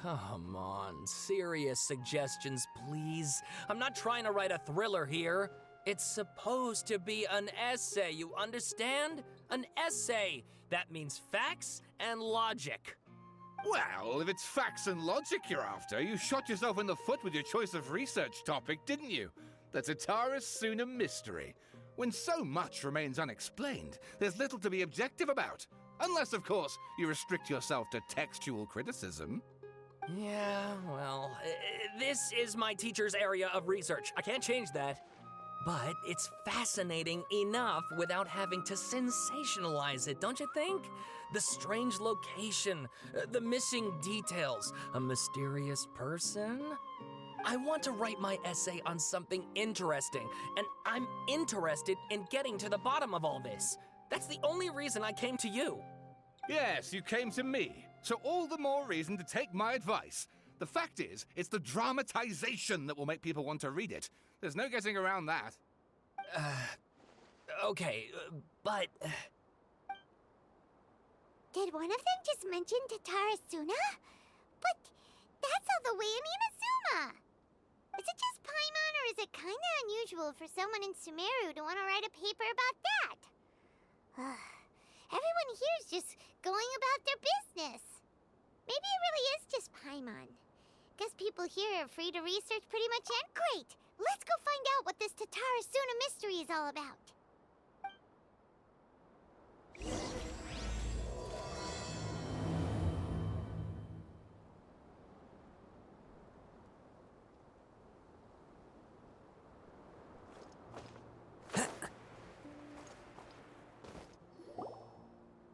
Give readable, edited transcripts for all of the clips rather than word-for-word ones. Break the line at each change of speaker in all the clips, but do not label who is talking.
Come on, serious suggestions, please. I'm not trying to write a thriller here. It's supposed to be an essay, you understand? An essay. That means facts and logic.
Well, if it's facts and logic you're after, you shot yourself in the foot with your choice of research topic, didn't you? The Tatara Suna mystery. When so much remains unexplained, there's little to be objective about. Unless, of course, you restrict yourself to textual criticism.
Yeah, well, this is my teacher's area of research. I can't change that. But it's fascinating enough without having to sensationalize it, don't you think? The strange location, the missing details, a mysterious person. I want to write my essay on something interesting, and I'm interested in getting to the bottom of all this. That's the only reason I came to you.
Yes, you came to me, so all the more reason to take my advice. The fact is, it's the dramatization that will make people want to read it. There's no getting around that.
Okay, but...
Did one of them just mention Tatara Suna? But that's all the way in Inazuma! Is it just Paimon, or is it kinda unusual for someone in Sumeru to want to write a paper about that? Everyone here is just going about their business. Maybe it really is just Paimon. Guess people here are free to research pretty much and great. Let's go find out what this Tatara Suna mystery is all about.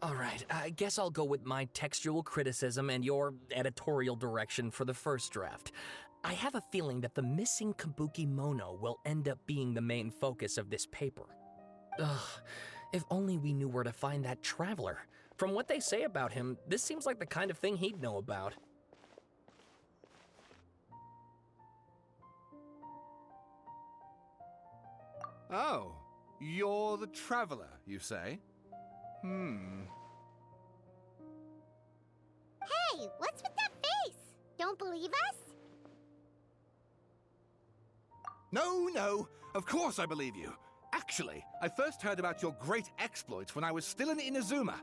All right, I guess I'll go with my textual criticism and your editorial direction for the first draft. I have a feeling that the missing Kabuki Mono will end up being the main focus of this paper. Ugh, if only we knew where to find that traveler. From what they say about him, this seems like the kind of thing he'd know about.
Oh, you're the traveler, you say?
Hey, what's with that face? Don't believe us?
No, of course I believe you. Actually, I first heard about your great exploits when I was still in Inazuma.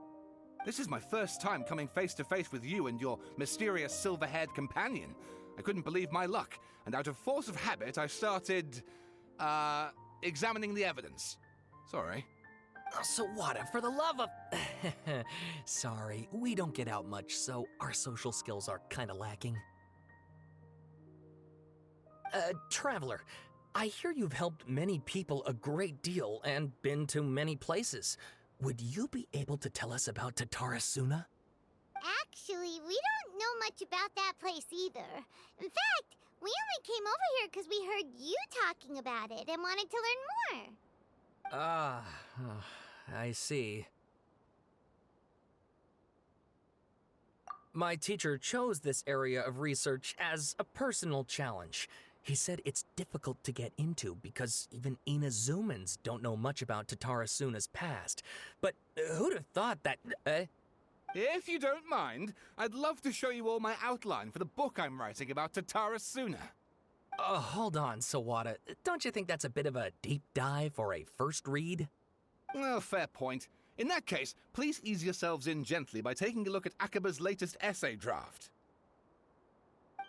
This is my first time coming face to face with you and your mysterious silver-haired companion. I couldn't believe my luck, and out of force of habit, I started, examining the evidence. Sorry.
Oh, Sawada, for the love of... Sorry, we don't get out much, so our social skills are kinda lacking. Traveler, I hear you've helped many people a great deal and been to many places. Would you be able to tell us about Tatara Suna?
Actually, we don't know much about that place either. In fact, we only came over here because we heard you talking about it and wanted to learn more.
Ah, I see. My teacher chose this area of research as a personal challenge. He said it's difficult to get into because even Inazumans don't know much about Tatara Suna's past. But who'd have thought that...
If you don't mind, I'd love to show you all my outline for the book I'm writing about Tatara Suna.
Hold on, Sawada. Don't you think that's a bit of a deep dive for a first read?
Well, fair point. In that case, please ease yourselves in gently by taking a look at Akaba's latest essay draft.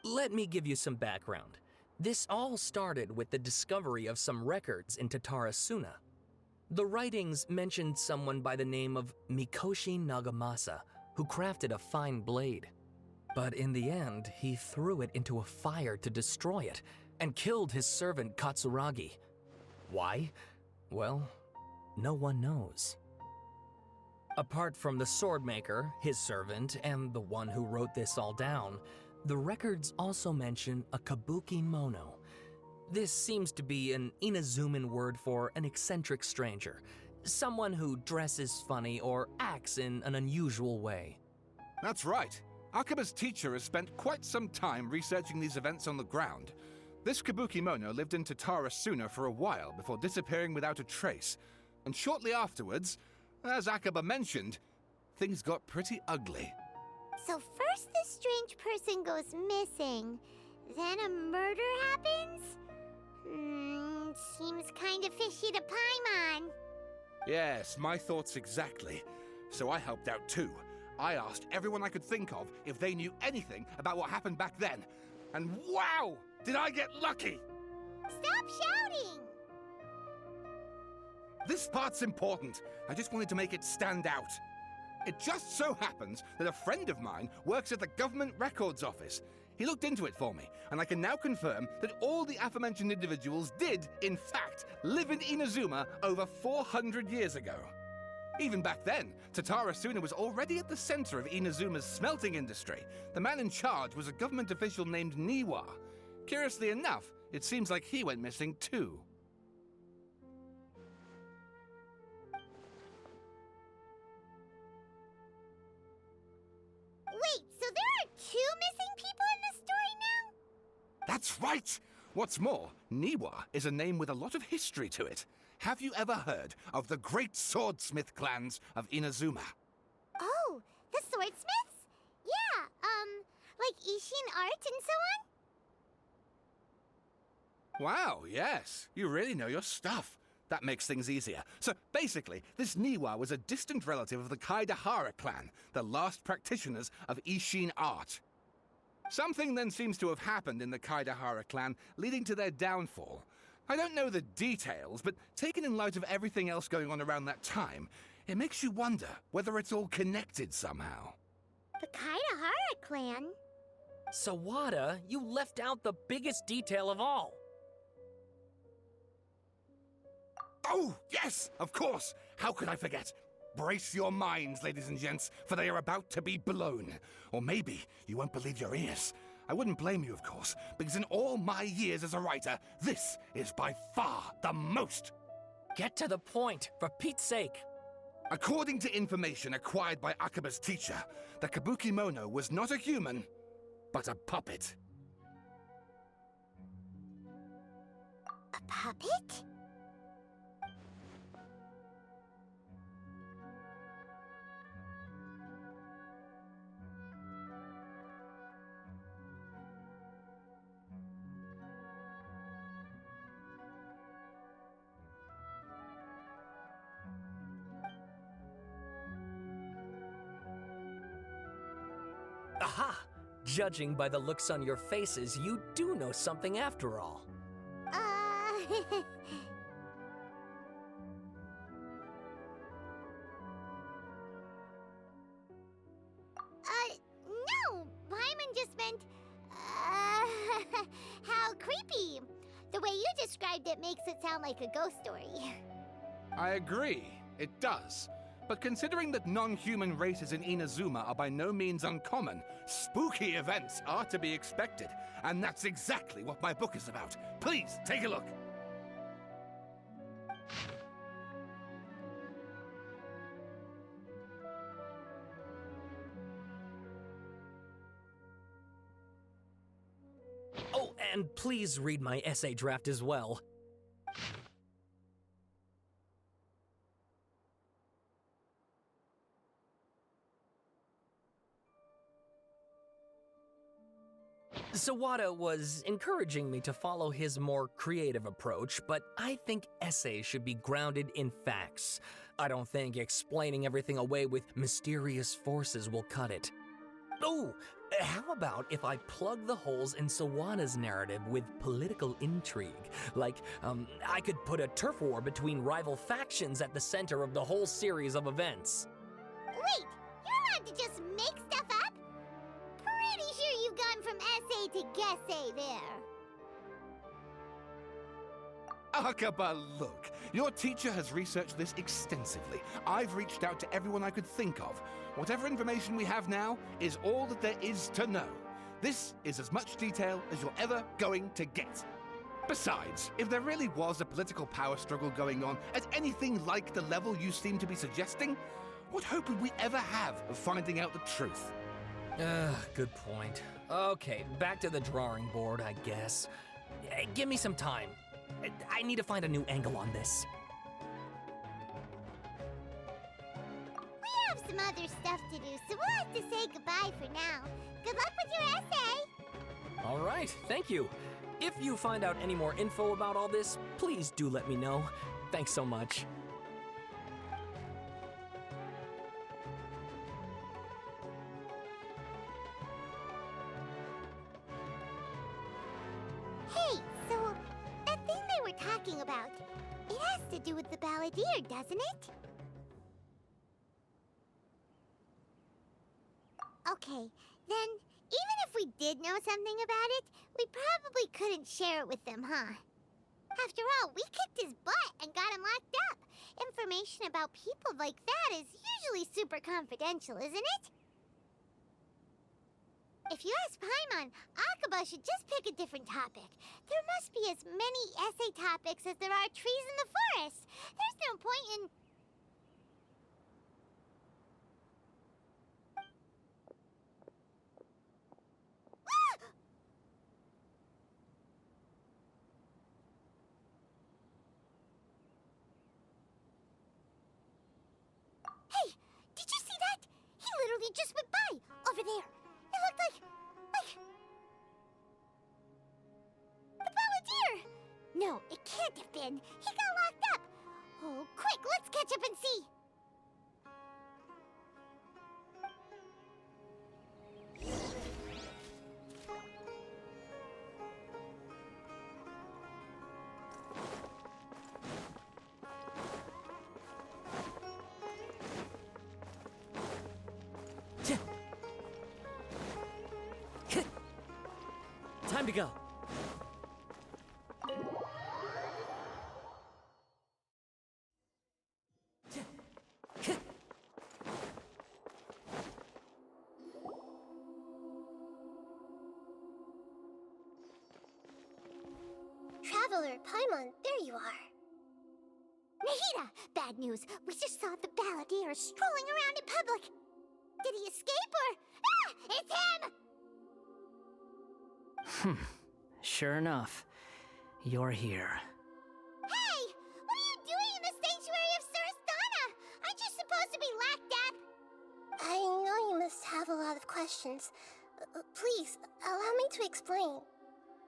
Let me give you some background. This all started with the discovery of some records in Tatara Suna. The writings mentioned someone by the name of Mikoshi Nagamasa, who crafted a fine blade. But in the end, he threw it into a fire to destroy it, and killed his servant Katsuragi. Why? Well, no one knows. Apart from the swordmaker, his servant, and the one who wrote this all down, the records also mention a Kabuki Mono. This seems to be an Inazuman word for an eccentric stranger, someone who dresses funny or acts in an unusual way.
That's right. Akaba's teacher has spent quite some time researching these events on the ground. This Kabuki Mono lived in Tatara Suna for a while before disappearing without a trace. And shortly afterwards, as Akaba mentioned, things got pretty ugly.
So first this strange person goes missing, then a murder happens? Seems kinda fishy to Paimon.
Yes, my thoughts exactly. So I helped out too. I asked everyone I could think of if they knew anything about what happened back then. And wow! Did I get lucky!
Stop shouting!
This part's important. I just wanted to make it stand out. It just so happens that a friend of mine works at the Government Records Office. He looked into it for me, and I can now confirm that all the aforementioned individuals did, in fact, live in Inazuma over 400 years ago. Even back then, Tatara Suna was already at the center of Inazuma's smelting industry. The man in charge was a government official named Niwa. Curiously enough, it seems like he went missing too.
Wait, so there are two missing people in the story now?
That's right! What's more, Niwa is a name with a lot of history to it. Have you ever heard of the great swordsmith clans of Inazuma?
Oh, the swordsmiths? Yeah, like Ishin art and so on?
Wow, yes. You really know your stuff. That makes things easier. So basically, this Niwa was a distant relative of the Kaidahara clan, the last practitioners of Ishin art. Something then seems to have happened in the Kaidahara clan, leading to their downfall. I don't know the details, but taken in light of everything else going on around that time, it makes you wonder whether it's all connected somehow.
The Kaidahara clan?
Sawada, you left out the biggest detail of all.
Oh, yes, of course. How could I forget? Brace your minds, ladies and gents, for they are about to be blown. Or maybe you won't believe your ears. I wouldn't blame you, of course, because in all my years as a writer, this is by far the most.
Get to the point, for Pete's sake.
According to information acquired by Akaba's teacher, the Kabukimono was not a human, but a puppet.
A puppet?
Aha! Judging by the looks on your faces, you do know something after all.
No! Paimon just meant, how creepy. The way you described it makes it sound like a ghost story.
I agree, it does. But considering that non-human races in Inazuma are by no means uncommon, spooky events are to be expected. And that's exactly what my book is about. Please, take a look.
Oh, and please read my essay draft as well. Sawada was encouraging me to follow his more creative approach, but I think essays should be grounded in facts. I don't think explaining everything away with mysterious forces will cut it. Oh, how about if I plug the holes in Sawada's narrative with political intrigue? Like, I could put a turf war between rival factions at the center of the whole series of events.
Wait, you're allowed to just make stuff up? Pretty sure you've gone from essay to guessay there.
Akaba, look. Your teacher has researched this extensively. I've reached out to everyone I could think of. Whatever information we have now is all that there is to know. This is as much detail as you're ever going to get. Besides, if there really was a political power struggle going on at anything like the level you seem to be suggesting, what hope would we ever have of finding out the truth?
Good point. Okay, back to the drawing board, I guess. Give me some time. I need to find a new angle on this.
We have some other stuff to do, so we'll have to say goodbye for now. Good luck with your essay!
All right, thank you. If you find out any more info about all this, please do let me know. Thanks so much.
Hey, so that thing they were talking about, it has to do with the balladeer, doesn't it? Okay, then even if we did know something about it, we probably couldn't share it with them, huh? After all, we kicked his butt and got him locked up. Information about people like that is usually super confidential, isn't it? If you ask Paimon, Akaba should just pick a different topic. There must be as many essay topics as there are trees in the forest. There's no point in... Hey, did you see that? He literally just went by, over there. It looked like the balladeer! No, it can't have been. He got locked up. Oh, quick, let's catch up and see.
Time to go.
Traveler, Paimon, there you are. Nahida! Bad news. We just saw the balladeer strolling around in public. Did he escape or... Ah! It's him!
Sure enough, you're here.
Hey! What are you doing in the sanctuary of Surasthana? Aren't you supposed to be locked up? I know you must have a lot of questions. Please, allow me to explain.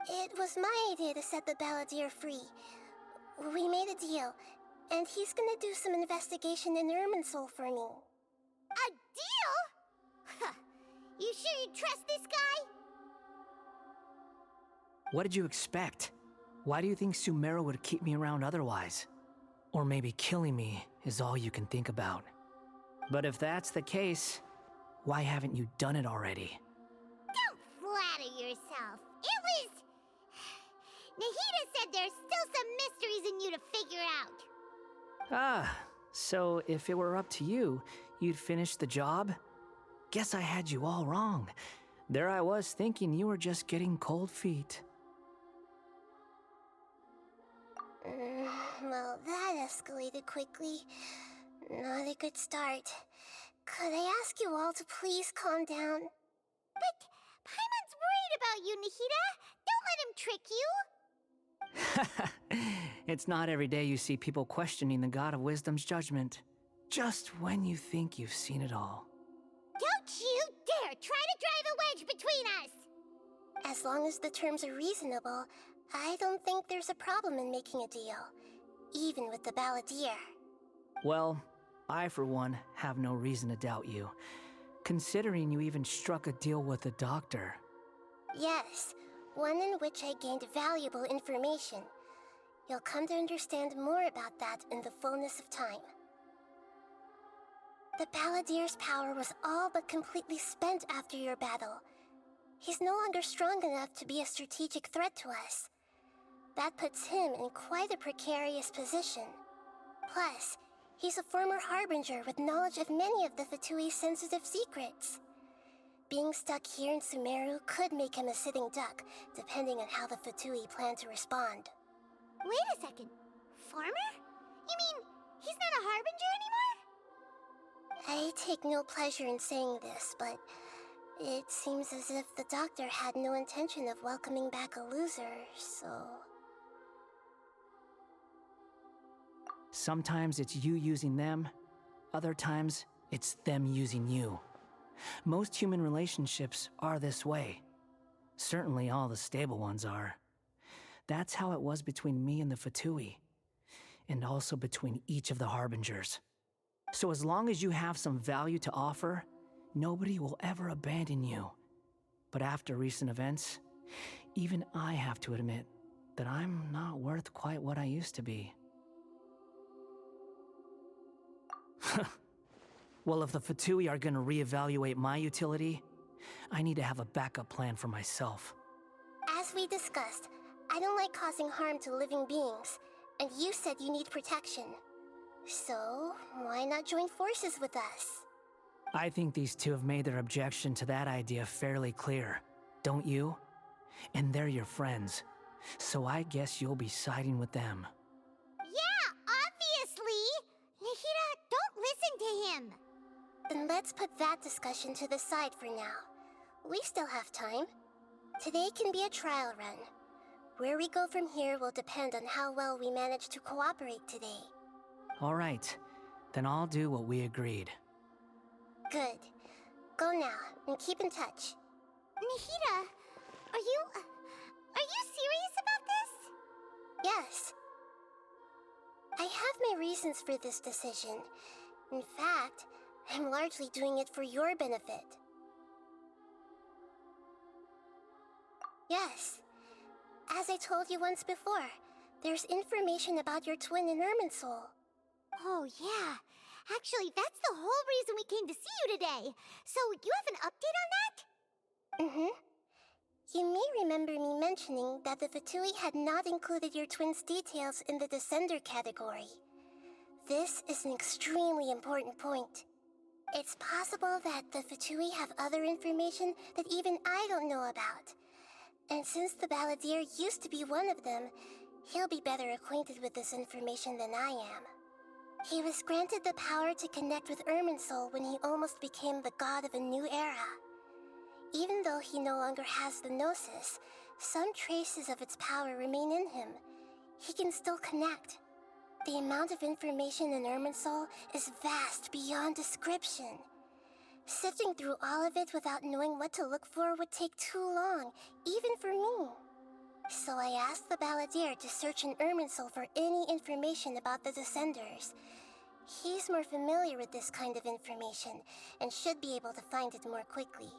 It was my idea to set the balladeer free. We made a deal, and he's gonna do some investigation in Irminsul for me. A deal? Huh. You sure you trust this guy?
What did you expect? Why do you think Sumeru would keep me around otherwise? Or maybe killing me is all you can think about. But if that's the case, why haven't you done it already?
Don't flatter yourself. It was... Nahida said there's still some mysteries in you to figure out.
Ah, so if it were up to you, you'd finish the job? Guess I had you all wrong. There I was thinking you were just getting cold feet.
Well, that escalated quickly. Not a good start. Could I ask you all to please calm down? But Paimon's worried about you, Nahida. Don't let him trick you.
It's not every day you see people questioning the God of Wisdom's judgment. Just when you think you've seen it all.
Don't you dare try to drive a wedge between us! As long as the terms are reasonable, I don't think there's a problem in making a deal. Even with the balladeer.
Well, I for one have no reason to doubt you, considering you even struck a deal with the doctor.
Yes, one in which I gained valuable information. You'll come to understand more about that in the fullness of time. The balladeer's power was all but completely spent after your battle. He's no longer strong enough to be a strategic threat to us. That puts him in quite a precarious position. Plus, he's a former harbinger with knowledge of many of the Fatui's sensitive secrets. Being stuck here in Sumeru could make him a sitting duck, depending on how the Fatui plan to respond. Wait a second. Former? You mean, he's not a harbinger anymore? I take no pleasure in saying this, but it seems as if the doctor had no intention of welcoming back a loser, so...
Sometimes it's you using them, other times It's them using you. Most human relationships are this way. Certainly all the stable ones are. That's how it was between me and the Fatui, and also between each of the Harbingers. So as long as you have some value to offer, nobody will ever abandon you. But after recent events, even I have to admit that I'm not worth quite what I used to be. Well, if the Fatui are gonna reevaluate my utility, I need to have a backup plan for myself.
As we discussed, I don't like causing harm to living beings, and you said you need protection. So, why not join forces with us?
I think these two have made their objection to that idea fairly clear, don't you? And they're your friends, so I guess you'll be siding with them.
Yeah, obviously! Nahida, don't listen to him!
Then let's put that discussion to the side for now. We still have time. Today can be a trial run. Where we go from here will depend on how well we manage to cooperate today.
All right, then I'll do what we agreed.
Good. Go now, and keep in touch.
Nahida, are you serious about this?
Yes. I have my reasons for this decision. In fact, I'm largely doing it for your benefit. Yes. As I told you once before, there's information about your twin in Irminsul.
Oh, yeah. Actually, that's the whole reason we came to see you today. So, you have an update on that?
Mm-hmm. You may remember me mentioning that the Fatui had not included your twin's details in the Descender category. This is an extremely important point. It's possible that the Fatui have other information that even I don't know about. And since the Balladeer used to be one of them, he'll be better acquainted with this information than I am. He was granted the power to connect with Irminsul when he almost became the god of a new era. Even though he no longer has the Gnosis, some traces of its power remain in him. He can still connect. The amount of information in Irminsul is vast beyond description. Sifting through all of it without knowing what to look for would take too long, even for me. So I asked the Balladeer to search in Irminsul for any information about the Descenders. He's more familiar with this kind of information, and should be able to find it more quickly.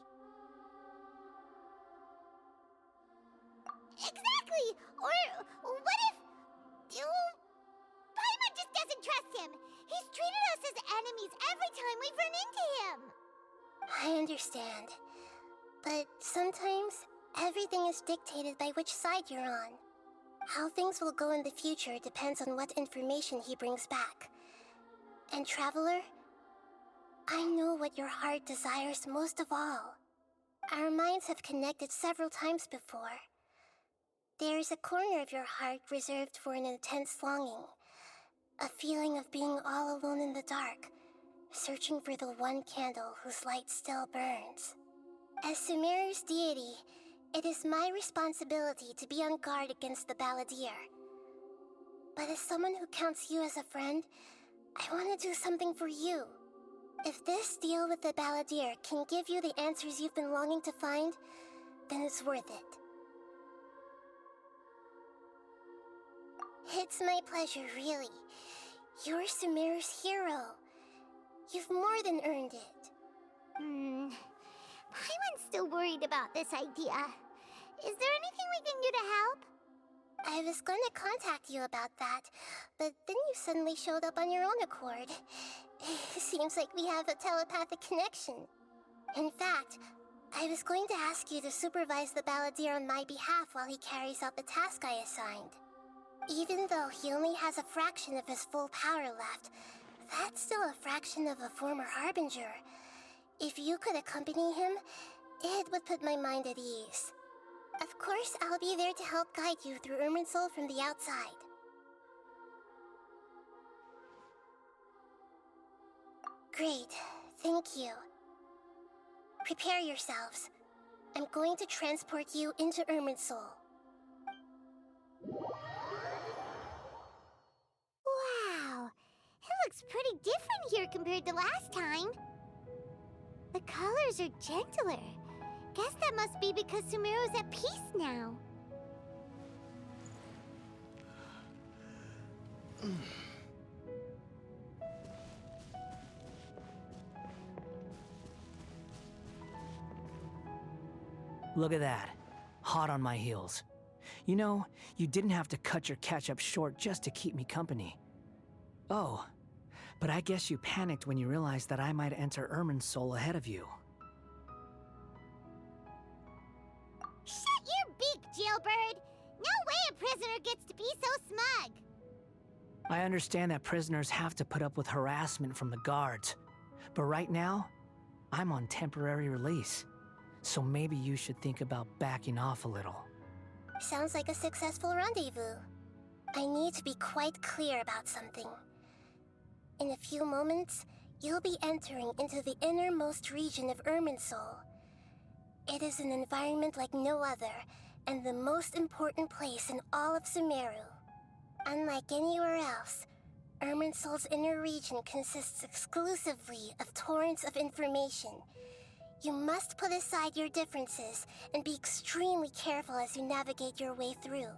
Exactly! Or what if... Paimon just doesn't trust him! He's treated us as enemies every time we've run into him!
I understand. But sometimes, everything is dictated by which side you're on. How things will go in the future depends on what information he brings back. And Traveler, I know what your heart desires most of all. Our minds have connected several times before. There is a corner of your heart reserved for an intense longing. A feeling of being all alone in the dark, searching for the one candle whose light still burns. As Sumeru's deity, it is my responsibility to be on guard against the Balladeer. But as someone who counts you as a friend, I want to do something for you. If this deal with the Balladeer can give you the answers you've been longing to find, then it's worth it. It's my pleasure, really. You're Sumeru's hero. You've more than earned it.
Paimon's still worried about this idea. Is there anything we can do to help?
I was going to contact you about that, but then you suddenly showed up on your own accord. Seems like we have a telepathic connection. In fact, I was going to ask you to supervise the Balladeer on my behalf while he carries out the task I assigned. Even though he only has a fraction of his full power left, that's still a fraction of a former Harbinger. If you could accompany him, it would put my mind at ease. Of course, I'll be there to help guide you through Irminsul from the outside. Great, thank you. Prepare yourselves. I'm going to transport you into Irminsul.
Wow, it looks pretty different here compared to last time. The colors are gentler. Guess that must be because Sumeru's at peace now.
Look at that. Hot on my heels. You know, you didn't have to cut your catch-up short just to keep me company. Oh, but I guess you panicked when you realized that I might enter Irminsul ahead of you.
Shut your beak, jailbird! No way a prisoner gets to be so smug!
I understand that prisoners have to put up with harassment from the guards, but right now, I'm on temporary release, so maybe you should think about backing off a little.
Sounds like a successful rendezvous. I need to be quite clear about something. In a few moments, you'll be entering into the innermost region of Irminsul. It is an environment like no other, and the most important place in all of Sumeru. Unlike anywhere else, Irminsul's inner region consists exclusively of torrents of information. You must put aside your differences and be extremely careful as you navigate your way through.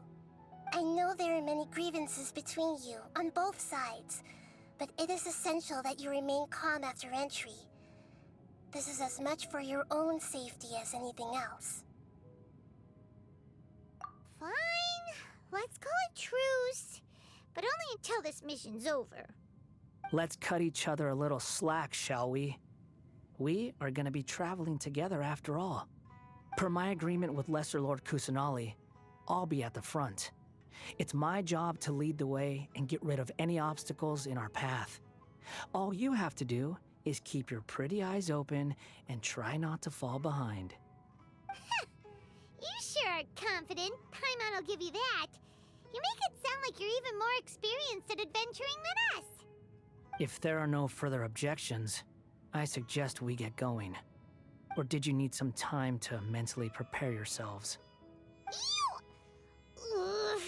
I know there are many grievances between you on both sides, but it is essential that you remain calm after entry. This is as much for your own safety as anything else.
Fine. Let's call it truce. But only until this mission's over.
Let's cut each other a little slack, shall we? We are going to be traveling together after all. Per my agreement with Lesser Lord Kusanali, I'll be at the front. It's my job to lead the way and get rid of any obstacles in our path. All you have to do is keep your pretty eyes open and try not to fall behind.
You sure are confident. Paimon will give you that. You make it sound like you're even more experienced at adventuring than us.
If there are no further objections, I suggest we get going. Or did you need some time to mentally prepare yourselves?
Ew! Ugh,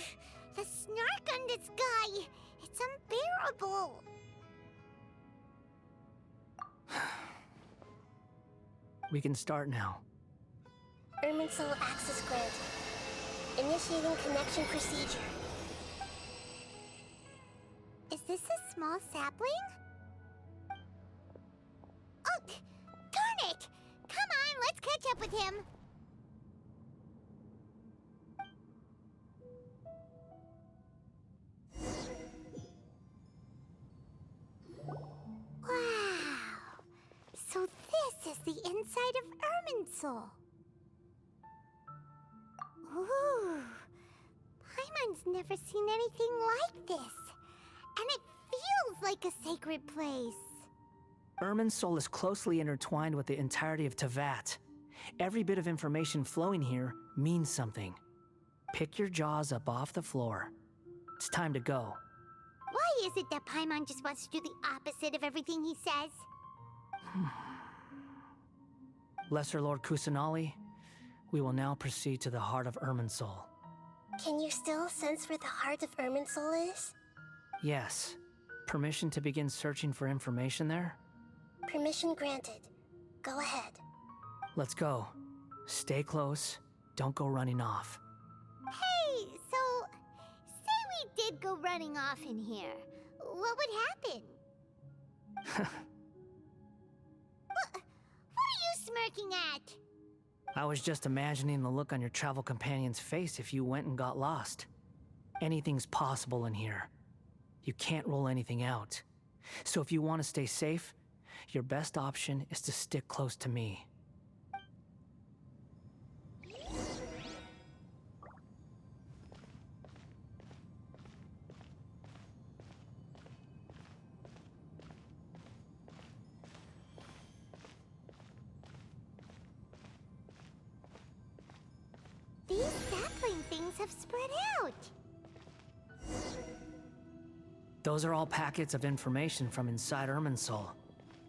the snark on this guy. It's unbearable.
We can start now.
Irminsul access granted. Initiating connection procedure.
Is this a small sapling? Oh, darn it! Come on, let's catch up with him. Wow! So this is the inside of Irminsul. Ooh, Paimon's never seen anything like this. And it feels like a sacred place.
Irminsul is closely intertwined with the entirety of Teyvat. Every bit of information flowing here means something. Pick your jaws up off the floor. It's time to go.
Why is it that Paimon just wants to do the opposite of everything he says?
Lesser Lord Kusanali, we will now proceed to the heart of Irminsul.
Can you still sense where the heart of Irminsul is?
Yes. Permission to begin searching for information there?
Permission granted. Go ahead.
Let's go. Stay close. Don't go running off.
Hey, so, say we did go running off in here. What would happen? What are you smirking at?
I was just imagining the look on your travel companion's face if you went and got lost. Anything's possible in here. You can't rule anything out. So if you want to stay safe, your best option is to stick close to me.
These sapling things have spread out.
Those are all packets of information from inside Irminsul.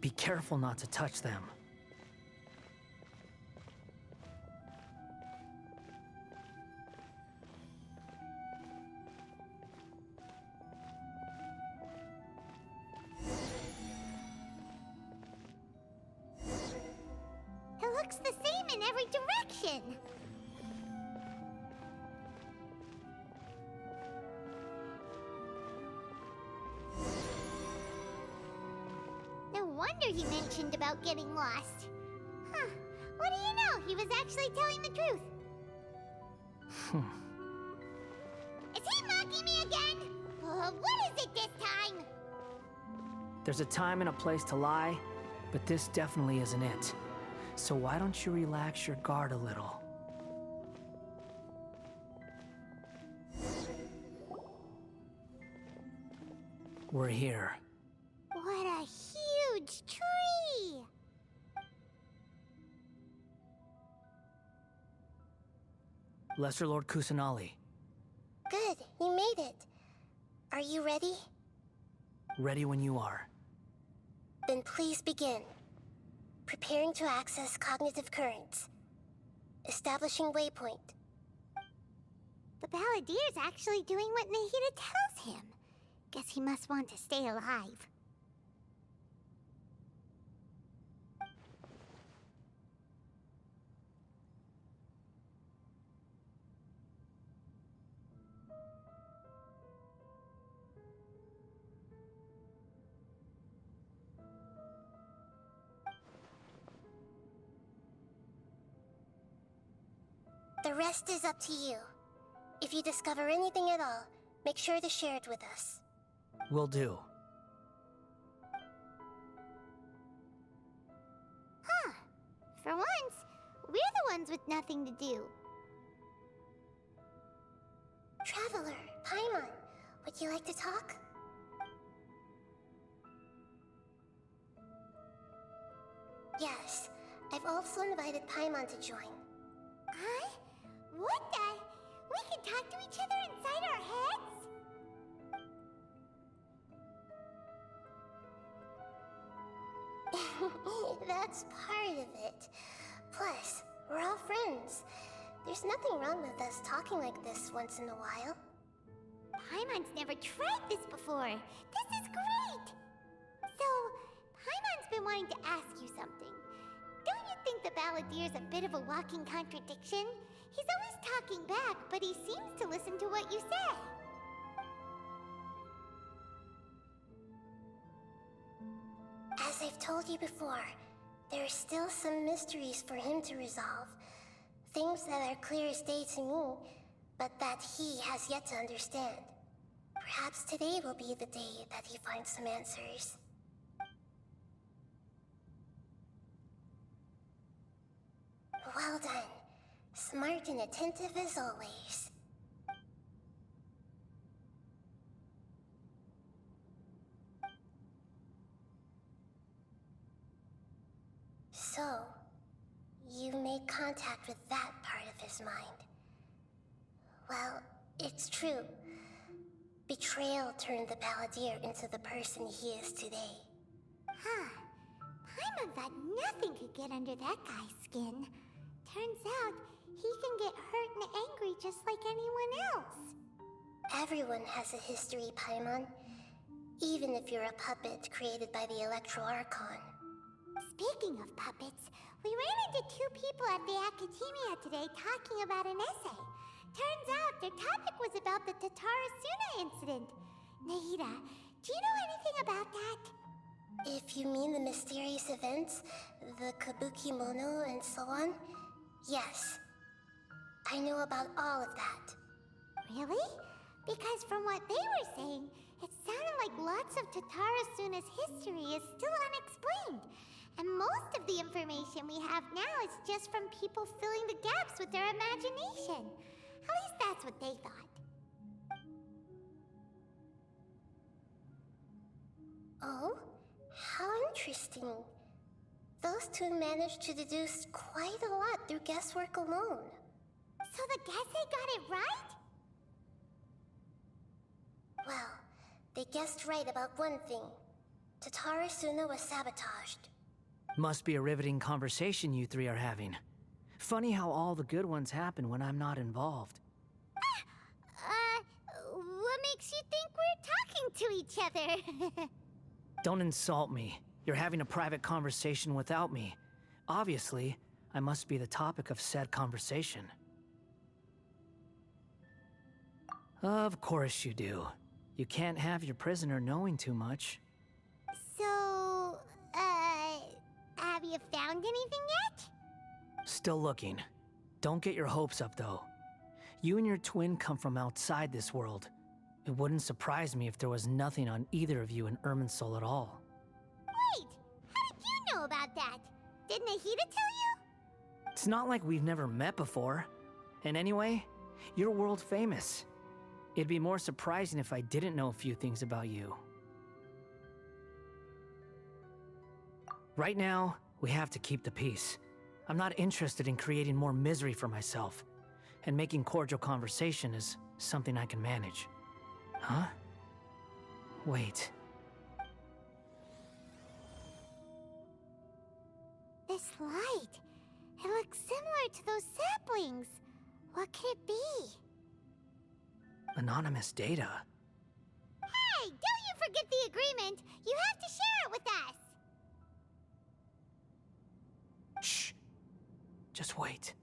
Be careful not to touch them.
looks the same in every direction. No wonder he mentioned about getting lost. Huh. What do you know? He was actually telling the truth. Is he mocking me again? What is it this time?
There's a time and a place to lie, but this definitely isn't it. So why don't you relax your guard a little? We're here.
What a huge tree!
Lesser Lord Kusanali.
Good, you made it. Are you ready?
Ready when you are.
Then please begin. Preparing to access cognitive currents. Establishing waypoint.
The Balladier's actually doing what Nahida tells him. Guess he must want to stay alive.
The rest is up to you. If you discover anything at all, make sure to share it with us.
Will do.
Huh. For once, we're the ones with nothing to do.
Traveler, Paimon, would you like to talk? Yes, I've also invited Paimon to join.
Huh? What the? We can talk to each other inside our heads?
That's part of it. Plus, we're all friends. There's nothing wrong with us talking like this once in a while.
Paimon's never tried this before. This is great! So, Paimon's been wanting to ask you something. Don't you think the Balladier's a bit of a walking contradiction? He's always talking back, but he seems to listen to what you say.
As I've told you before, there are still some mysteries for him to resolve. Things that are clear as day to me, but that he has yet to understand. Perhaps today will be the day that he finds some answers. Well done. Smart and attentive as always. So, you made contact with that part of his mind. Well, it's true. Betrayal turned the Balladier into the person he is today.
Huh. Paimon thought nothing could get under that guy's skin. Turns out, he can get hurt and angry just like anyone else.
Everyone has a history, Paimon. Even if you're a puppet created by the Electro Archon.
Speaking of puppets, we ran into two people at the Academia today talking about an essay. Turns out their topic was about the Tatarasuna incident. Nahida, do you know anything about that?
If you mean the mysterious events, the Kabuki Mono and so on, yes. I know about all of that.
Really? Because from what they were saying, it sounded like lots of Tatarasuna's history is still unexplained. And most of the information we have now is just from people filling the gaps with their imagination. At least that's what they thought.
Oh? How interesting. Those two managed to deduce quite a lot through guesswork alone.
So the Gesse got it right?
Well, they guessed right about one thing. Tatarasuna was sabotaged.
Must be a riveting conversation you three are having. Funny how all the good ones happen when I'm not involved.
What makes you think we're talking to each other?
Don't insult me. You're having a private conversation without me. Obviously, I must be the topic of said conversation. Of course you do. You can't have your prisoner knowing too much.
So, have you found anything yet?
Still looking. Don't get your hopes up, though. You and your twin come from outside this world. It wouldn't surprise me if there was nothing on either of you in Irminsul at all.
Wait, how did you know about that? Didn't Nahida tell you?
It's not like we've never met before. And anyway, you're world famous. It'd be more surprising if I didn't know a few things about you. Right now, we have to keep the peace. I'm not interested in creating more misery for myself, and making cordial conversation is something I can manage. Huh? Wait.
This light, it looks similar to those saplings. What could it be?
Anonymous data.
Hey, don't you forget the agreement! You have to share it with us!
Shh. Just wait.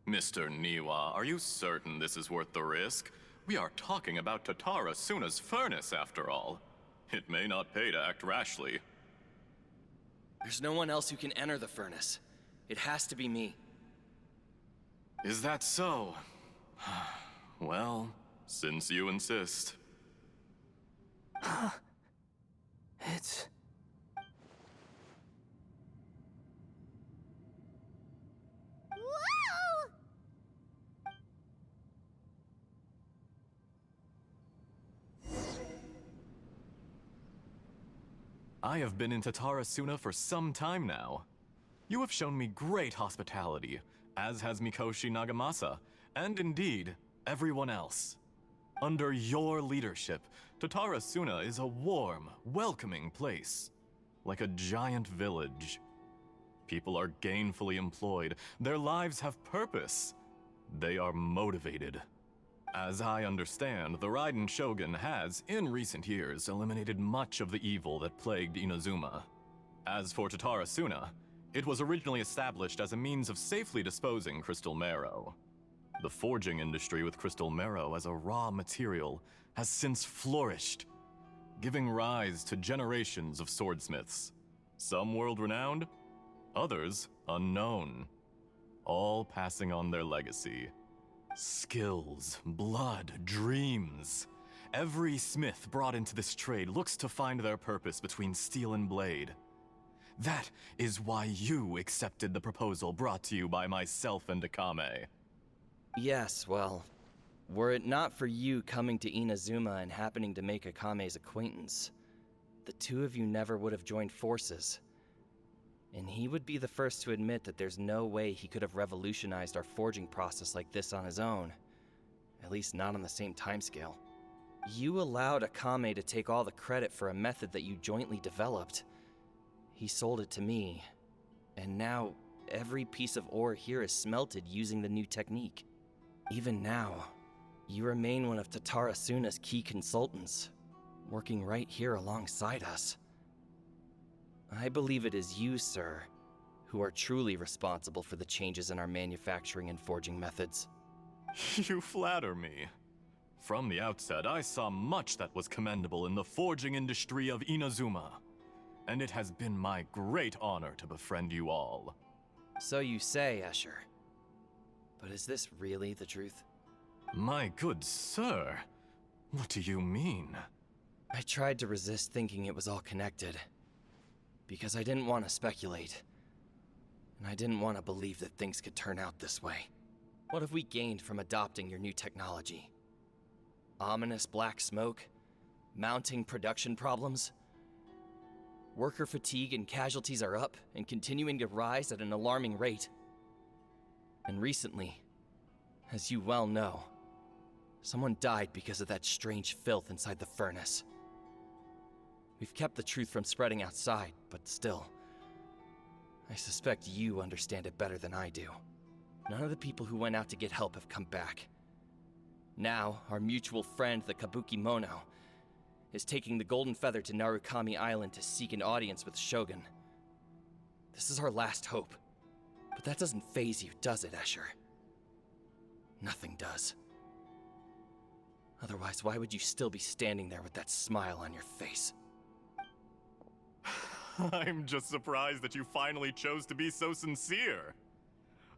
Mr. Niwa, are you certain this is worth the risk? We are talking about Tatara Suna's furnace, after all. It may not pay to act rashly.
There's no one else who can enter the furnace. It has to be me.
Is that so? Well, since you insist.
It's...
Whoa!
I have been in Tatara Suna for some time now. You have shown me great hospitality, as has Mikoshi Nagamasa, and indeed, everyone else. Under your leadership, Tatara Suna is a warm, welcoming place, like a giant village. People are gainfully employed, their lives have purpose. They are motivated. As I understand, the Raiden Shogun has, in recent years, eliminated much of the evil that plagued Inazuma. As for Tatara Suna, it was originally established as a means of safely disposing crystal marrow. The forging industry with crystal marrow as a raw material has since flourished, giving rise to generations of swordsmiths. Some world-renowned, others unknown, all passing on their legacy. Skills, blood, dreams. Every smith brought into this trade looks to find their purpose between steel and blade. That is why you accepted the proposal brought to you by myself and Akame.
Yes, well, were it not for you coming to Inazuma and happening to make Akame's acquaintance, the two of you never would have joined forces. And he would be the first to admit that there's no way he could have revolutionized our forging process like this on his own. At least not on the same timescale. You allowed Akame to take all the credit for a method that you jointly developed. He sold it to me, and now every piece of ore here is smelted using the new technique. Even now, you remain one of Tatara Suna's key consultants, working right here alongside us. I believe it is you, sir, who are truly responsible for the changes in our manufacturing and forging methods.
You flatter me. From the outset, I saw much that was commendable in the forging industry of Inazuma, and it has been my great honor to befriend you all.
So you say, Escher. But is this really the truth?
My good sir, what do you mean?
I tried to resist thinking it was all connected, because I didn't want to speculate, and I didn't want to believe that things could turn out this way. What have we gained from adopting your new technology? Ominous black smoke? Mounting production problems? Worker fatigue and casualties are up and continuing to rise at an alarming rate. And recently, as you well know, someone died because of that strange filth inside the furnace. We've kept the truth from spreading outside, but still, I suspect you understand it better than I do. None of the people who went out to get help have come back. Now, our mutual friend, the Kabuki Mono, is taking the Golden Feather to Narukami Island to seek an audience with Shogun. This is our last hope. But that doesn't faze you, does it, Escher? Nothing does. Otherwise, why would you still be standing there with that smile on your face?
I'm just surprised that you finally chose to be so sincere.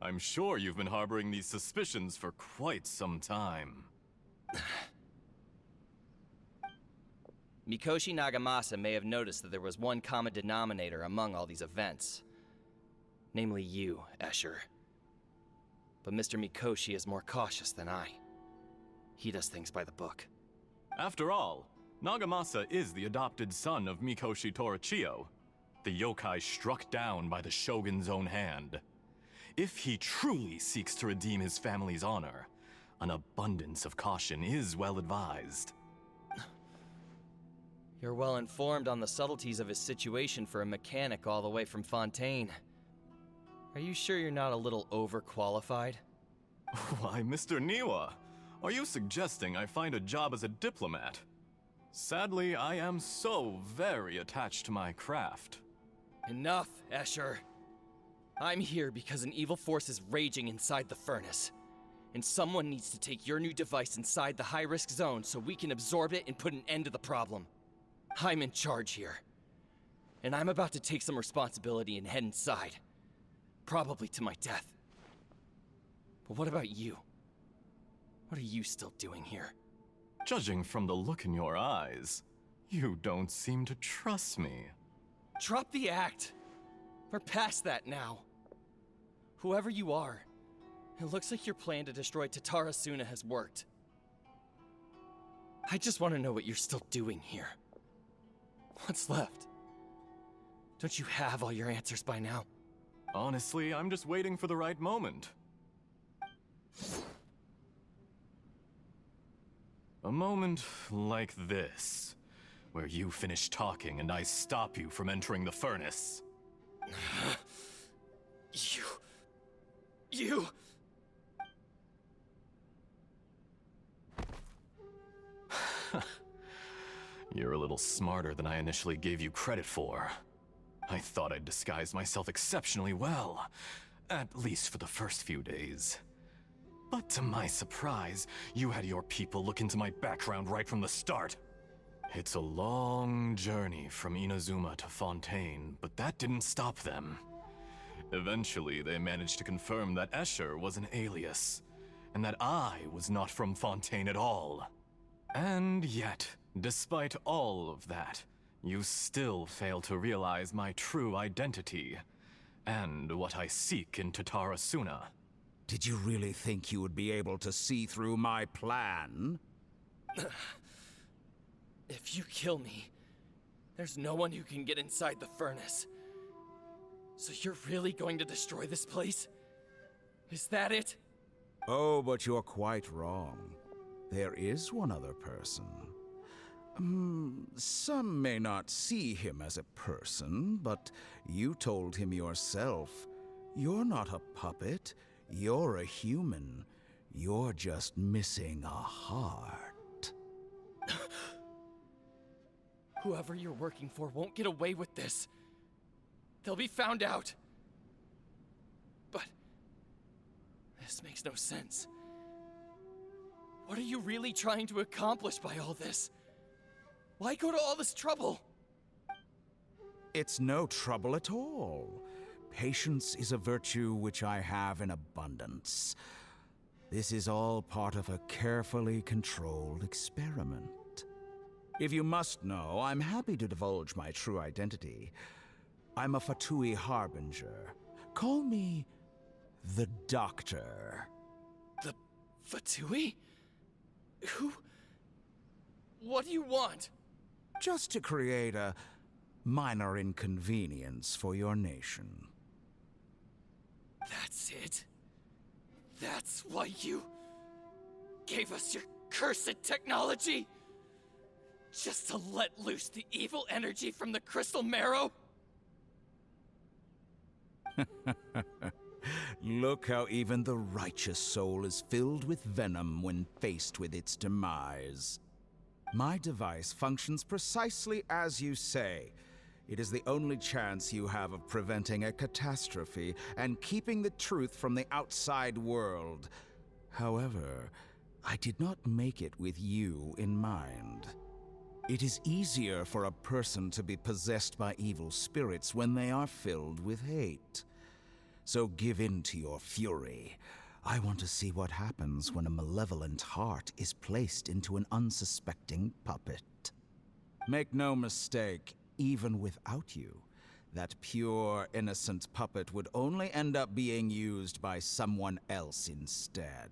I'm sure you've been harboring these suspicions for quite some time.
Mikoshi Nagamasa may have noticed that there was one common denominator among all these events. Namely you, Escher. But Mr. Mikoshi is more cautious than I. He does things by the book.
After all, Nagamasa is the adopted son of Mikoshi Torichio, the yokai struck down by the shogun's own hand. If he truly seeks to redeem his family's honor, an abundance of caution is well advised.
You're well informed on the subtleties of his situation for a mechanic all the way from Fontaine. Are you sure you're not a little overqualified?
Why, Mr. Niwa, are you suggesting I find a job as a diplomat? Sadly, I am so very attached to my craft.
Enough, Escher. I'm here because an evil force is raging inside the furnace. And someone needs to take your new device inside the high-risk zone so we can absorb it and put an end to the problem. I'm in charge here. And I'm about to take some responsibility and head inside. Probably to my death. But what about you? What are you still doing here?
Judging from the look in your eyes, you don't seem to trust me.
Drop the act! We're past that now. Whoever you are, it looks like your plan to destroy Tatarasuna has worked. I just want to know what you're still doing here. What's left? Don't you have all your answers by now?
Honestly, I'm just waiting for the right moment. A moment like this, where you finish talking and I stop you from entering the furnace.
You...
You're a little smarter than I initially gave you credit for. I thought I'd disguised myself exceptionally well, at least for the first few days. But to my surprise, you had your people look into my background right from the start. It's a long journey from Inazuma to Fontaine, but that didn't stop them. Eventually, they managed to confirm that Escher was an alias, and that I was not from Fontaine at all. And yet, despite all of that, you still fail to realize my true identity, and what I seek in Tatarasuna.
Did you really think you would be able to see through my plan?
If you kill me, there's no one who can get inside the furnace. So you're really going to destroy this place? Is that it?
Oh, but you're quite wrong. There is one other person. Some may not see him as a person, but you told him yourself. You're not a puppet. You're a human. You're just missing a heart.
Whoever you're working for won't get away with this. They'll be found out. But this makes no sense. What are you really trying to accomplish by all this? Why go to all this trouble?
It's no trouble at all. Patience is a virtue which I have in abundance. This is all part of a carefully controlled experiment. If you must know, I'm happy to divulge my true identity. I'm a Fatui Harbinger. Call me the Doctor.
The Fatui? Who? What do you want?
Just to create a minor inconvenience for your nation.
That's it? That's why you gave us your cursed technology? Just to let loose the evil energy from the crystal marrow?
Look how even the righteous soul is filled with venom when faced with its demise. My device functions precisely as you say. It is the only chance you have of preventing a catastrophe and keeping the truth from the outside world. However, I did not make it with you in mind. It is easier for a person to be possessed by evil spirits when they are filled with hate. So give in to your fury. I want to see what happens when a malevolent heart is placed into an unsuspecting puppet. Make no mistake, even without you, that pure, innocent puppet would only end up being used by someone else instead.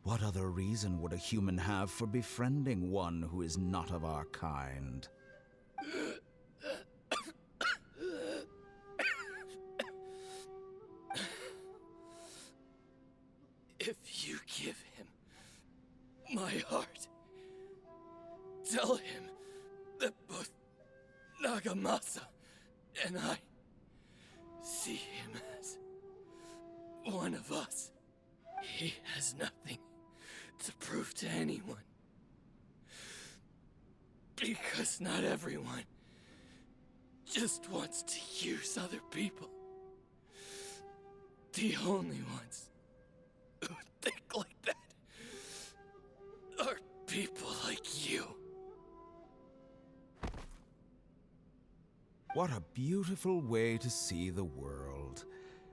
What other reason would a human have for befriending one who is not of our kind?
If you give him my heart, tell him that both Nagamasa and I see him as one of us. He has nothing to prove to anyone. Because not everyone just wants to use other people. The only ones who think like that are people like you.
What a beautiful way to see the world.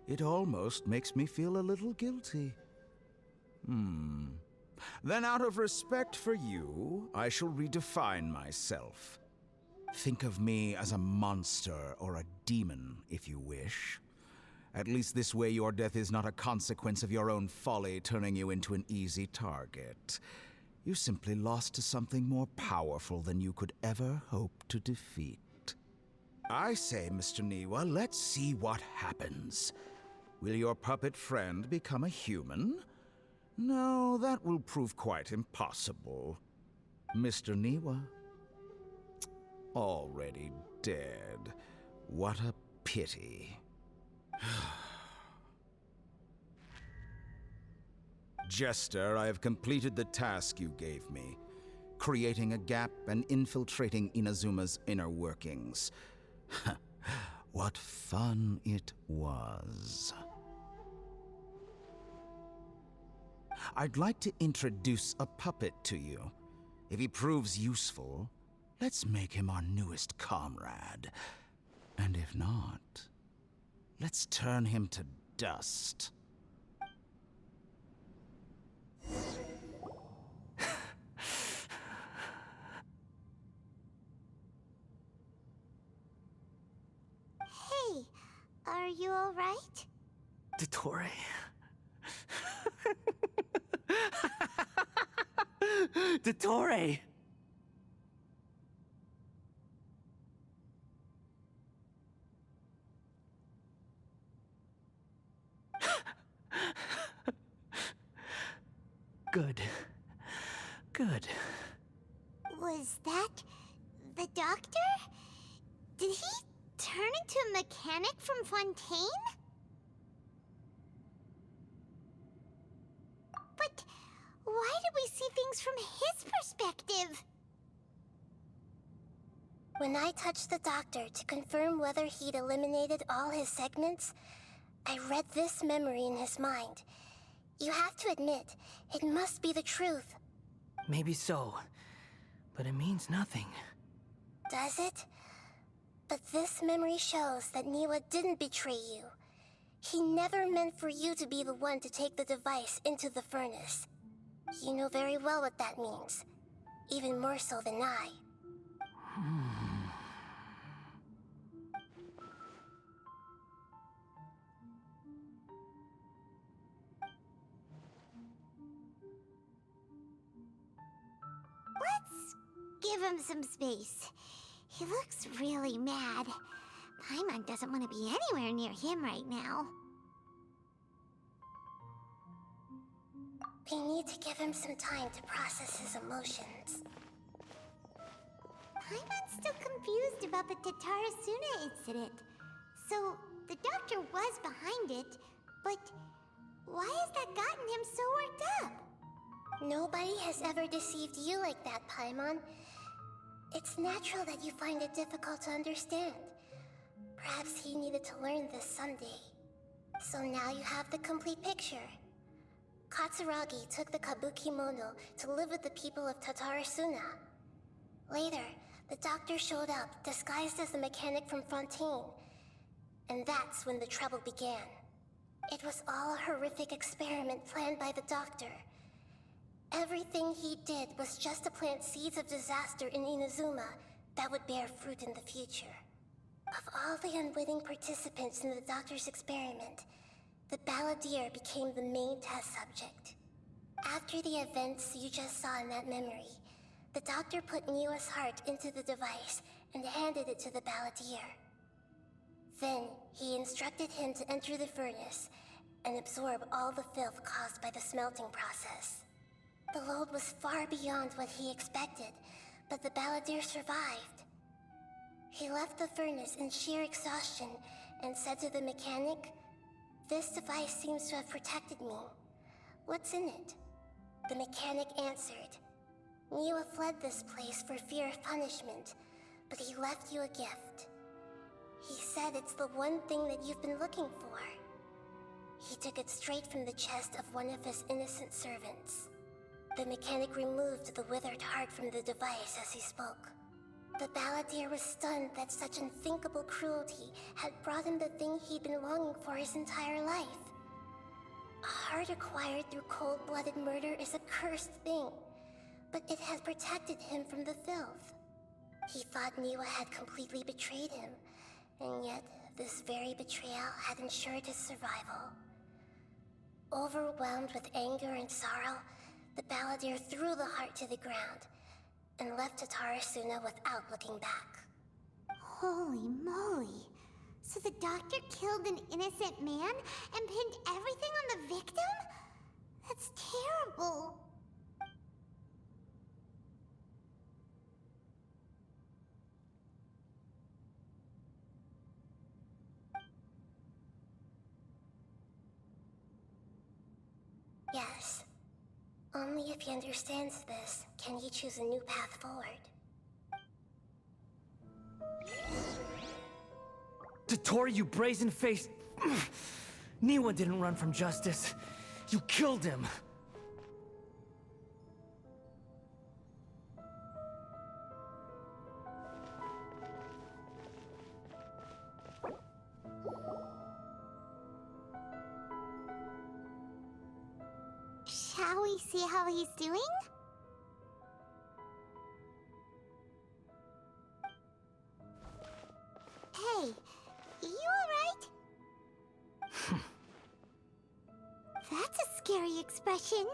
It almost makes me feel a little guilty. Then out of respect for you, I shall redefine myself. Think of me as a monster or a demon, if you wish. At least this way your death is not a consequence of your own folly turning you into an easy target. You simply lost to something more powerful than you could ever hope to defeat. I say, Mr. Niwa, let's see what happens. Will your puppet friend become a human? No, that will prove quite impossible. Mr. Niwa? Already dead. What a pity. Jester, I have completed the task you gave me, creating a gap and infiltrating Inazuma's inner workings. What fun it was. I'd like to introduce a puppet to you. If he proves useful, let's make him our newest comrade. And if not, let's turn him to dust.
Hey, are you alright?
Dottore. Dottore! Good. Good.
Was that the doctor? Did he turn into a mechanic from Fontaine? But why did we see things from his perspective?
When I touched the doctor to confirm whether he'd eliminated all his segments, I read this memory in his mind. You have to admit, it must be the truth.
Maybe so, but it means nothing.
Does it? But this memory shows that Niwa didn't betray you. He never meant for you to be the one to take the device into the furnace. You know very well what that means. Even more so than I.
Let's give him some space. He looks really mad. Paimon doesn't want to be anywhere near him right now.
We need to give him some time to process his emotions.
Paimon's still confused about the Tatarasuna incident. So, the doctor was behind it, but why has that gotten him so worked up?
Nobody has ever deceived you like that, Paimon. It's natural that you find it difficult to understand. Perhaps he needed to learn this someday. So now you have the complete picture. Katsuragi took the Kabukimono to live with the people of Tatarasuna. Later, the doctor showed up, disguised as a mechanic from Fontaine. And that's when the trouble began. It was all a horrific experiment planned by the doctor. Everything he did was just to plant seeds of disaster in Inazuma that would bear fruit in the future. Of all the unwitting participants in the doctor's experiment, the balladeer became the main test subject. After the events you just saw in that memory, the doctor put Niwa's heart into the device and handed it to the balladeer. Then, he instructed him to enter the furnace and absorb all the filth caused by the smelting process. The load was far beyond what he expected, but the balladeer survived. He left the furnace in sheer exhaustion and said to the mechanic, "This device seems to have protected me. What's in it?" The mechanic answered, "Niwa fled this place for fear of punishment, but he left you a gift. He said it's the one thing that you've been looking for." He took it straight from the chest of one of his innocent servants. The mechanic removed the withered heart from the device as he spoke. The balladeer was stunned that such unthinkable cruelty had brought him the thing he'd been longing for his entire life. A heart acquired through cold-blooded murder is a cursed thing, but it had protected him from the filth. He thought Niwa had completely betrayed him, and yet this very betrayal had ensured his survival. Overwhelmed with anger and sorrow, the balladeer threw the heart to the ground and left Tatarasuna without looking back.
Holy moly. So the doctor killed an innocent man and pinned everything on the victim? That's terrible.
Yes. Only if he understands this can he choose a new path forward.
Tottori, you brazen-faced... Niwa didn't run from justice. You killed him.
Shall we see how he's doing? Hey, you alright? That's a scary expression.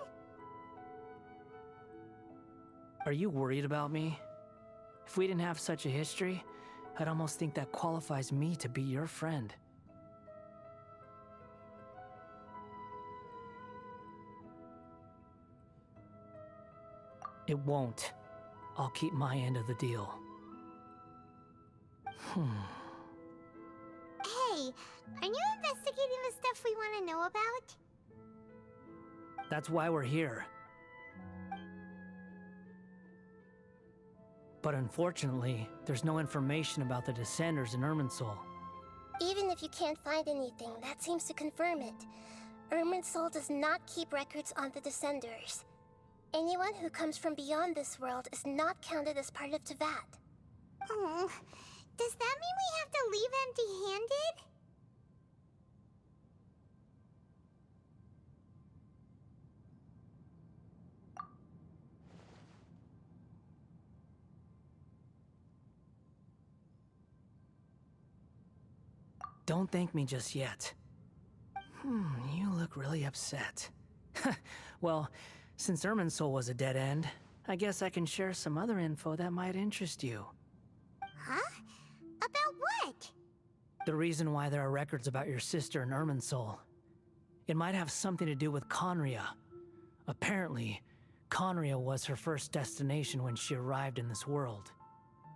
Are you worried about me? If we didn't have such a history, I'd almost think that qualifies me to be your friend. It won't. I'll keep my end of the deal.
Hey, aren't you investigating the stuff we want to know about?
That's why we're here. But unfortunately, there's no information about the Descenders in Irminsul.
Even if you can't find anything, that seems to confirm it. Irminsul does not keep records on the Descenders. Anyone who comes from beyond this world is not counted as part of Teyvat.
Oh, does that mean we have to leave empty-handed?
Don't thank me just yet. You look really upset. Well, since Irminsul was a dead end, I guess I can share some other info that might interest you.
Huh? About what?
The reason why there are records about your sister in Irminsul. It might have something to do with Conria. Apparently, Conria was her first destination when she arrived in this world.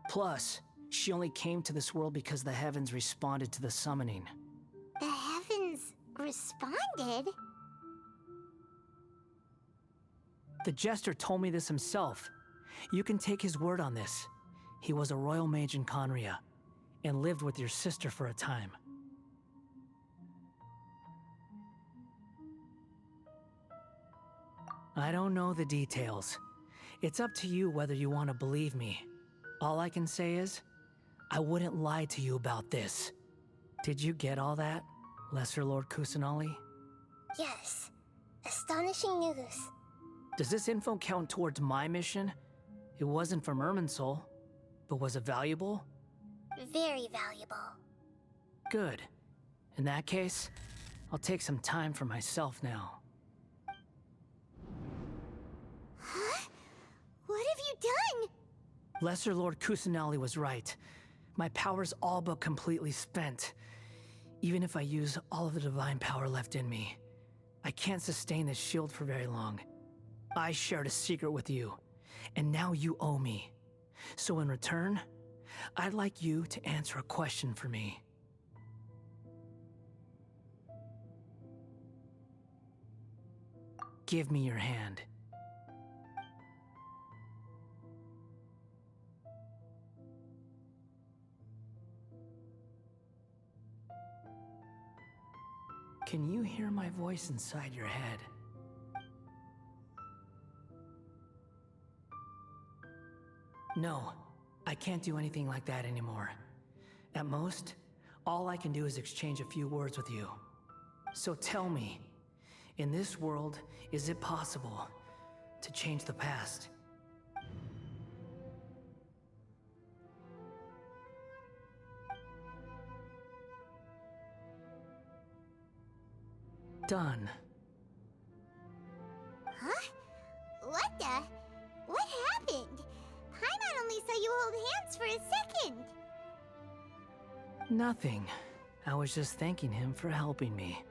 Plus, she only came to this world because the heavens responded to the summoning.
The heavens responded?
The Jester told me this himself. You can take his word on this. He was a royal mage in Conria, and lived with your sister for a time. I don't know the details. It's up to you whether you want to believe me. All I can say is, I wouldn't lie to you about this. Did you get all that, Lesser Lord Kusanali?
Yes. Astonishing news.
Does this info count towards my mission? It wasn't from Irminsul, but was it valuable?
Very valuable.
Good. In that case, I'll take some time for myself now.
Huh? What have you done?
Lesser Lord Kusanali was right. My power's all but completely spent. Even if I use all of the divine power left in me, I can't sustain this shield for very long. I shared a secret with you, and now you owe me. So in return, I'd like you to answer a question for me. Give me your hand. Can you hear my voice inside your head? No, I can't do anything like that anymore. At most, all I can do is exchange a few words with you. So tell me, in this world, is it possible to change the past? Done.
Huh? What the? What happened? Paimon only saw you hold hands for a second.
Nothing. I was just thanking him for helping me.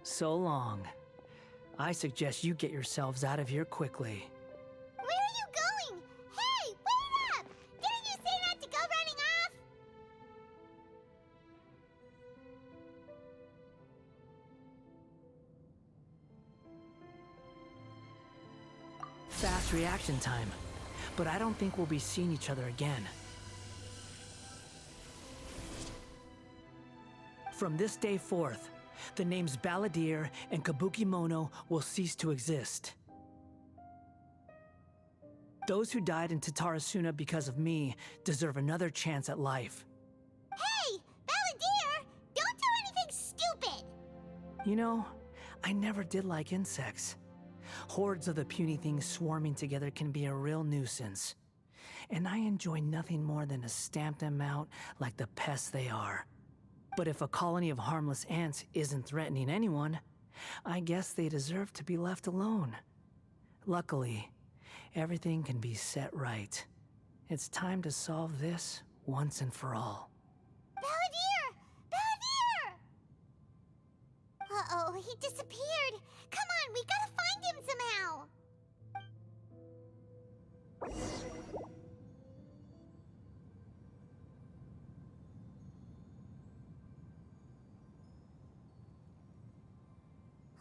So long. I suggest you get yourselves out of here quickly.
Where are you going? Hey, wait up! Didn't you say not to go running off?
Fast reaction time. But I don't think we'll be seeing each other again. From this day forth, the names Balladeer and Kabukimono will cease to exist. Those who died in Tatarasuna because of me deserve another chance at life.
Hey, Balladeer! Don't do anything stupid!
You know, I never did like insects. Hordes of the puny things swarming together can be a real nuisance. And I enjoy nothing more than to stamp them out like the pests they are. But if a colony of harmless ants isn't threatening anyone, I guess they deserve to be left alone. Luckily, everything can be set right. It's time to solve this once and for all.
Balladeer! Balladeer! Uh-oh, he disappeared. Come on, we gotta find him somehow.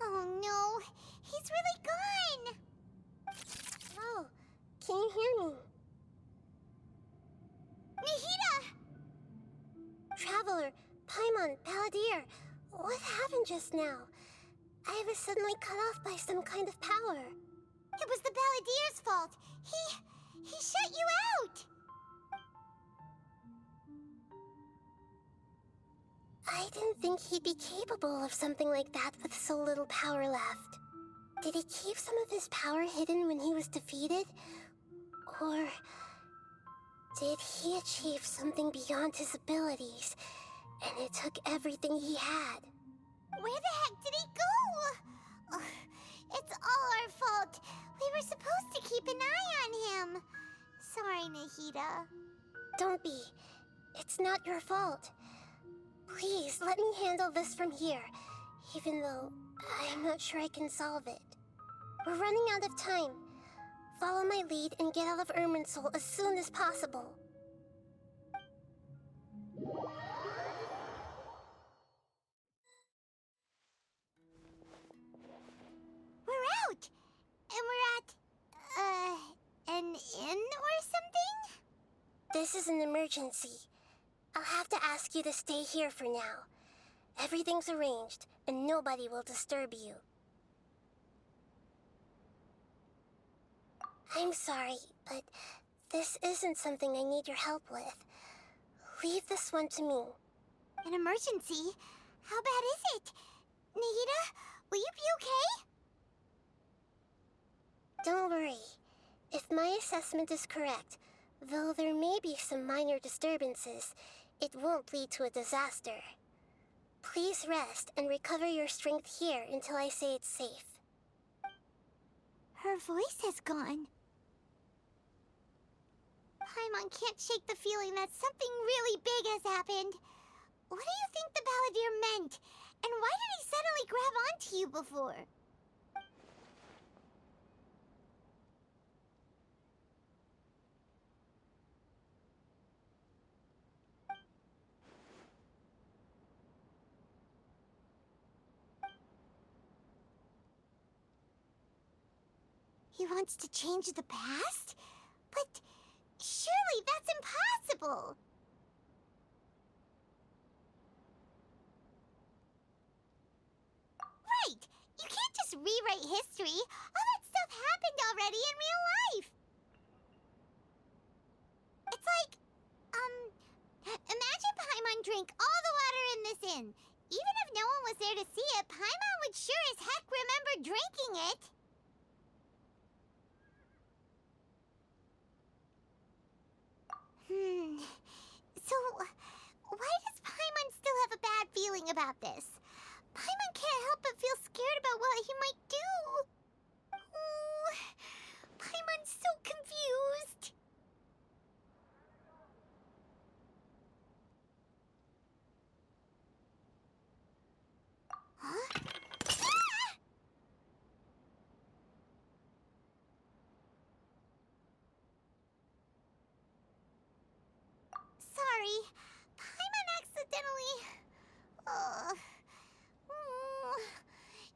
Oh no, he's really gone!
Oh, can you hear me?
Nahida!
Traveler, Paimon, Balladeer, what happened just now? I was suddenly cut off by some kind of power.
It was the Balladeer's fault. He shut you out!
I didn't think he'd be capable of something like that with so little power left. Did he keep some of his power hidden when he was defeated? Or did he achieve something beyond his abilities, and it took everything he had?
Where the heck did he go? Ugh, it's all our fault. We were supposed to keep an eye on him. Sorry, Nahida.
Don't be. It's not your fault. Please, let me handle this from here, even though I'm not sure I can solve it. We're running out of time. Follow my lead and get out of Irminsul as soon as possible. This is an emergency. I'll have to ask you to stay here for now. Everything's arranged, and nobody will disturb you. I'm sorry, but this isn't something I need your help with. Leave this one to me.
An emergency? How bad is it? Nahida, will you be okay?
Don't worry. If my assessment is correct, though there may be some minor disturbances, it won't lead to a disaster. Please rest and recover your strength here until I say it's safe.
Her voice has gone. Paimon can't shake the feeling that something really big has happened. What do you think the Balladeer meant? And why did he suddenly grab onto you before? He wants to change the past? But surely that's impossible! Right! You can't just rewrite history! All that stuff happened already in real life! It's like, imagine Paimon drank all the water in this inn. Even if no one was there to see it, Paimon would sure as heck remember drinking it! So, why does Paimon still have a bad feeling about this? Paimon can't help but feel scared about what he might do. Oh, Paimon's so confused. Huh? Ah! Sorry, Paimon accidentally...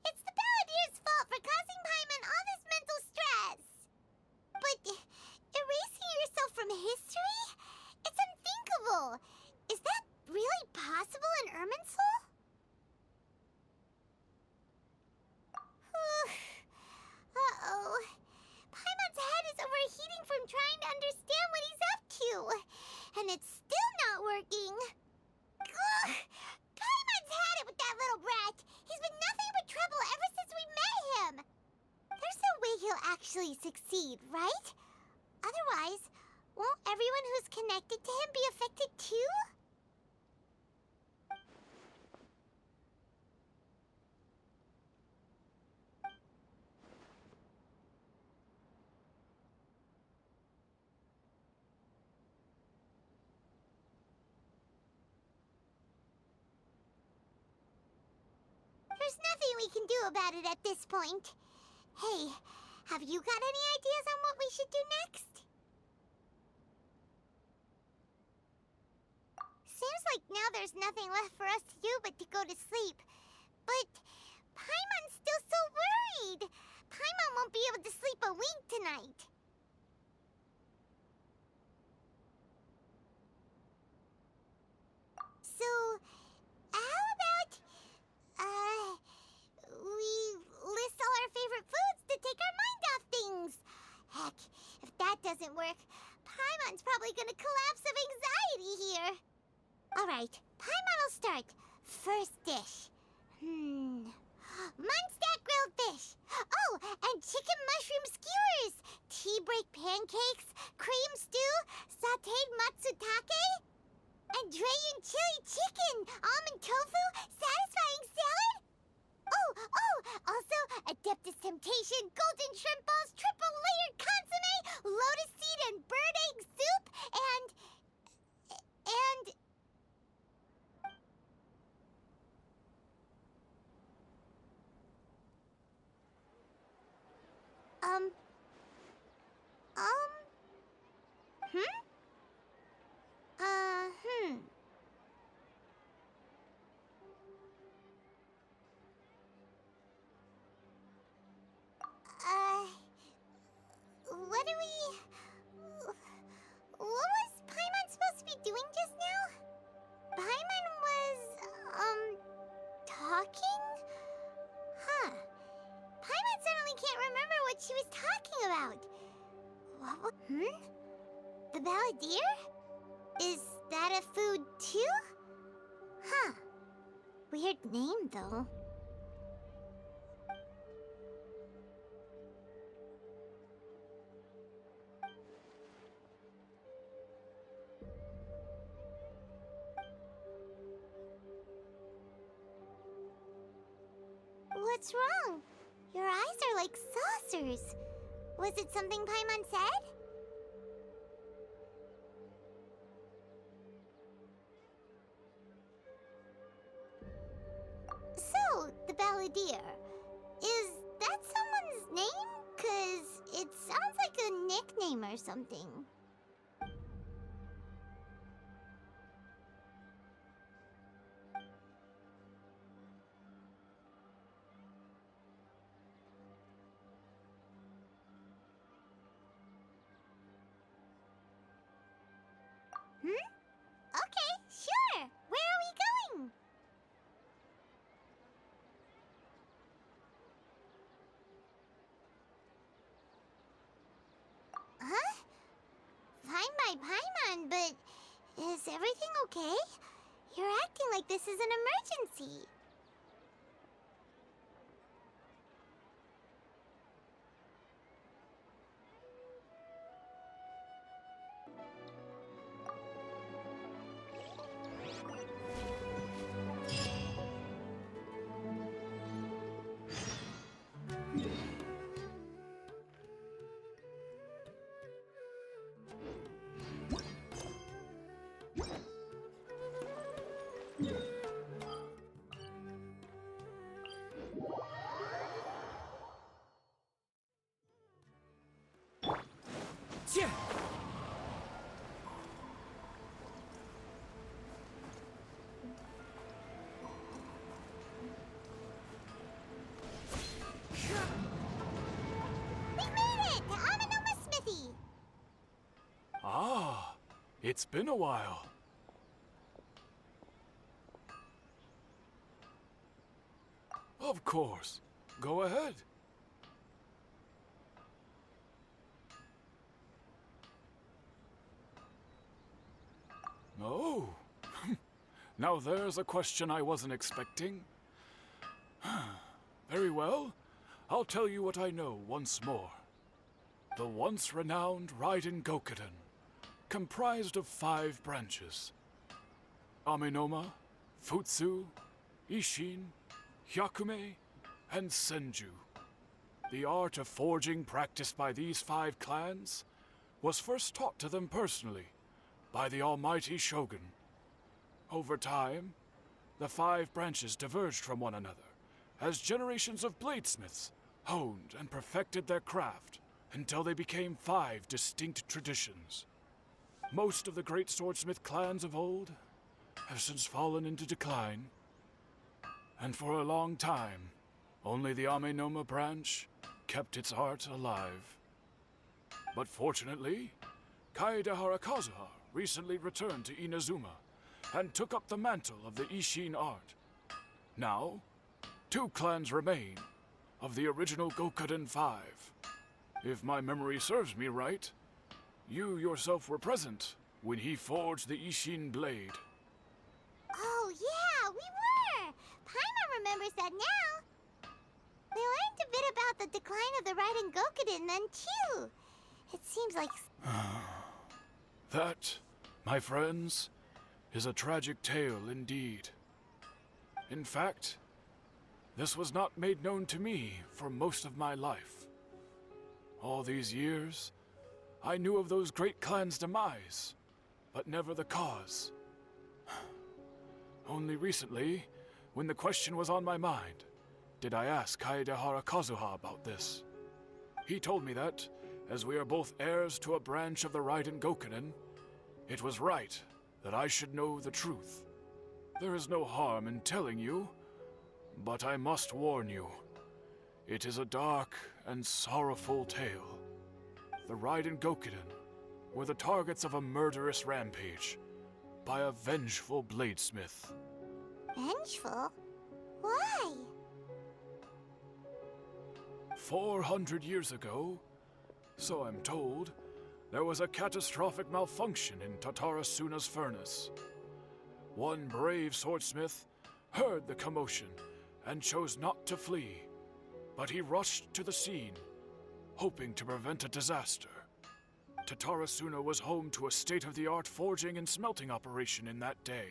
It's the Balladeer's fault for causing Paimon all this mental stress. But erasing yourself from history? It's unthinkable. Is that really possible in Irminsul? Uh-oh. Paimon's head is overheating from trying to understand what he's up to. And it's still not working. Ugh! Paimon's had it with that little brat. He's been nothing but trouble ever since we met him. There's no way he'll actually succeed, right? Otherwise, won't everyone who's connected to him be affected too? There's nothing we can do about it at this point. Hey, have you got any ideas on what we should do next? Seems like now there's nothing left for us to do but to go to sleep. But Paimon's still so worried. Paimon won't be able to sleep a wink tonight. So, how about, we list all our favorite foods to take our mind off things? Heck, if that doesn't work, Paimon's probably gonna collapse of anxiety here. Alright, Paimon will start. First dish. Munstack grilled fish. Oh, and chicken mushroom skewers. Tea break pancakes. Cream stew. Sauteed matsutake. And Dragon chili chicken. Almond tofu. Satisfying salad. Oh, also Adeptus Temptation. Golden shrimp balls. Triple layered consomme. Lotus seed and bird egg soup. And... balladeer? Is that a food too? Huh. Weird name, though. What's wrong? Your eyes are like saucers. Was it something Paimon said? So, the balladeer. Is that someone's name? 'Cause it sounds like a nickname or something. Okay, sure. Where are we going? Huh? Fine by Paimon, but is everything okay? You're acting like this is an emergency.
Yeah.
We made it! To Amanoma Smithy!
Ah, it's been a while. Of course. Go ahead. Oh. Now there's a question I wasn't expecting. Very well. I'll tell you what I know once more. The once renowned Reisenden comprised of 5 branches. Amenoma, Futsu, Ishin, Hyakume, and Senju. The art of forging practiced by these 5 clans was first taught to them personally by the almighty Shogun. Over time, the 5 branches diverged from one another as generations of bladesmiths honed and perfected their craft until they became 5 distinct traditions. Most of the great swordsmith clans of old have since fallen into decline, and for a long time, only the Amenoma branch kept its art alive. But fortunately, Kaede Harakazuha recently returned to Inazuma and took up the mantle of the Ishin art. Now, 2 clans remain of the original Gokuden 5. If my memory serves me right, you yourself were present when he forged the Ishin blade.
Oh, yeah, we were! Paimon remembers that now. We learned a bit about the decline of the Raiden Gokuden then, too. It seems like...
That, my friends, is a tragic tale indeed. In fact, this was not made known to me for most of my life. All these years, I knew of those great clans' demise, but never the cause. Only recently, when the question was on my mind, did I ask Kaede Harakazuha about this. He told me that, as we are both heirs to a branch of the Raiden Gokuden, it was right that I should know the truth. There is no harm in telling you, but I must warn you. It is a dark and sorrowful tale. The Raiden Gokuden were the targets of a murderous rampage by a vengeful bladesmith.
Vengeful? Why?
400 years ago, so I'm told, there was a catastrophic malfunction in Tatarasuna's furnace. One brave swordsmith heard the commotion and chose not to flee, but he rushed to the scene, hoping to prevent a disaster. Tatarasuna was home to a state-of-the-art forging and smelting operation in that day,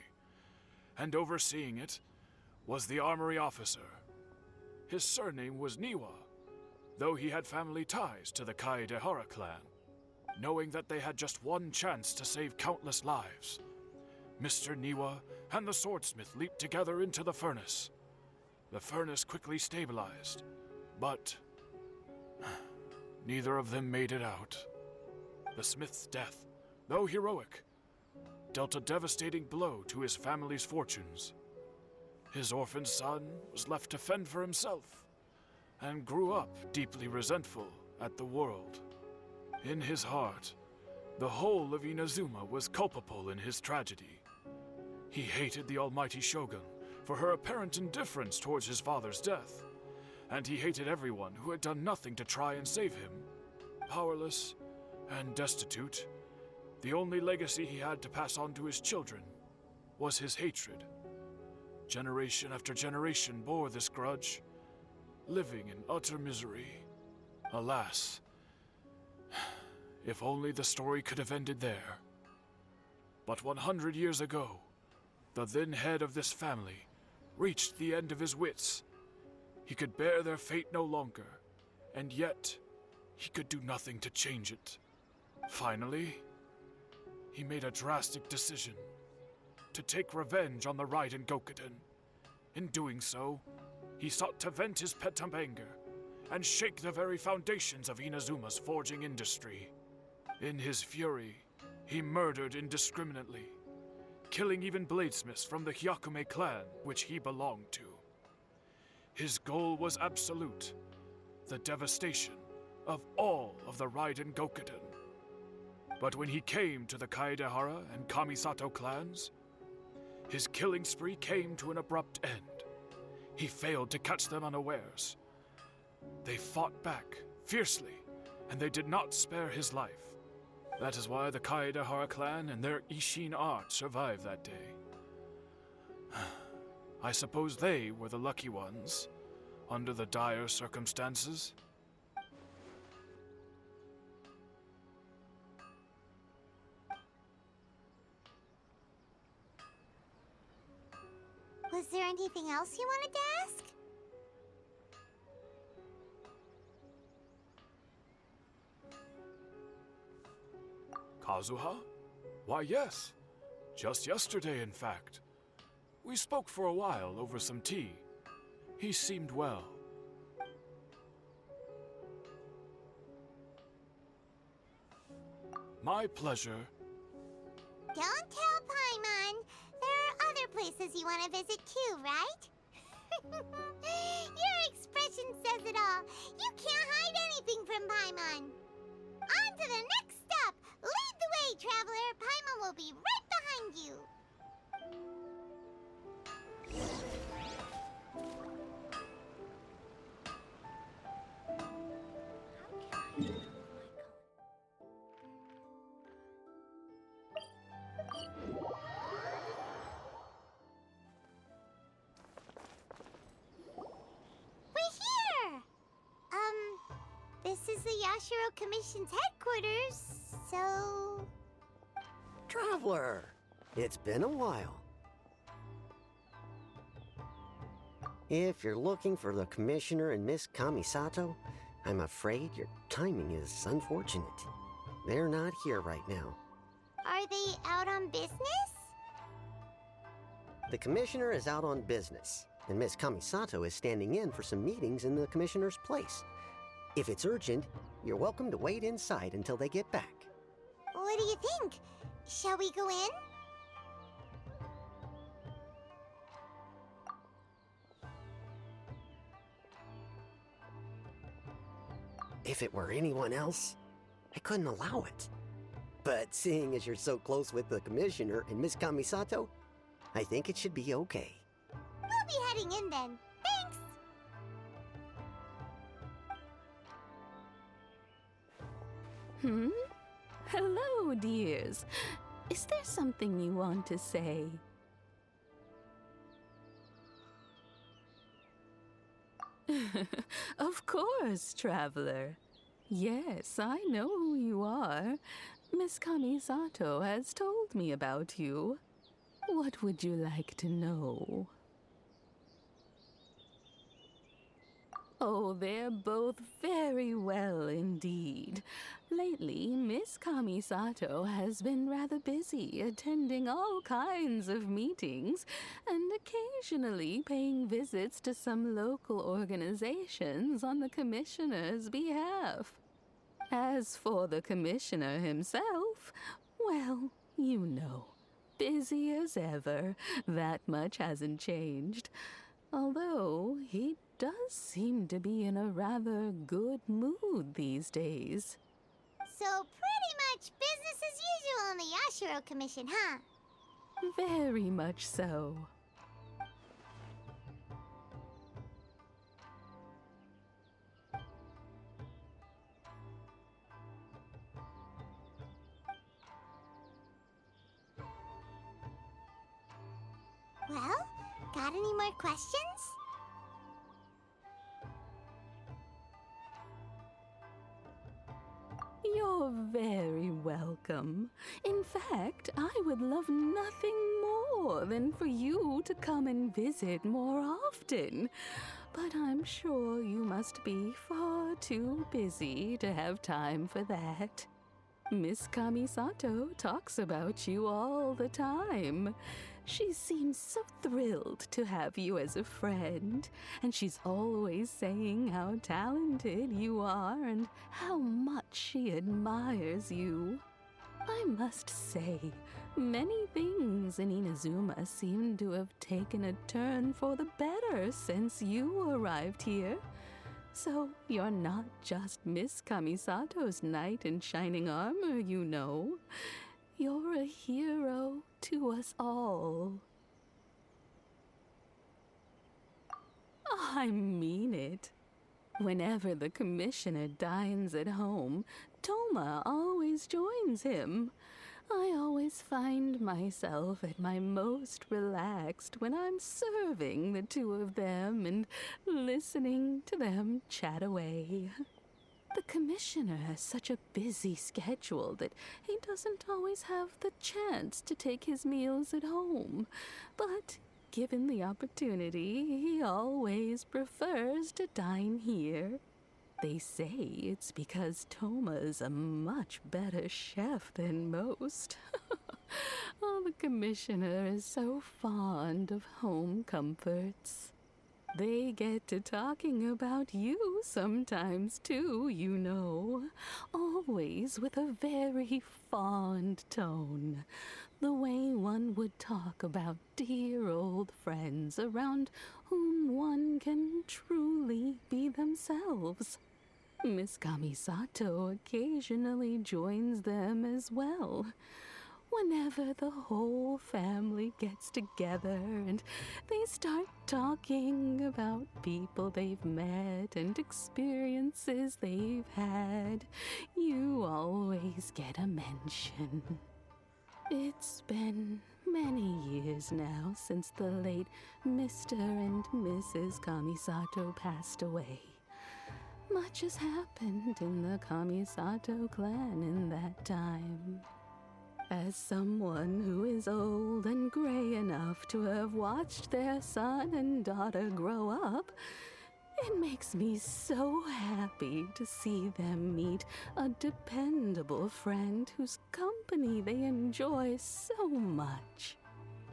and overseeing it was the armory officer. His surname was Niwa, though he had family ties to the Kaedehara clan. Knowing that they had just one chance to save countless lives, Mr. Niwa and the swordsmith leaped together into the furnace. The furnace quickly stabilized, but neither of them made it out. The smith's death, though heroic, dealt a devastating blow to his family's fortunes. His orphan son was left to fend for himself, and grew up deeply resentful at the world. In his heart, the whole of Inazuma was culpable in his tragedy. He hated the almighty shogun for her apparent indifference towards his father's death, and he hated everyone who had done nothing to try and save him. Powerless and destitute, the only legacy he had to pass on to his children was his hatred. Generation after generation bore this grudge, living in utter misery. Alas, if only the story could have ended there. But 100 years ago, the then head of this family reached the end of his wits. He could bear their fate no longer, and yet he could do nothing to change it. Finally, he made a drastic decision to take revenge on the Raiden Gokuden. In doing so, he sought to vent his pent anger and shake the very foundations of Inazuma's forging industry. In his fury, he murdered indiscriminately, killing even bladesmiths from the Hyakume clan which he belonged to. His goal was absolute, the devastation of all of the Raiden Gokuden. But when he came to the Kaedehara and Kamisato clans, his killing spree came to an abrupt end. He failed to catch them unawares. They fought back fiercely, and they did not spare his life. That is why the Kaedehara clan and their Ishin art survived that day. I suppose they were the lucky ones, under the dire circumstances.
Was there anything else you wanted to ask?
Kazuha? Why, yes. Just yesterday, in fact. We spoke for a while over some tea. He seemed well. My pleasure.
Don't tell Paimon. There are other places you want to visit too, right? Your expression says it all. You can't hide anything from Paimon. On to the next stop. Lead the way, traveler. Paimon will be right behind you. This is the Yashiro Commission's headquarters, so...
Traveler, it's been a while. If you're looking for the Commissioner and Miss Kamisato, I'm afraid your timing is unfortunate. They're not here right now.
Are they out on business?
The Commissioner is out on business, and Miss Kamisato is standing in for some meetings in the Commissioner's place. If it's urgent, you're welcome to wait inside until they get back.
What do you think? Shall we go in?
If it were anyone else, I couldn't allow it. But seeing as you're so close with the Commissioner and Miss Kamisato, I think it should be okay.
We'll be heading in then. Thanks!
Hello, dears. Is there something you want to say? Of course, traveler. Yes, I know who you are. Miss Kamisato has told me about you. What would you like to know? Oh, they're both very well indeed. Lately, Miss Kamisato has been rather busy attending all kinds of meetings and occasionally paying visits to some local organizations on the commissioner's behalf. As for the commissioner himself, well, you know, busy as ever. That much hasn't changed. Although he does seem to be in a rather good mood these days.
So pretty much business as usual in the Yashiro Commission, huh?
Very much so.
Well, got any more questions?
You're very welcome. In fact, I would love nothing more than for you to come and visit more often. But I'm sure you must be far too busy to have time for that. Miss Kamisato talks about you all the time. She seems so thrilled to have you as a friend, and she's always saying how talented you are and how much she admires you. I must say, many things in Inazuma seem to have taken a turn for the better since you arrived here. So you're not just Miss Kamisato's knight in shining armor, you know. You're a hero to us all. I mean it. Whenever the commissioner dines at home, Toma always joins him. I always find myself at my most relaxed when I'm serving the two of them and listening to them chat away. The commissioner has such a busy schedule that he doesn't always have the chance to take his meals at home. But given the opportunity, he always prefers to dine here. They say it's because Toma is a much better chef than most. Oh, the commissioner is so fond of home comforts. They get to talking about you sometimes, too, you know. Always with a very fond tone. The way one would talk about dear old friends around whom one can truly be themselves. Miss Kamisato occasionally joins them as well. Whenever the whole family gets together and they start talking about people they've met and experiences they've had, you always get a mention. It's been many years now since the late Mr. and Mrs. Kamisato passed away. Much has happened in the Kamisato clan in that time. As someone who is old and gray enough to have watched their son and daughter grow up, it makes me so happy to see them meet a dependable friend whose company they enjoy so much.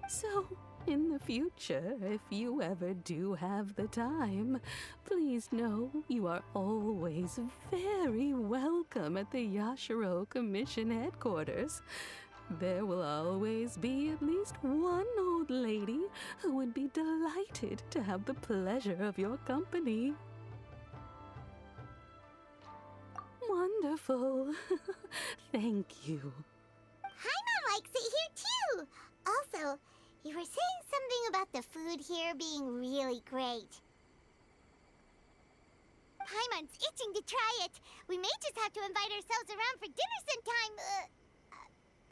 So, in the future, if you ever do have the time, please know you are always very welcome at the Yashiro Commission headquarters. There will always be at least one old lady who would be delighted to have the pleasure of your company. Wonderful. Thank you.
Paimon likes it here too. Also, you were saying something about the food here being really great. Paimon's itching to try it. We may just have to invite ourselves around for dinner sometime.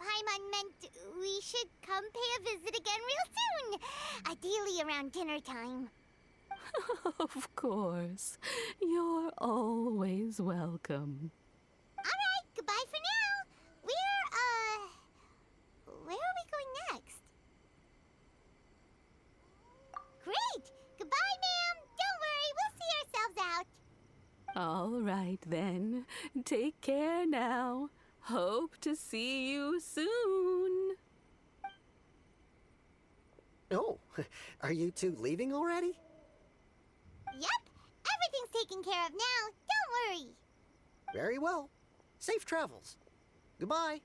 Paimon meant we should come pay a visit again real soon. Ideally around dinner time.
Of course. You're always welcome.
Alright, goodbye for now. Where are we going next? Great! Goodbye, ma'am! Don't worry, we'll see ourselves out.
All right, then. Take care now. Hope to see you soon.
Oh, are you two leaving already?
Yep, everything's taken care of now. Don't worry.
Very well. Safe travels. Goodbye.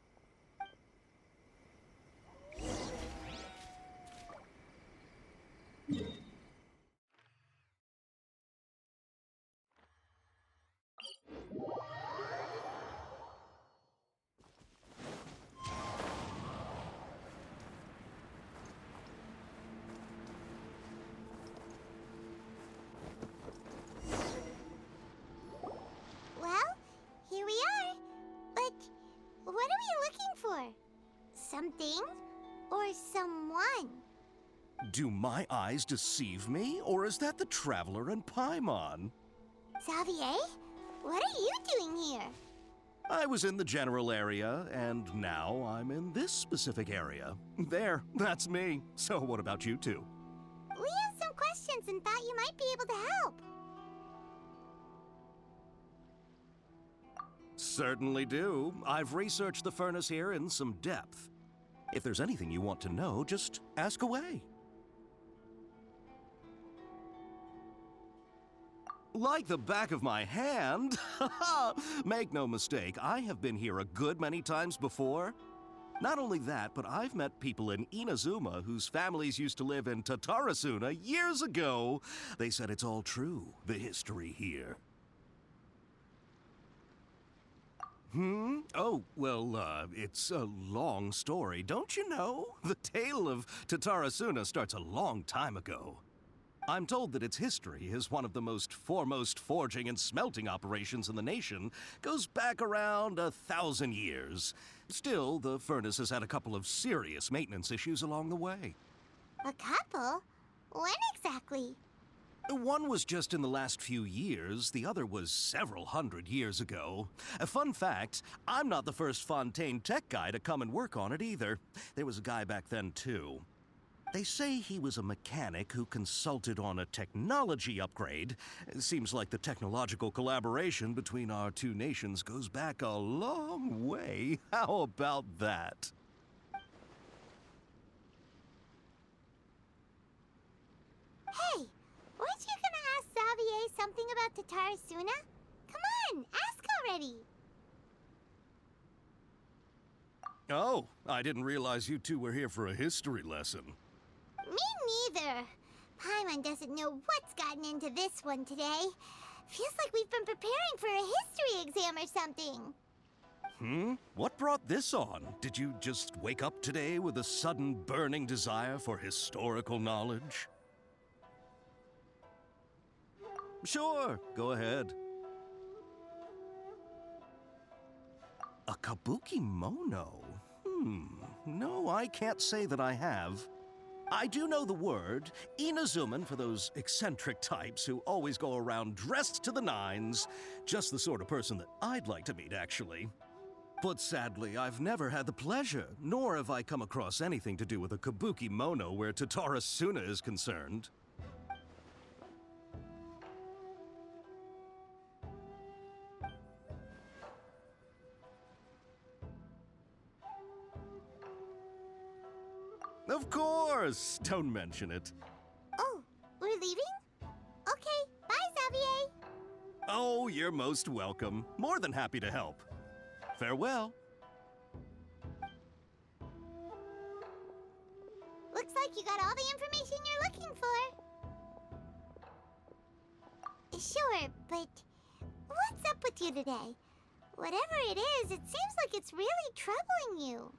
Well, here we are. But what are we looking for? Something or someone?
Do my eyes deceive me, or is that the Traveler and Paimon?
Xavier, what are you doing here?
I was in the general area, and now I'm in this specific area. There, that's me. So what about you two?
We have some questions and thought you might be able to help.
Certainly do. I've researched the furnace here in some depth. If there's anything you want to know, just ask away. Like the back of my hand. Make no mistake, I have been here a good many times before. Not only that, but I've met people in Inazuma whose families used to live in Tatarasuna years ago. They said it's all true, the history here. Oh, well, it's a long story, don't you know? The tale of Tatarasuna starts a long time ago. I'm told that its history is one of the most foremost forging and smelting operations in the nation, goes back around 1,000 years. Still, the furnace has had a couple of serious maintenance issues along the way.
A couple? When exactly?
One was just in the last few years, the other was several hundred years ago. A fun fact, I'm not the first Fontaine tech guy to come and work on it either. There was a guy back then too. They say he was a mechanic who consulted on a technology upgrade. It seems like the technological collaboration between our two nations goes back a long way. How about that?
Hey, weren't you gonna ask Xavier something about Tatarasuna? Come on, ask already.
Oh, I didn't realize you two were here for a history lesson.
Me neither. Paimon doesn't know what's gotten into this one today. Feels like we've been preparing for a history exam or something.
What brought this on? Did you just wake up today with a sudden burning desire for historical knowledge? Sure, go ahead. A kabuki mono? No, I can't say that I have. I do know the word, Inazuman for those eccentric types who always go around dressed to the nines. Just the sort of person that I'd like to meet, actually. But sadly, I've never had the pleasure, nor have I come across anything to do with a kabuki mono where Tatarasuna is concerned. Of course! Don't mention it.
Oh, we're leaving? Okay, bye, Xavier.
Oh, you're most welcome. More than happy to help. Farewell.
Looks like you got all the information you're looking for. Sure, but what's up with you today? Whatever it is, it seems like it's really troubling you.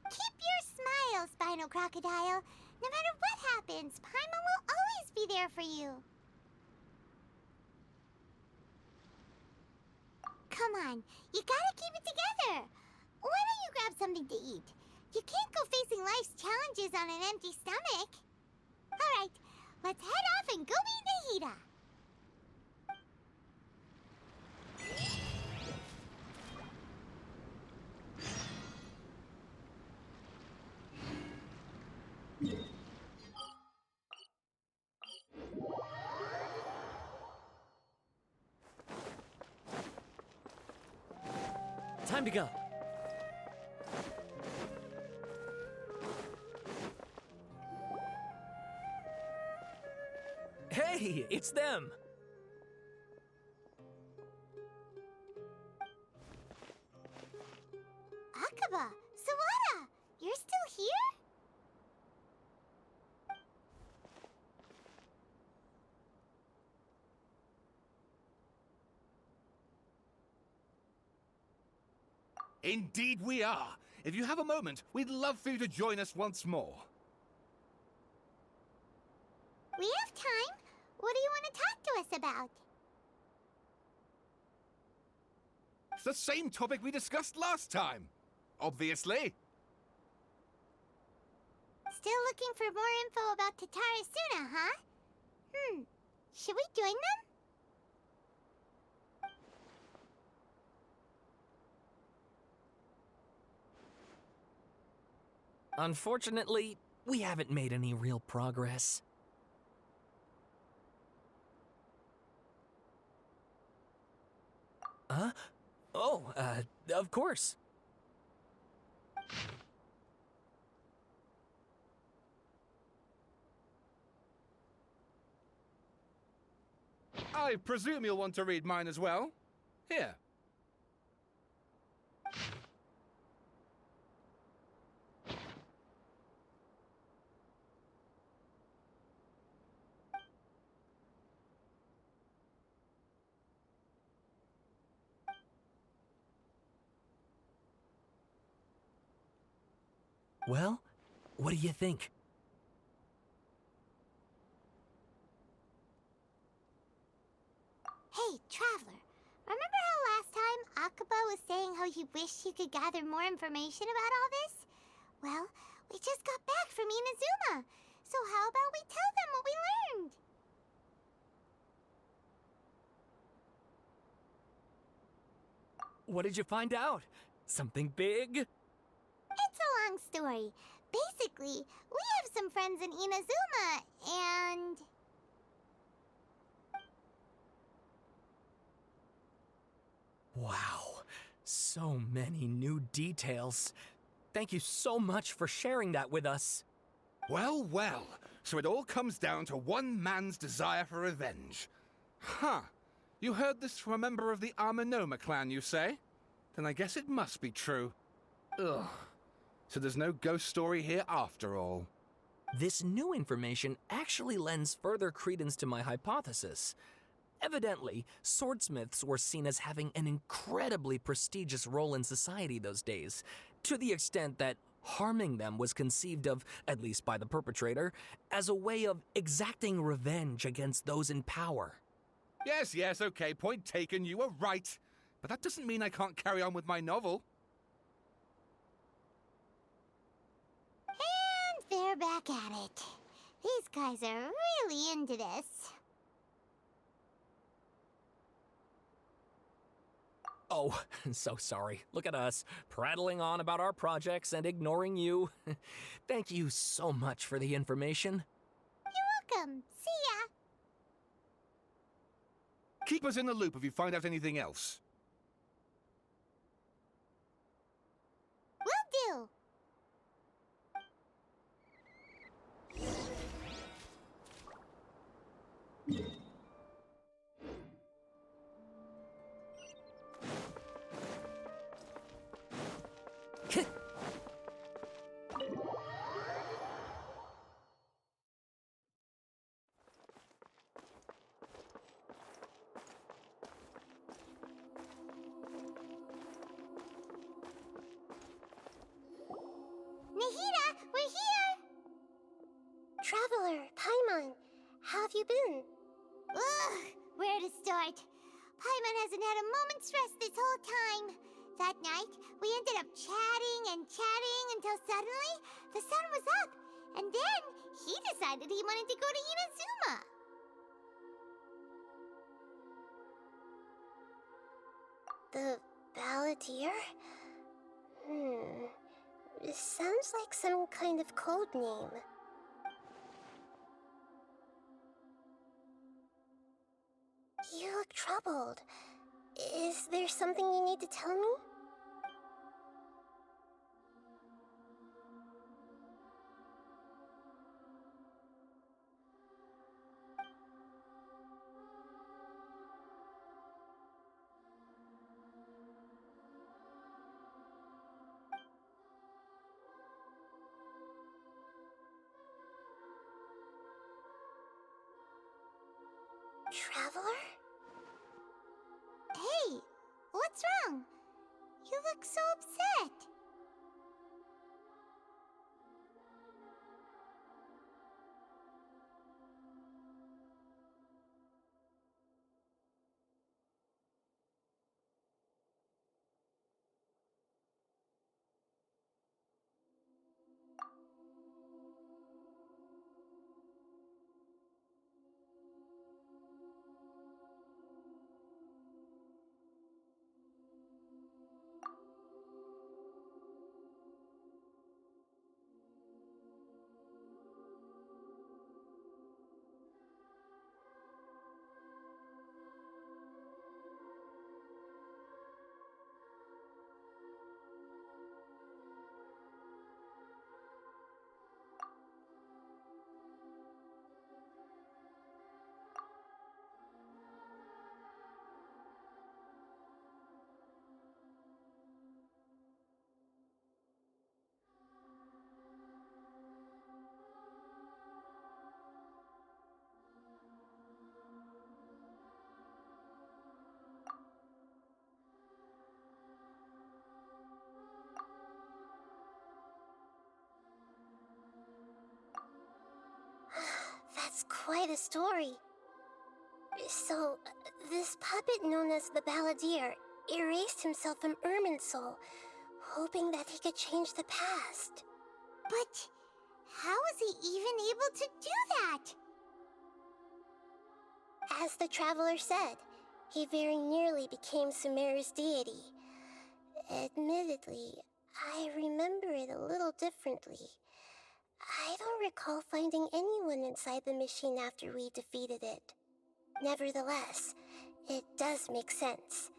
Keep your smile, Spinal Crocodile. No matter what happens, Paimon will always be there for you. Come on, you gotta keep it together. Why don't you grab something to eat? You can't go facing life's challenges on an empty stomach. All right, let's head off and go meet Nahida.
Time to go. Hey, it's them.
Akaba, Sawada, you're still here?
Indeed we are. If you have a moment, we'd love for you to join us once more.
We have time. What do you want to talk to us about?
It's the same topic we discussed last time. Obviously.
Still looking for more info about Tatara Suna, huh? Should we join them?
Unfortunately, we haven't made any real progress. Huh? Oh, of course.
I presume you'll want to read mine as well. Here.
Well, what do you think?
Hey, Traveler. Remember how last time Akaba was saying how he wished he could gather more information about all this? Well, we just got back from Inazuma. So how about we tell them what we learned?
What did you find out? Something big?
It's a long story. Basically, we have some friends in Inazuma, and...
Wow, so many new details. Thank you so much for sharing that with us.
Well, well. So it all comes down to one man's desire for revenge. Huh. You heard this from a member of the Armanoma clan, you say? Then I guess it must be true. Ugh. So there's no ghost story here after all.
This new information actually lends further credence to my hypothesis. Evidently, swordsmiths were seen as having an incredibly prestigious role in society those days, to the extent that harming them was conceived of, at least by the perpetrator, as a way of exacting revenge against those in power.
Yes, okay, point taken, you were right. But that doesn't mean I can't carry on with my novel.
And they're back at it. These guys are really into this.
Oh, so sorry. Look at us, prattling on about our projects and ignoring you. Thank you so much for the information.
You're welcome. See ya.
Keep us in the loop if you find out anything else.
Will do. Nahida, we're here!
Traveler, Paimon, how have you been?
Ugh, where to start? Paimon hasn't had a moment's rest this whole time. That night, we ended up chatting and chatting until suddenly the sun was up, and then he decided he wanted to go to Inazuma.
The Balladeer? It sounds like some kind of code name. You look troubled. Is there something you need to tell me? Traveler?
Hey, what's wrong? You look so upset. That's quite a story. So, this puppet known as the Balladeer erased himself from Irminsul, hoping that he could change the past. But how was he even able to do that?
As the traveler said, he very nearly became Sumeru's deity. Admittedly, I remember it a little differently. I don't recall finding anyone inside the machine after we defeated it. Nevertheless, it does make sense.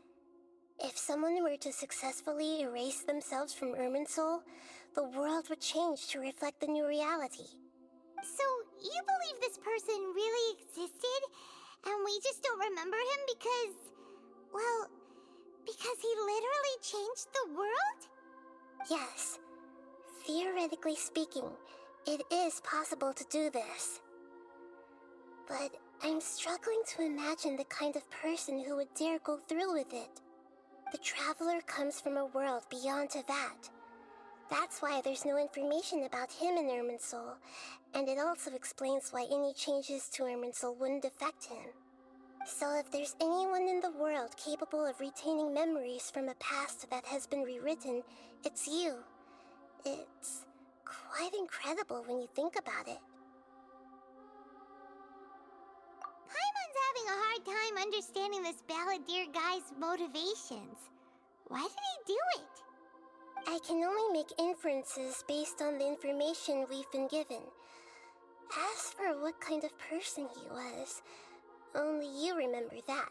If someone were to successfully erase themselves from Irminsul, the world would change to reflect the new reality.
So, you believe this person really existed, and we just don't remember him because, well, because he literally changed the world?
Yes. Theoretically speaking, it is possible to do this. But I'm struggling to imagine the kind of person who would dare go through with it. The traveler comes from a world beyond Teyvat. That's why there's no information about him in Irminsul, and it also explains why any changes to Irminsul wouldn't affect him. So if there's anyone in the world capable of retaining memories from a past that has been rewritten, it's you. It's quite incredible when you think about it.
Paimon's having a hard time understanding this Balladeer guy's motivations. Why did he do it?
I can only make inferences based on the information we've been given. As for what kind of person he was, only you remember that.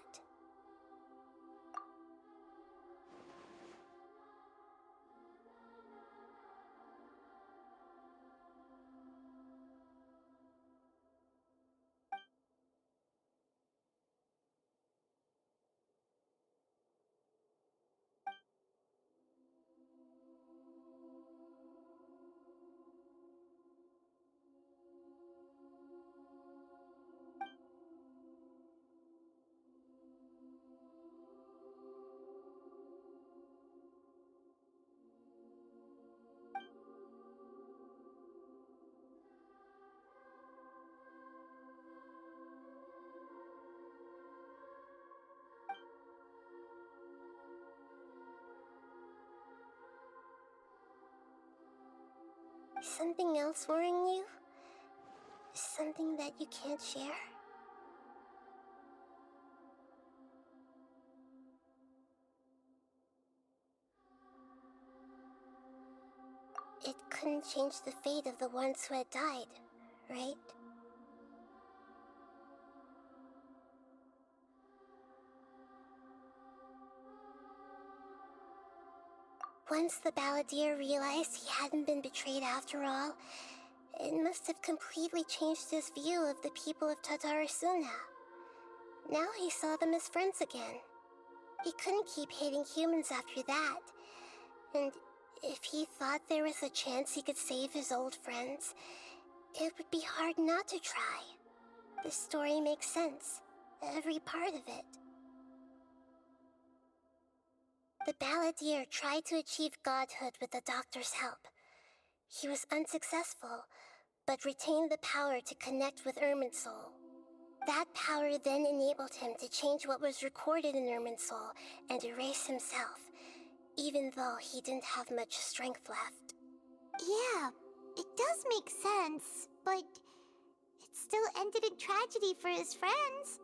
Something else worrying you? Something that you can't share? It couldn't change the fate of the ones who had died, right? Once the Balladeer realized he hadn't been betrayed after all, it must have completely changed his view of the people of Tatarasuna. Now he saw them as friends again. He couldn't keep hating humans after that, and if he thought there was a chance he could save his old friends, it would be hard not to try. The story makes sense, every part of it. The Balladeer tried to achieve godhood with the Doctor's help. He was unsuccessful, but retained the power to connect with Irminsul. That power then enabled him to change what was recorded in Irminsul and erase himself, even though he didn't have much strength left.
Yeah, it does make sense, but it still ended in tragedy for his friends.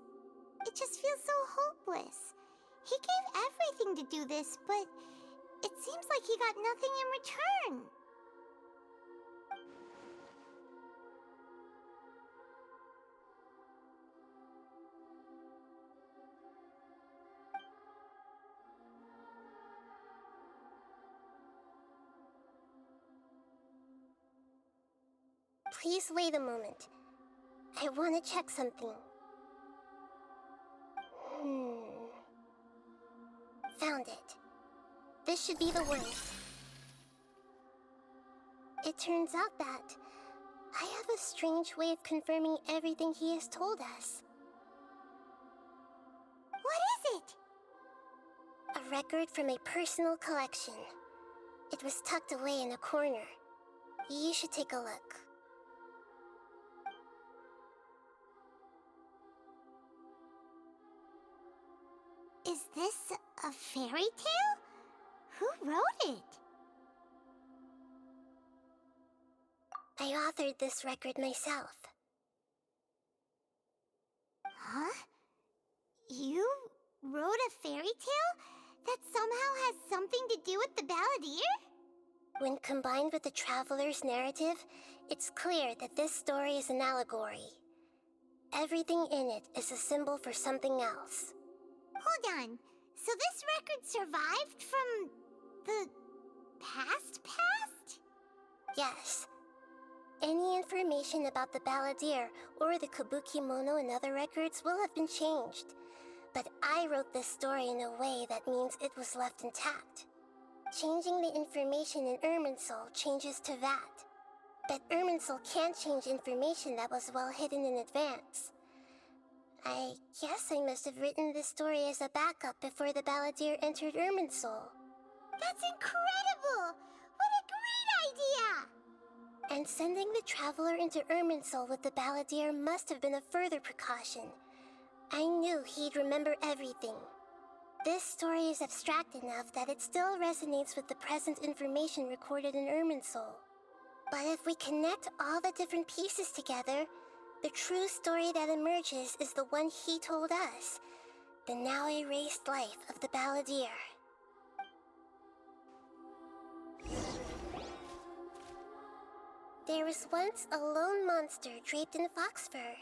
It just feels so hopeless. He gave everything to do this, but it seems like he got nothing in return.
Please wait a moment. I want to check something. Found it. This should be the one. It turns out that I have a strange way of confirming everything he has told us.
What is it?
A record from a personal collection. It was tucked away in a corner. You should take a look.
Is this a fairy tale? Who wrote it?
I authored this record myself.
Huh? You wrote a fairy tale that somehow has something to do with the Balladeer?
When combined with the Traveler's narrative, it's clear that this story is an allegory. Everything in it is a symbol for something else.
Hold on. So this record survived from the past?
Yes. Any information about the Balladeer or the Kabukimono and other records will have been changed. But I wrote this story in a way that means it was left intact. Changing the information in Irminsul changes to that. But Irminsul can't change information that was well hidden in advance. I guess I must have written this story as a backup before the Balladeer entered Irminsul.
That's incredible! What a great idea!
And sending the Traveler into Irminsul with the Balladeer must have been a further precaution. I knew he'd remember everything. This story is abstract enough that it still resonates with the present information recorded in Irminsul. But if we connect all the different pieces together, the true story that emerges is the one he told us, the now erased life of the Balladeer. There was once a lone monster draped in fox fur.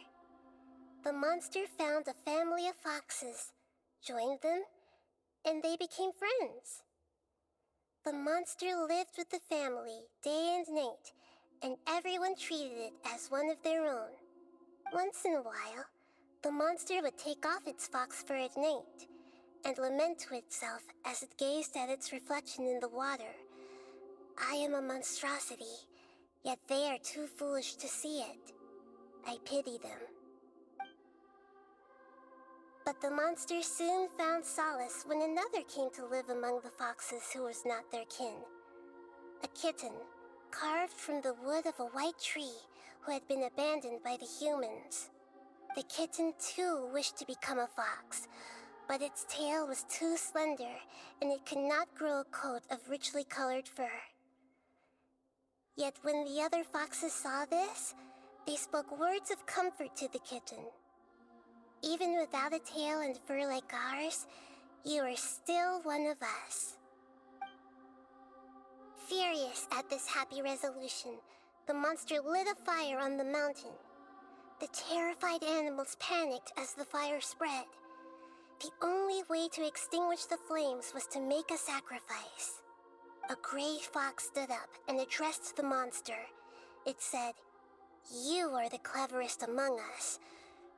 The monster found a family of foxes, joined them, and they became friends. The monster lived with the family day and night, and everyone treated it as one of their own. Once in a while, the monster would take off its fox fur at night and lament to itself as it gazed at its reflection in the water. I am a monstrosity, yet they are too foolish to see it. I pity them. But the monster soon found solace when another came to live among the foxes who was not their kin. A kitten, carved from the wood of a white tree who had been abandoned by the humans. The kitten too wished to become a fox, but its tail was too slender and it could not grow a coat of richly colored fur. Yet when the other foxes saw this, they spoke words of comfort to the kitten. Even without a tail and fur like ours, you are still one of us. Furious at this happy resolution, the monster lit a fire on the mountain. The terrified animals panicked as the fire spread. The only way to extinguish the flames was to make a sacrifice. A gray fox stood up and addressed the monster. It said, "You are the cleverest among us.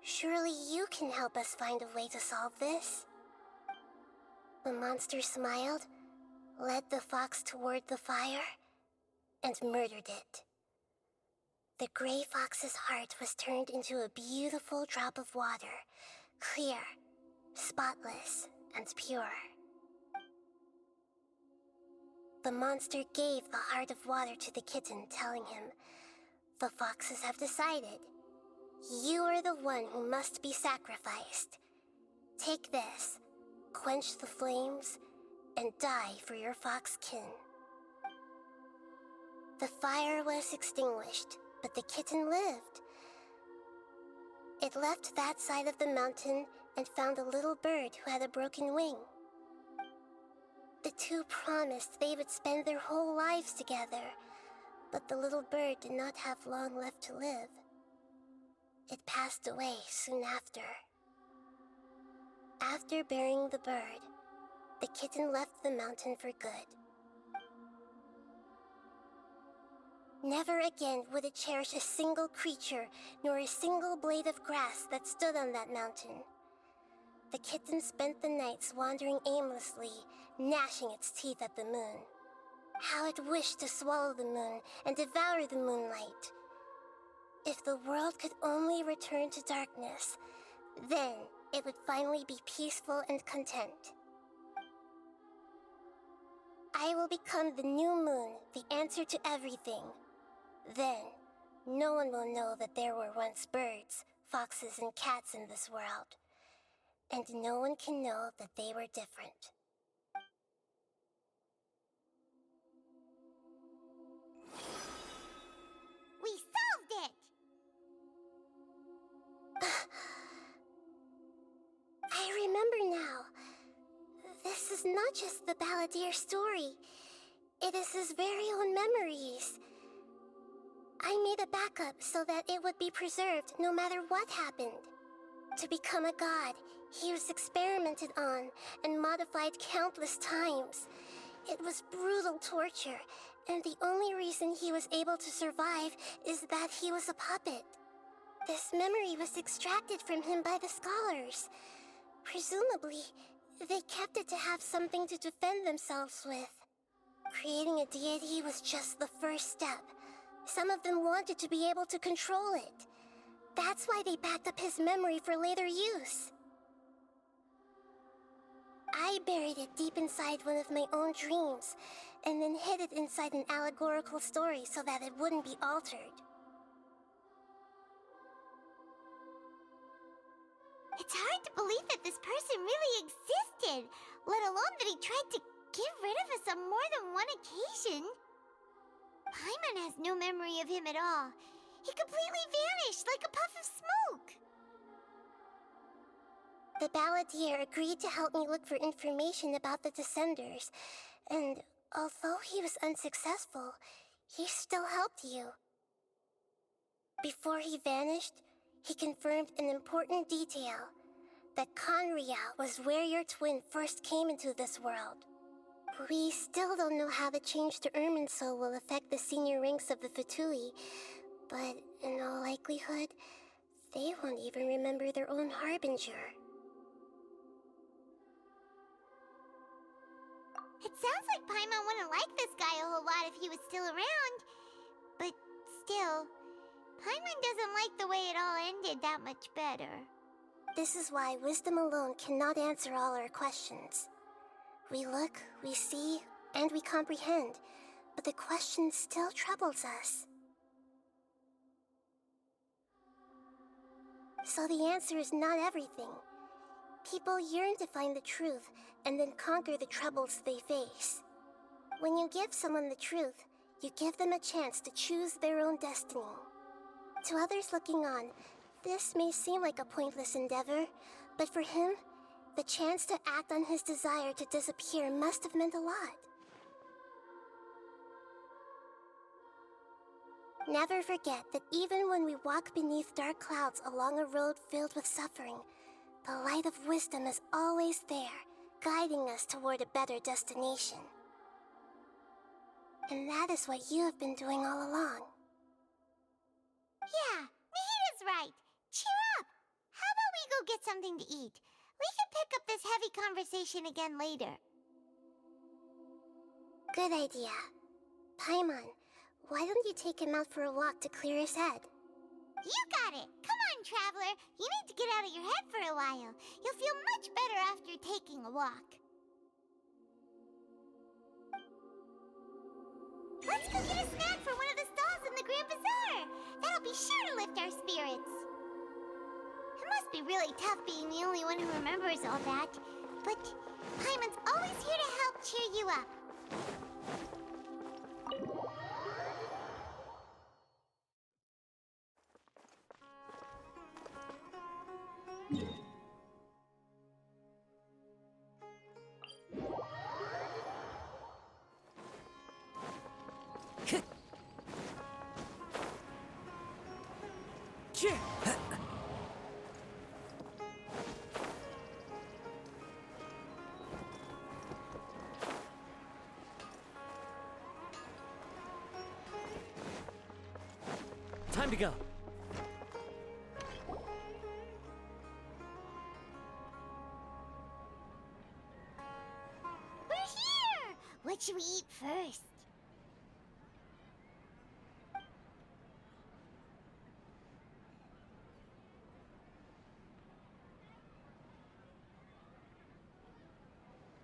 Surely you can help us find a way to solve this." The monster smiled, led the fox toward the fire, and murdered it. The gray fox's heart was turned into a beautiful drop of water, clear, spotless, and pure. The monster gave the heart of water to the kitten, telling him, "The foxes have decided. You are the one who must be sacrificed. Take this, quench the flames, and die for your fox kin." The fire was extinguished, but the kitten lived. It left that side of the mountain and found a little bird who had a broken wing. The two promised they would spend their whole lives together, but the little bird did not have long left to live. It passed away soon after. After burying the bird, the kitten left the mountain for good. Never again would it cherish a single creature, nor a single blade of grass that stood on that mountain. The kitten spent the nights wandering aimlessly, gnashing its teeth at the moon. How it wished to swallow the moon and devour the moonlight. If the world could only return to darkness, then it would finally be peaceful and content. I will become the new moon, the answer to everything. Then, no one will know that there were once birds, foxes, and cats in this world. And no one can know that they were different.
We solved it!
I remember now. This is not just the Balladeer story. It is his very own memories. I made a backup so that it would be preserved no matter what happened. To become a god, he was experimented on and modified countless times. It was brutal torture, and the only reason he was able to survive is that he was a puppet. This memory was extracted from him by the scholars. Presumably, they kept it to have something to defend themselves with. Creating a deity was just the first step. Some of them wanted to be able to control it. That's why they backed up his memory for later use. I buried it deep inside one of my own dreams, and then hid it inside an allegorical story so that it wouldn't be altered.
It's hard to believe that this person really existed, let alone that he tried to get rid of us on more than one occasion. Paimon has no memory of him at all. He completely vanished like a puff of smoke.
The Balladeer agreed to help me look for information about the Descenders, and although he was unsuccessful, he still helped you. Before he vanished, he confirmed an important detail, that Conria was where your twin first came into this world. We still don't know how the change to Irminsul will affect the senior ranks of the Fatui, but in all likelihood, they won't even remember their own Harbinger.
It sounds like Paimon wouldn't like this guy a whole lot if he was still around. But still, Paimon doesn't like the way it all ended that much better.
This is why wisdom alone cannot answer all our questions. We look, we see, and we comprehend, but the question still troubles us. So the answer is not everything. People yearn to find the truth and then conquer the troubles they face. When you give someone the truth, You give them a chance to choose their own destiny. To others looking on, this may seem like a pointless endeavor, but for him, the chance to act on his desire to disappear must have meant a lot. Never forget that even when we walk beneath dark clouds along a road filled with suffering, the light of wisdom is always there, guiding us toward a better destination. And that is what you have been doing all along.
Yeah, Nahita's right. Cheer up! How about we go get something to eat? We can pick up this heavy conversation again later.
Good idea. Paimon, why don't you take him out for a walk to clear his head?
You got it! Come on, Traveler! You need to get out of your head for a while. You'll feel much better after taking a walk. Let's go get a snack from one of the stalls in the Grand Bazaar! That'll be sure to lift our spirits. It must be really tough being the only one who remembers all that. But Paimon's always here to help cheer you up.
Time to go.
We're here! What should we eat first?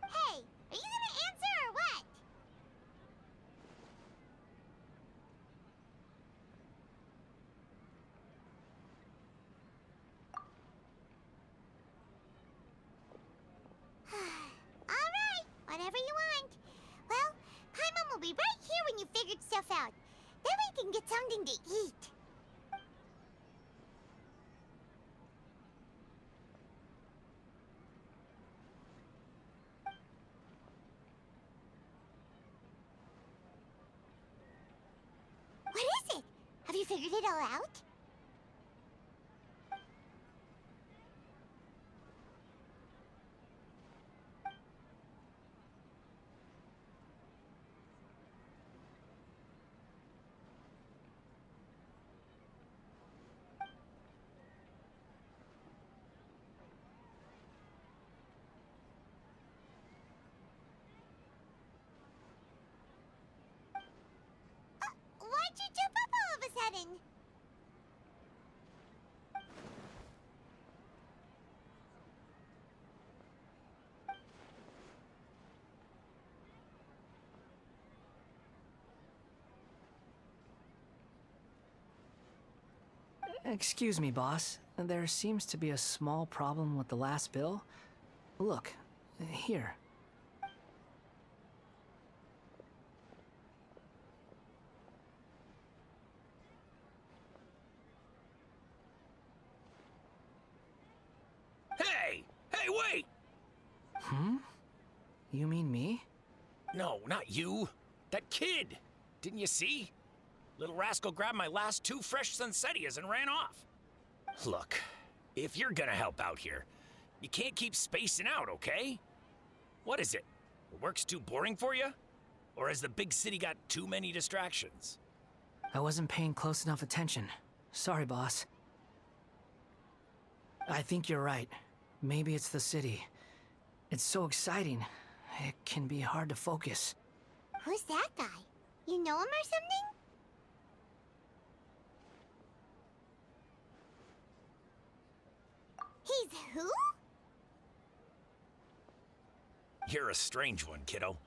Hey, are you gonna answer or what? Alright, whatever you want. Well, Paimon will be right here when you figured stuff out. Then we can get something to eat. What is it? Have you figured it all out? Why'd you jump up all of a sudden?
Excuse me, boss. There seems to be a small problem with the last bill. Look, here.
Hey! Hey, wait!
Hmm? You mean me?
No, not you. That kid! Didn't you see? Little rascal grabbed my last 2 fresh Sunsettias and ran off. Look, if you're gonna help out here, you can't keep spacing out, okay? What is it? Work's too boring for you? Or has the big city got too many distractions?
I wasn't paying close enough attention. Sorry, boss. I think you're right. Maybe it's the city. It's so exciting. It can be hard to focus.
Who's that guy? You know him or something? He's who?
You're a strange one, kiddo.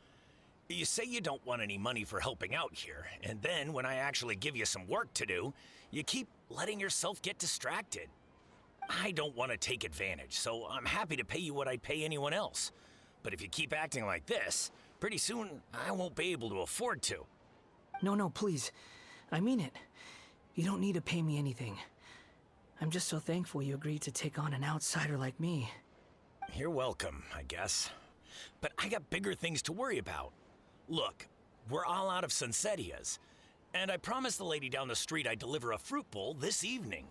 You say you don't want any money for helping out here, and then when I actually give you some work to do, you keep letting yourself get distracted. I don't want to take advantage, so I'm happy to pay you what I'd pay anyone else. But if you keep acting like this, pretty soon I won't be able to afford to.
No, please. I mean it. You don't need to pay me anything. I'm just so thankful you agreed to take on an outsider like me.
You're welcome, I guess. But I got bigger things to worry about. Look, we're all out of Sunsetias, and I promised the lady down the street I'd deliver a fruit bowl this evening.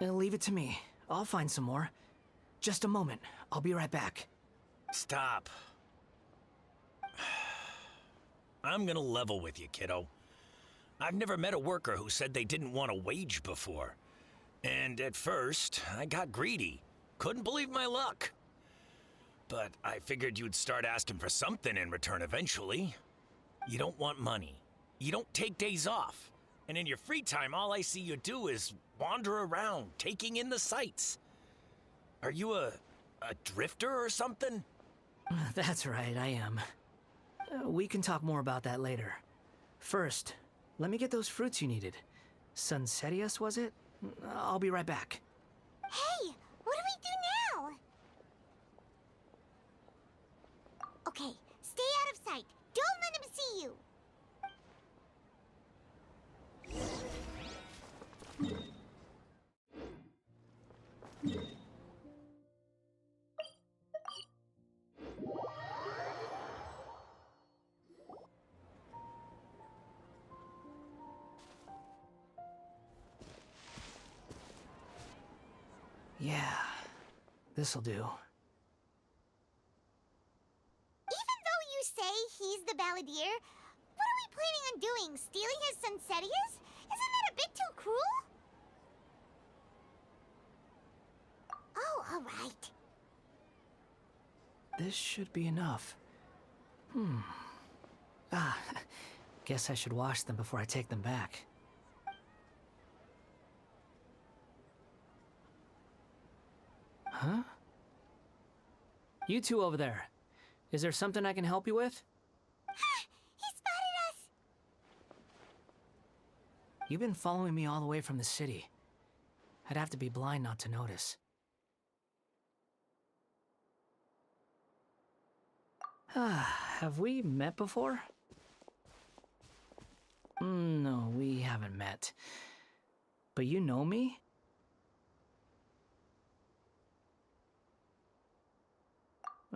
Leave it to me. I'll find some more. Just a moment. I'll be right back.
Stop. I'm gonna level with you, kiddo. I've never met a worker who said they didn't want a wage before. And at first, I got greedy. Couldn't believe my luck. But I figured you'd start asking for something in return eventually. You don't want money. You don't take days off. And in your free time, all I see you do is wander around, taking in the sights. Are you a drifter or something?
That's right, I am. We can talk more about that later. First, let me get those fruits you needed. Sunsetias, was it? I'll be right back.
Hey, what do we do now? Okay, stay out of sight. Don't let him see you.
Yeah, this'll do.
Even though you say he's the balladeer, what are we planning on doing? Stealing his Sunsetias? Isn't that a bit too cruel? Oh, all right.
This should be enough. Guess I should wash them before I take them back. Huh? You two over there. Is there something I can help you with?
Ha! He spotted us!
You've been following me all the way from the city. I'd have to be blind not to notice. Have we met before? No, we haven't met. But you know me?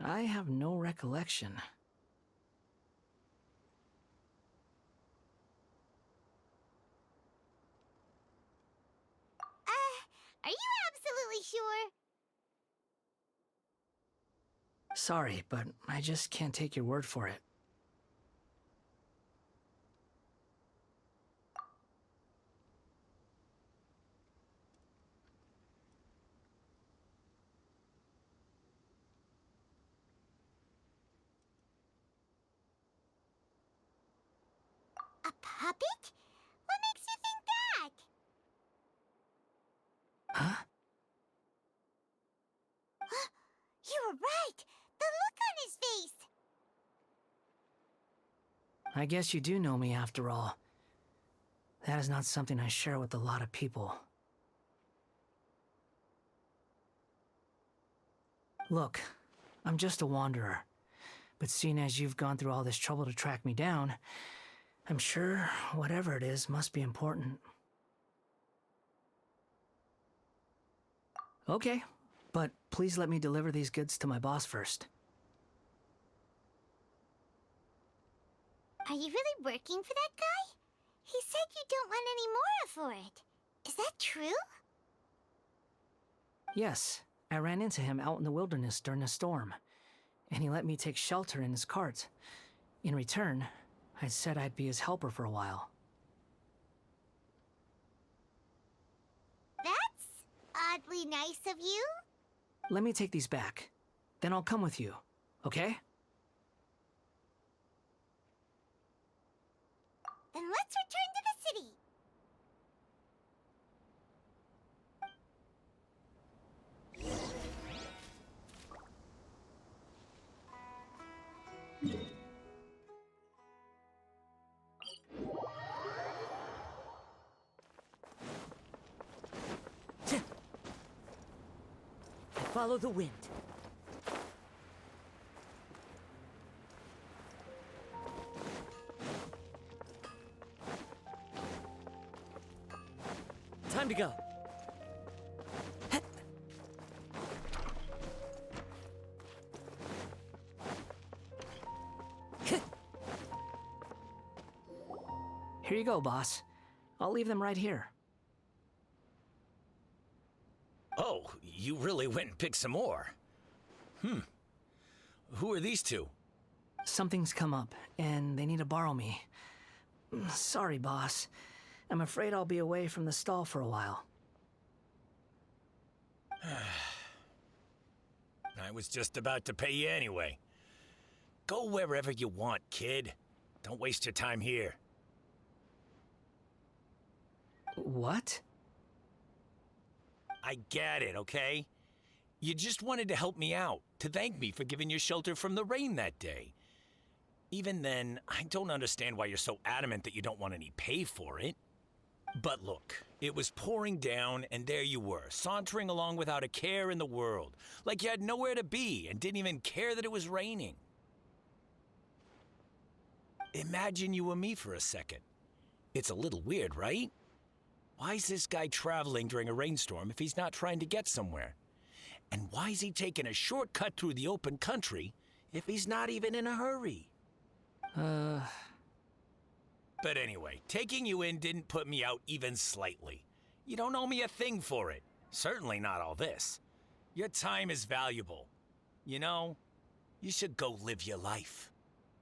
I have no recollection.
Are you absolutely sure?
Sorry, but I just can't take your word for it.
A puppet? What makes you think that?
Huh?
You were right! The look on his face!
I guess you do know me after all. That is not something I share with a lot of people. Look, I'm just a wanderer. But seeing as you've gone through all this trouble to track me down, I'm sure whatever it is must be important. Okay, but please let me deliver these goods to my boss first.
Are you really working for that guy? He said you don't want any more for it. Is that true?
Yes, I ran into him out in the wilderness during a storm, and he let me take shelter in his cart. In return, I said I'd be his helper for a while.
That's oddly nice of you.
Let me take these back. Then I'll come with you, okay?
Then let's return to the city.
Follow the wind.
Here you go, boss. I'll leave them right here.
Oh, you really went and picked some more. Who are these two?
Something's come up, and they need to borrow me. Sorry, boss. I'm afraid I'll be away from the stall for a while.
I was just about to pay you anyway. Go wherever you want, kid. Don't waste your time here.
What?
I get it, okay? You just wanted to help me out, to thank me for giving you shelter from the rain that day. Even then, I don't understand why you're so adamant that you don't want any pay for it. But look, it was pouring down, and there you were, sauntering along without a care in the world, like you had nowhere to be and didn't even care that it was raining. Imagine you were me for a second. It's a little weird, right? Why is this guy traveling during a rainstorm if he's not trying to get somewhere? And why is he taking a shortcut through the open country if he's not even in a hurry? But anyway, taking you in didn't put me out even slightly. You don't owe me a thing for it. Certainly not all this. Your time is valuable. You know, you should go live your life.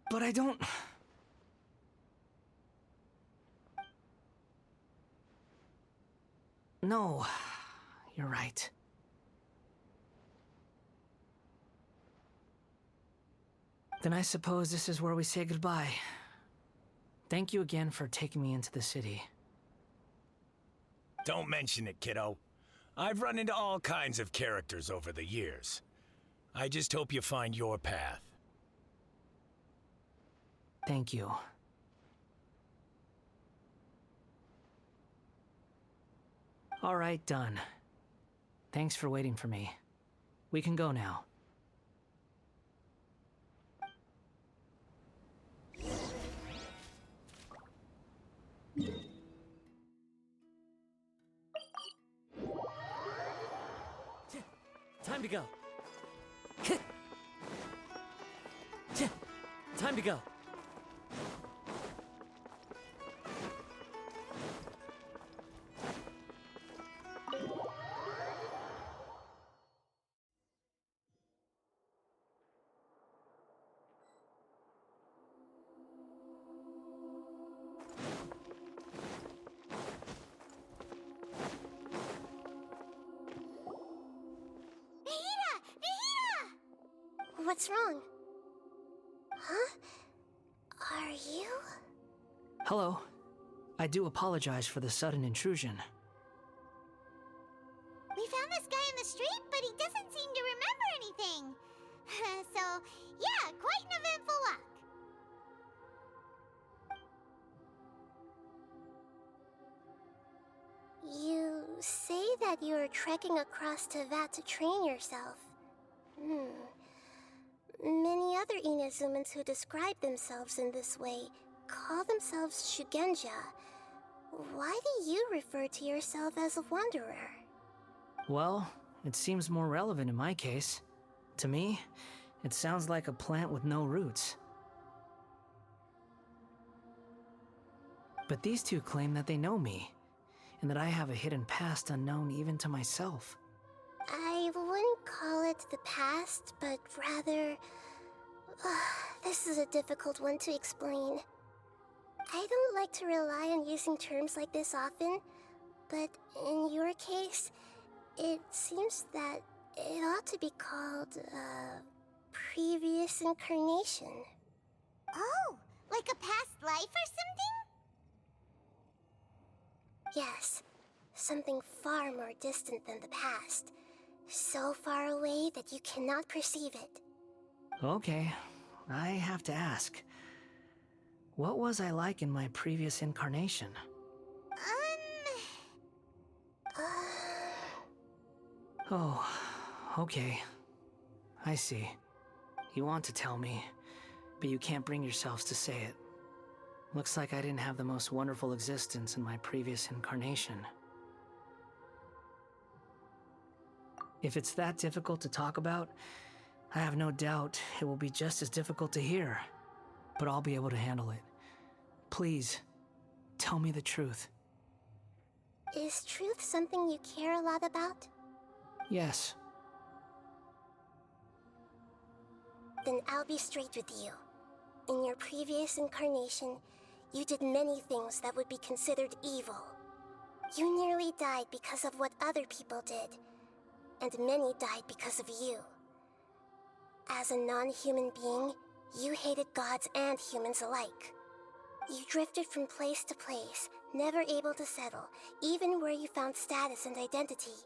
But I don't... No, you're right. Then I suppose this is where we say goodbye. Thank you again for taking me into the city.
Don't mention it, kiddo. I've run into all kinds of characters over the years. I just hope you find your path.
Thank you. All right, done. Thanks for waiting for me. We can go now.
Time to go. Time to go.
What's wrong? Huh? Are you?
Hello. I do apologize for the sudden intrusion.
We found this guy in the street, but he doesn't seem to remember anything. So, yeah, quite an eventful walk.
You say that you are trekking across Teyvat to train yourself. Many other Inazumans who describe themselves in this way call themselves Shugenja. Why do you refer to yourself as a wanderer?
Well, it seems more relevant in my case. To me, it sounds like a plant with no roots. But these two claim that they know me, and that I have a hidden past unknown even to myself.
I wouldn't call it the past, but rather... this is a difficult one to explain. I don't like to rely on using terms like this often, but in your case, it seems that it ought to be called, previous incarnation.
Oh, like a past life or something?
Yes, something far more distant than the past. So far away that you cannot perceive it.
Okay, I have to ask. What was I like in my previous incarnation? Oh, okay. I see. You want to tell me, but you can't bring yourselves to say it. Looks like I didn't have the most wonderful existence in my previous incarnation. If it's that difficult to talk about, I have no doubt it will be just as difficult to hear, but I'll be able to handle it. Please, tell me the truth.
Is truth something you care a lot about?
Yes.
Then I'll be straight with you. In your previous incarnation, you did many things that would be considered evil. You nearly died because of what other people did, and many died because of you. As a non-human being, you hated gods and humans alike. You drifted from place to place, never able to settle, even where you found status and identity.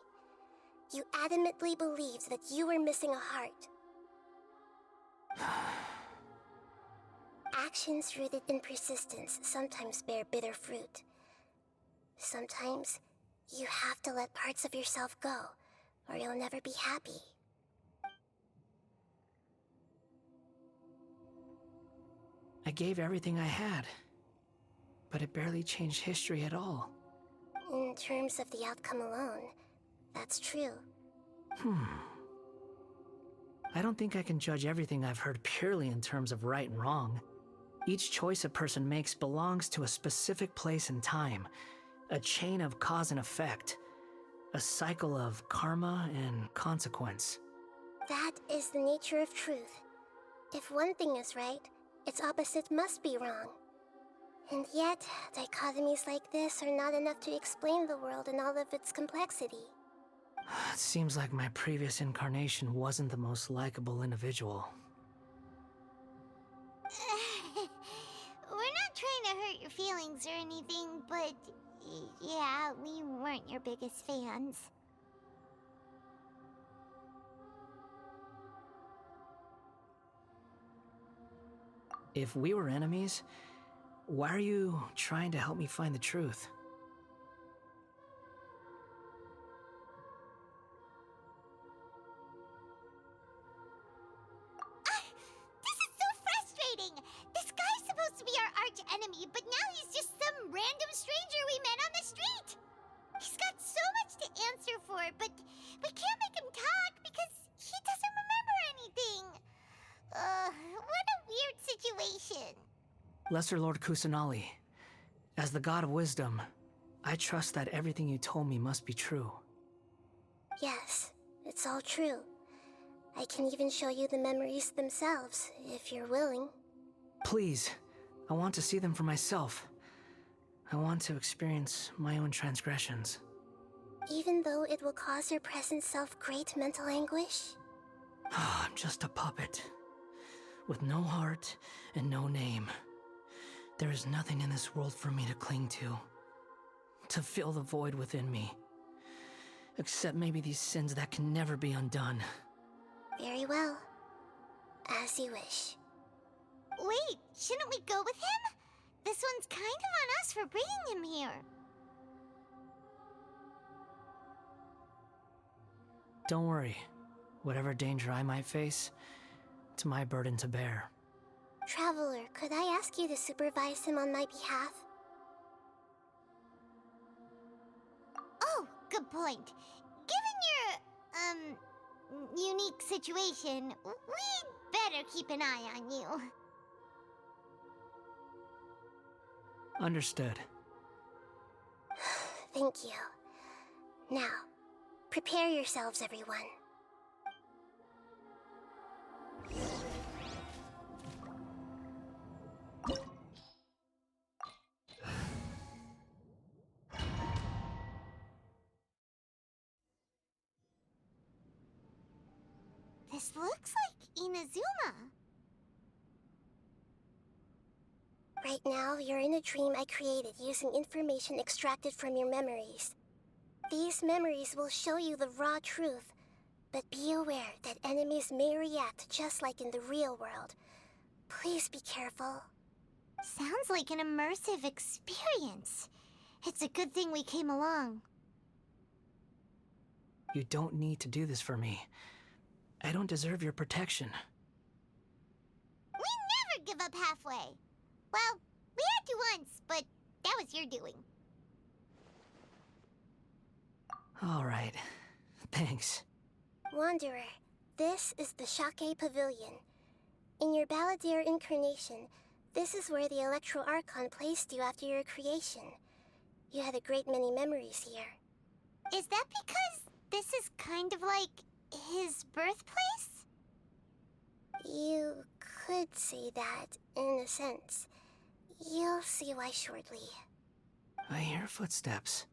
You adamantly believed that you were missing a heart. Actions rooted in persistence sometimes bear bitter fruit. Sometimes, you have to let parts of yourself go, or you'll never be happy.
I gave everything I had, but it barely changed history at all.
In terms of the outcome alone, that's true.
I don't think I can judge everything I've heard purely in terms of right and wrong. Each choice a person makes belongs to a specific place and time, a chain of cause and effect, a cycle of karma and consequence.
That is the nature of truth. If one thing is right, its opposite must be wrong. And yet, dichotomies like this are not enough to explain the world in all of its complexity.
It seems like my previous incarnation wasn't the most likable individual.
We're not trying to hurt your feelings or anything, but yeah, we weren't your biggest fans.
If we were enemies, why are you trying to help me find the truth?
This is so frustrating! This guy's supposed to be our arch enemy, but now he's just some random stranger we met on the street! He's got so much to answer for, but we can't make him talk because he doesn't remember anything. What a weird situation.
Lesser Lord Kusanali, as the god of wisdom, I trust that everything you told me must be true.
Yes, it's all true. I can even show you the memories themselves, if you're willing.
Please, I want to see them for myself. I want to experience my own transgressions.
Even though it will cause your present self great mental anguish?
I'm just a puppet, with no heart and no name. There is nothing in this world for me to cling to fill the void within me. Except maybe these sins that can never be undone.
Very well. As you wish.
Wait, shouldn't we go with him? This one's kind of on us for bringing him here.
Don't worry. Whatever danger I might face, it's my burden to bear.
Traveler, could I ask you to supervise him on my behalf?
Oh, good point. Given your, unique situation, we'd better keep an eye on you.
Understood.
Thank you. Now, prepare yourselves, everyone.
This looks like Inazuma.
Right now, you're in a dream I created using information extracted from your memories. These memories will show you the raw truth, but be aware that enemies may react just like in the real world. Please be careful.
Sounds like an immersive experience. It's a good thing we came along.
You don't need to do this for me. I don't deserve your protection.
We never give up halfway. Well, we had to once, but that was your doing.
All right. Thanks.
Wanderer, this is the Shake Pavilion. In your Balladeer incarnation, This is where the Electro Archon placed you after your creation. You had a great many memories here.
Is that because this is kind of like his birthplace?
You could say that, in a sense. You'll see why shortly.
I hear footsteps.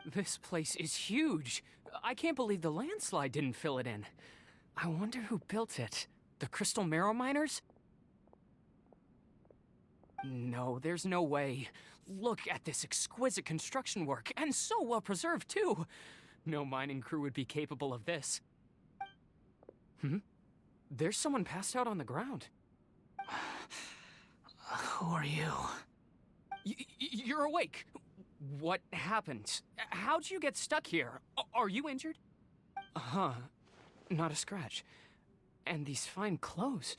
This place is huge. I can't believe the landslide didn't fill it in. I wonder who built it. The Crystal Marrow Miners? No, there's no way. Look at this exquisite construction work, and so well preserved, too. No mining crew would be capable of this. There's someone passed out on the ground.
Who are you?
You're awake. What happened? How'd you get stuck here? Are you injured? Not a scratch. And these fine clothes.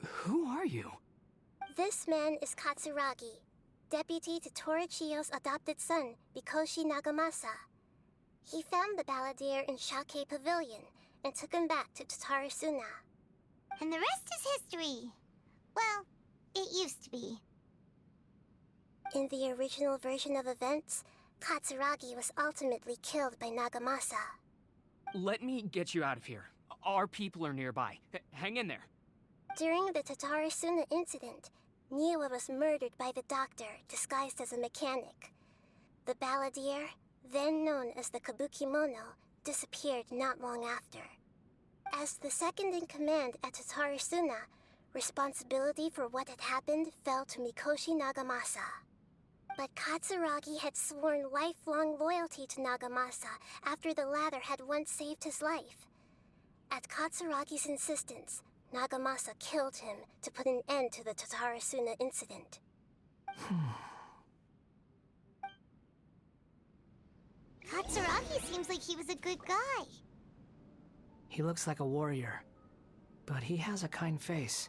Who are you?
This man is Katsuragi, deputy to Torichiyo's adopted son, Mikoshi Nagamasa. He found the balladeer in Shake Pavilion and took him back to Tatarasuna.
And the rest is history. Well, it used to be.
In the original version of events, Katsuragi was ultimately killed by Nagamasa.
Let me get you out of here. Our people are nearby. Hang in there.
During the Tatarasuna incident, Niwa was murdered by the doctor disguised as a mechanic. The balladeer, then known as the Kabukimono, disappeared not long after. As the second in command at Tatarasuna, responsibility for what had happened fell to Mikoshi Nagamasa. But Katsuragi had sworn lifelong loyalty to Nagamasa after the latter had once saved his life. At Katsuragi's insistence, Nagamasa killed him to put an end to the Tatarasuna incident.
Katsuragi seems like he was a good guy.
He looks like a warrior, but he has a kind face.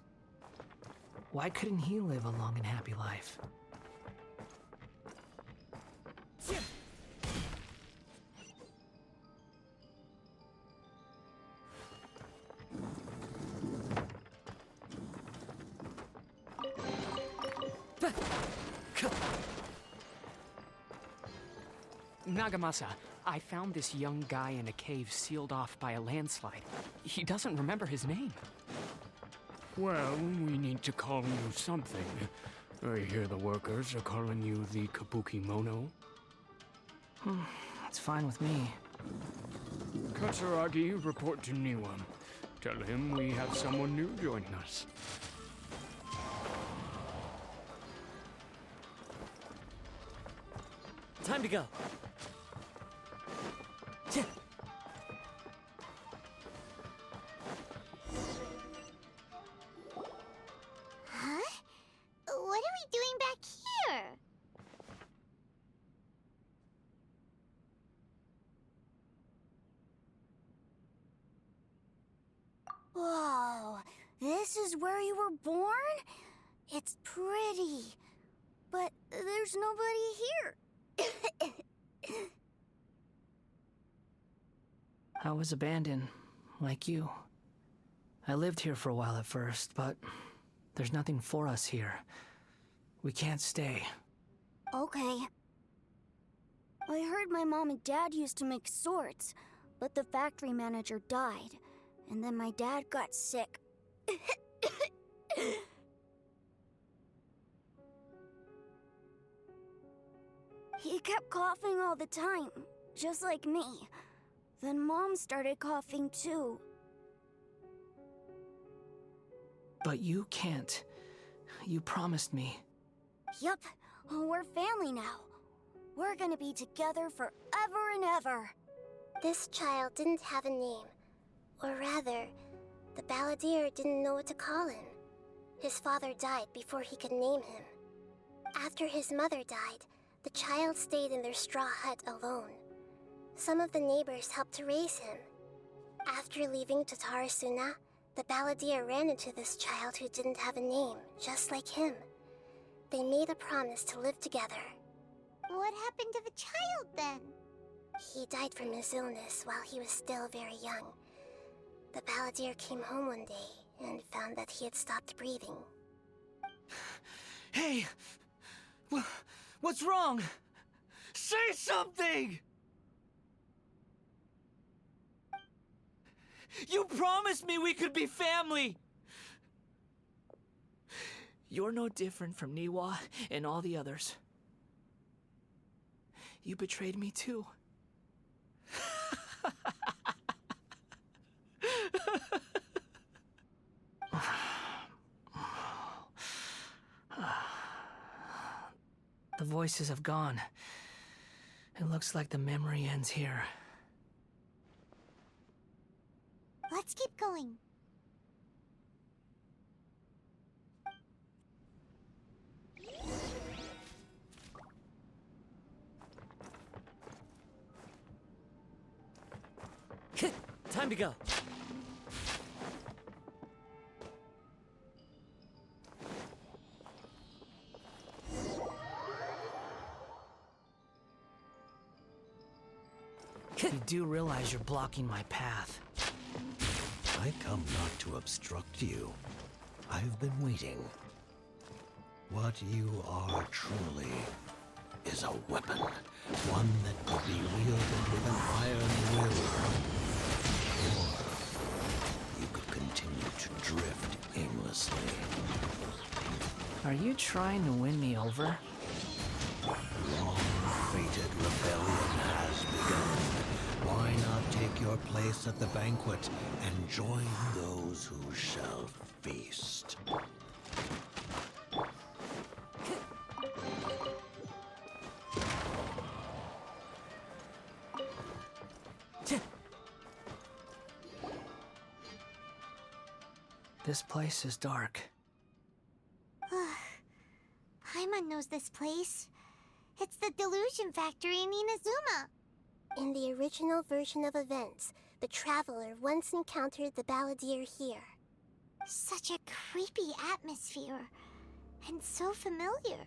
Why couldn't he live a long and happy life?
Nagamasa, I found this young guy in a cave sealed off by a landslide. He doesn't remember his name.
Well, we need to call you something. I hear the workers are calling you the Kabukimono.
That's fine with me.
Katsuragi, report to Niwa. Tell him we have someone new joining us.
Time to go.
Huh? What are we doing back here? Whoa, this is where you were born? It's pretty, but there's nobody here.
I was abandoned, like you. I lived here for a while at first, but there's nothing for us here. We can't stay.
Okay. I heard my mom and dad used to make swords, but the factory manager died, and then my dad got sick. He kept coughing all the time, just like me. Then Mom started coughing too.
But you can't. You promised me.
Yup, we're family now. We're gonna be together forever and ever.
This child didn't have a name. Or rather, the balladeer didn't know what to call him. His father died before he could name him. After his mother died, the child stayed in their straw hut alone. Some of the neighbors helped to raise him. After leaving Tatarasuna, the balladeer ran into this child who didn't have a name, just like him. They made a promise to live together.
What happened to the child then?
He died from his illness while he was still very young. The balladeer came home one day and found that he had stopped breathing.
Hey! What's wrong? Say something! You promised me we could be family! You're no different from Niwa and all the others. You betrayed me too. The voices have gone. It looks like the memory ends here.
Let's keep going.
Time to go.
You do realize you're blocking my path.
I come not to obstruct you. I've been waiting. What you are truly is a weapon. One that will be wielded with an iron will. Or you could continue to drift aimlessly.
Are you trying to win me over?
Long-fated rebellion has begun. Why not take your place at the banquet and join those who shall feast?
This place is dark.
Paimon knows this place. It's the Delusion Factory in Inazuma.
In the original version of events, the Traveler once encountered the Balladeer here.
Such a creepy atmosphere. And so familiar.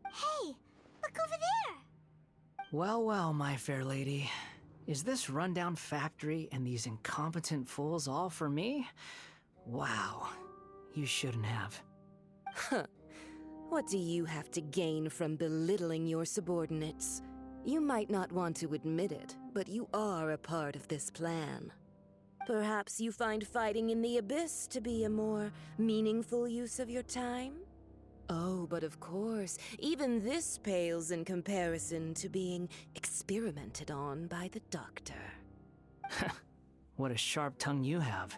Hey, look over there!
Well, well, my fair lady. Is this rundown factory and these incompetent fools all for me? Wow. You shouldn't have.
Huh. What do you have to gain from belittling your subordinates? You might not want to admit it, but you are a part of this plan. Perhaps you find fighting in the abyss to be a more meaningful use of your time? Oh, but of course, even this pales in comparison to being experimented on by the doctor.
What a sharp tongue you have.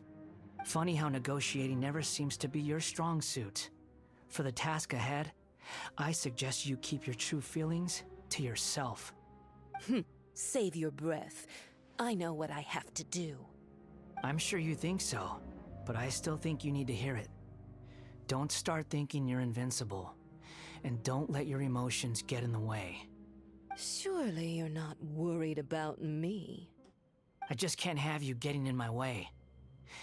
Funny how negotiating never seems to be your strong suit. For the task ahead, I suggest you keep your true feelings to yourself.
Save your breath. I know what I have to do.
I'm sure you think so, but I still think you need to hear it. Don't start thinking you're invincible, and don't let your emotions get in the way.
Surely you're not worried about me.
I just can't have you getting in my way.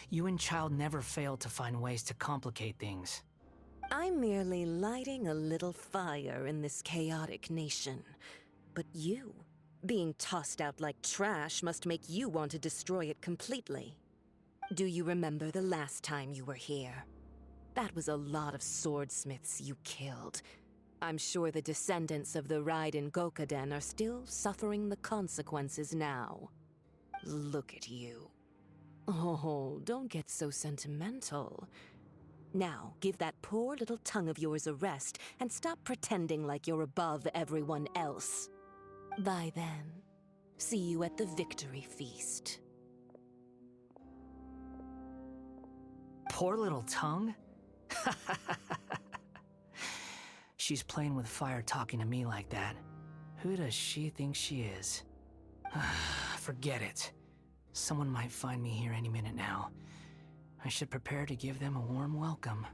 You and Child never fail to find ways to complicate things.
I'm merely lighting a little fire in this chaotic nation. But you, being tossed out like trash, must make you want to destroy it completely. Do you remember the last time you were here? That was a lot of swordsmiths you killed. I'm sure the descendants of the Reisenden Gokaden are still suffering the consequences now. Look at you. Oh, don't get so sentimental. Now, give that poor little tongue of yours a rest and stop pretending like you're above everyone else. Bye then. See you at the victory feast.
Poor little tongue? She's playing with fire talking to me like that. Who does she think she is? Forget it. Someone might find me here any minute now. I should prepare to give them a warm welcome.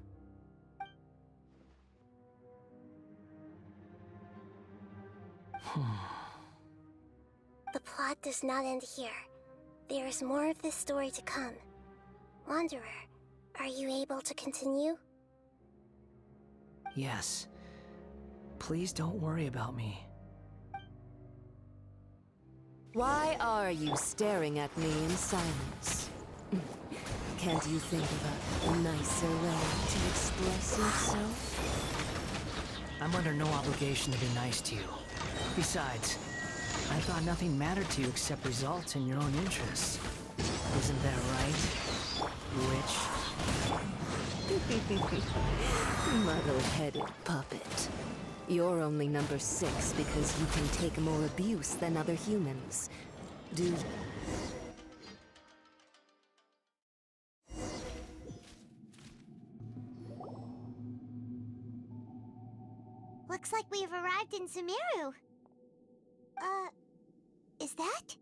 The plot does not end here. There is more of this story to come. Wanderer, are you able to continue?
Yes. Please don't worry about me.
Why are you staring at me in silence? Can't you think of a nicer way to express yourself?
I'm under no obligation to be nice to you. Besides, I thought nothing mattered to you except results in your own interests. Isn't that right, Witch?
Muddle-headed puppet. You're only number 6 because you can take more abuse than other humans. Do you?
Looks like we've arrived in Sumeru. Is that?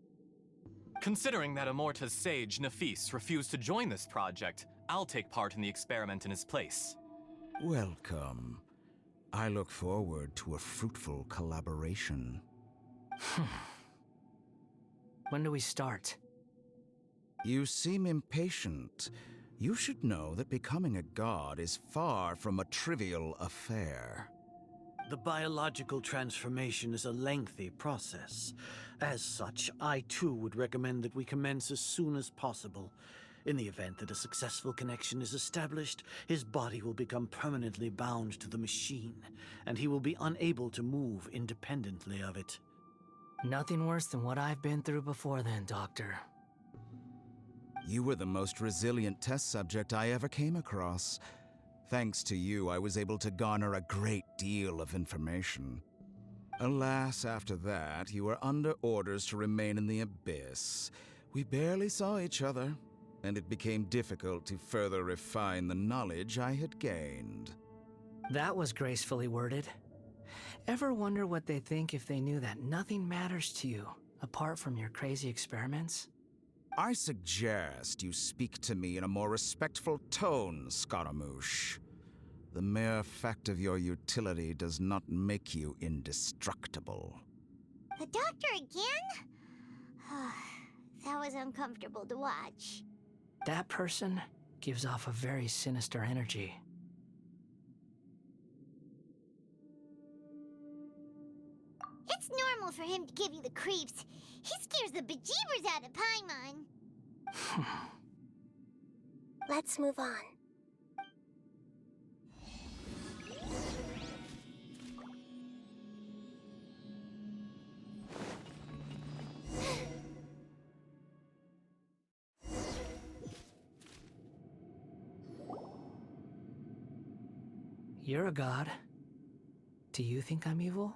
Considering that Amorta's sage, Nafis, refused to join this project, I'll take part in the experiment in his place.
Welcome. I look forward to a fruitful collaboration.
When do we start?
You seem impatient. You should know that becoming a god is far from a trivial affair.
The biological transformation is a lengthy process. As such, I too would recommend that we commence as soon as possible. In the event that a successful connection is established, his body will become permanently bound to the machine, and he will be unable to move independently of it.
Nothing worse than what I've been through before then, Doctor.
You were the most resilient test subject I ever came across. Thanks to you, I was able to garner a great deal of information. Alas, after that, you were under orders to remain in the abyss. We barely saw each other, and it became difficult to further refine the knowledge I had gained.
That was gracefully worded. Ever wonder what they think if they knew that nothing matters to you, apart from your crazy experiments?
I suggest you speak to me in a more respectful tone, Scaramouche. The mere fact of your utility does not make you indestructible.
The doctor again? That was uncomfortable to watch.
That person gives off a very sinister energy.
It's normal for him to give you the creeps. He scares the bejeebers out of Paimon.
Let's move on.
You're a god. Do you think I'm evil?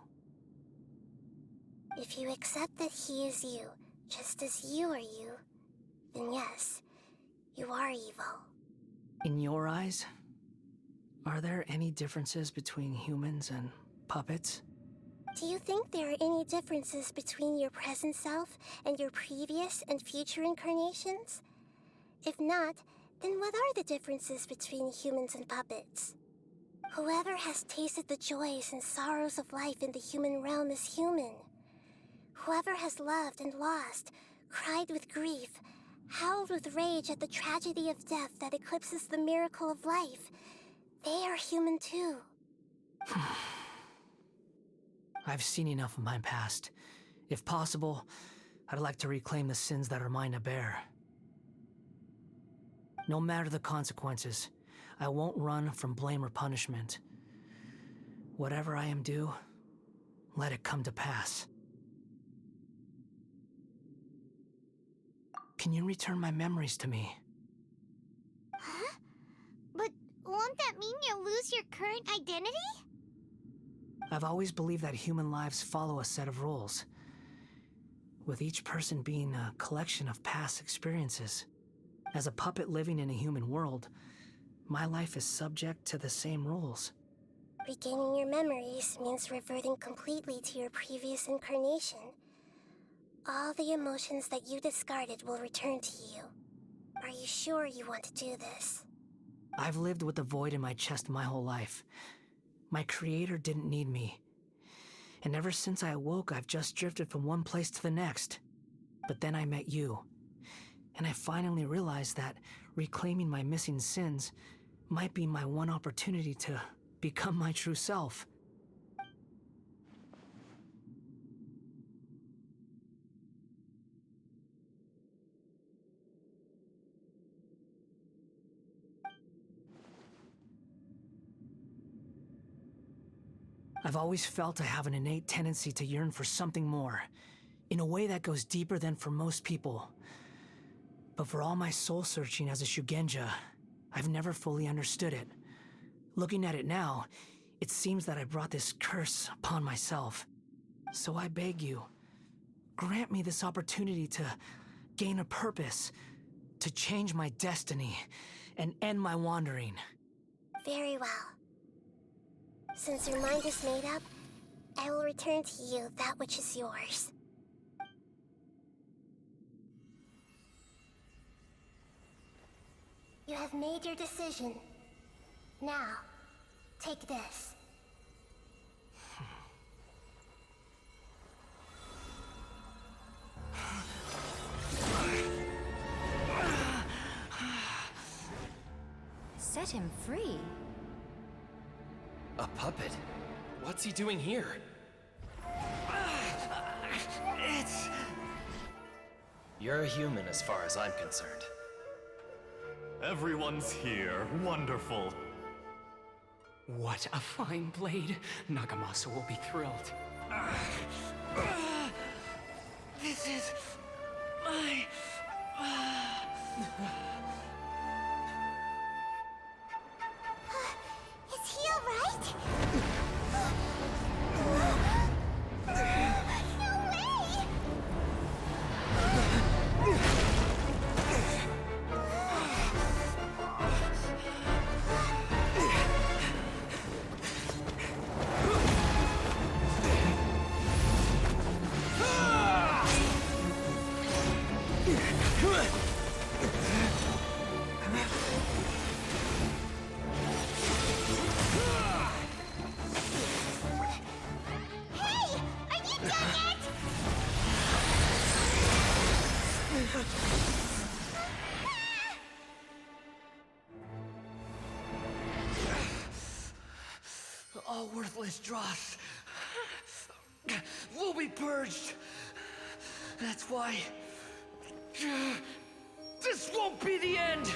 If you accept that he is you, just as you are you, then yes, you are evil.
In your eyes, are there any differences between humans and puppets?
Do you think there are any differences between your present self and your previous and future incarnations? If not, then what are the differences between humans and puppets? Whoever has tasted the joys and sorrows of life in the human realm is human. Whoever has loved and lost, cried with grief, howled with rage at the tragedy of death that eclipses the miracle of life, they are human too.
I've seen enough of my past. If possible, I'd like to reclaim the sins that are mine to bear. No matter the consequences, I won't run from blame or punishment. Whatever I am due, let it come to pass. Can you return my memories to me?
Huh? But won't that mean you'll lose your current identity?
I've always believed that human lives follow a set of rules, with each person being a collection of past experiences. As a puppet living in a human world, my life is subject to the same rules.
Regaining your memories means reverting completely to your previous incarnation. All the emotions that you discarded will return to you. Are you sure you want to do this?
I've lived with a void in my chest my whole life. My creator didn't need me. And ever since I awoke, I've just drifted from one place to the next. But then I met you. And I finally realized that reclaiming my missing sins might be my one opportunity to become my true self. I've always felt I have an innate tendency to yearn for something more, in a way that goes deeper than for most people. But for all my soul-searching as a Shugenja, I've never fully understood it. Looking at it now, it seems that I brought this curse upon myself. So I beg you, grant me this opportunity to gain a purpose, to change my destiny, and end my wandering.
Very well. Since your mind is made up, I will return to you that which is yours. You have made your decision. Now, take this.
Set him free.
A puppet? What's he doing here? You're a human as far as I'm concerned.
Everyone's here. Wonderful.
What a fine blade. Nagamasa will be thrilled.
This is my...
Is he alright? No way!
All worthless dross will be purged. That's why this won't be the end.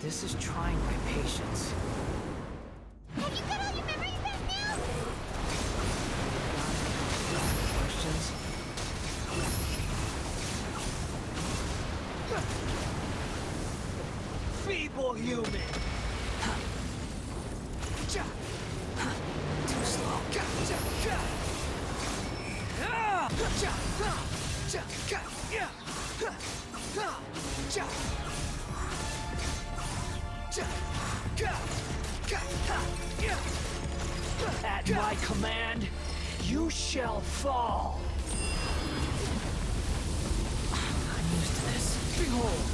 This is trying my patience.
Have you got all your memories back now?
Questions? Feeble human! Too slow. At my command, you shall fall. I'm used to this. Behold.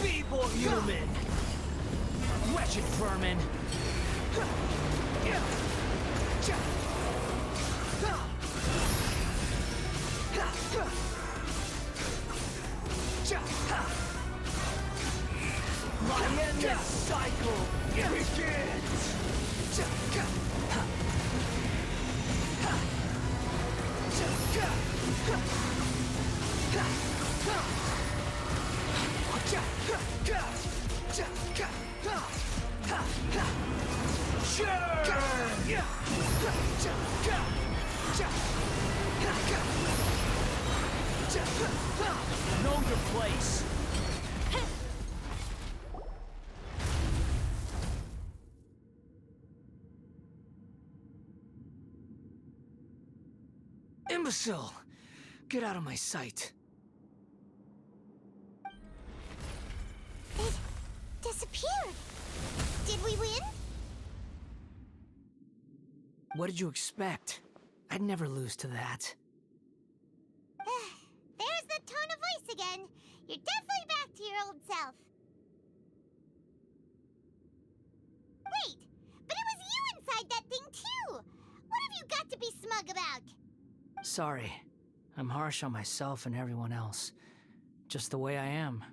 Feeble human. Wretched vermin. My endless cycle begins! Know your place. Imbecile! Get out of my sight.
disappeared. Did we win?
What did you expect? I'd never lose to that.
There's the tone of voice again. You're definitely back to your old self. Wait, but it was you inside that thing too! What have you got to be smug about?
Sorry. I'm harsh on myself and everyone else. Just the way I am.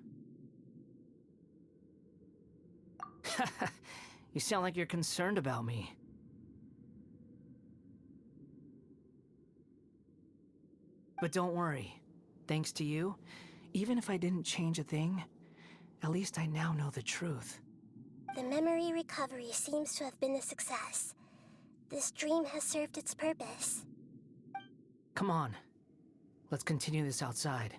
You sound like you're concerned about me. But don't worry. Thanks to you, even if I didn't change a thing, at least I now know the truth.
The memory recovery seems to have been a success. This dream has served its purpose.
Come on. Let's continue this outside.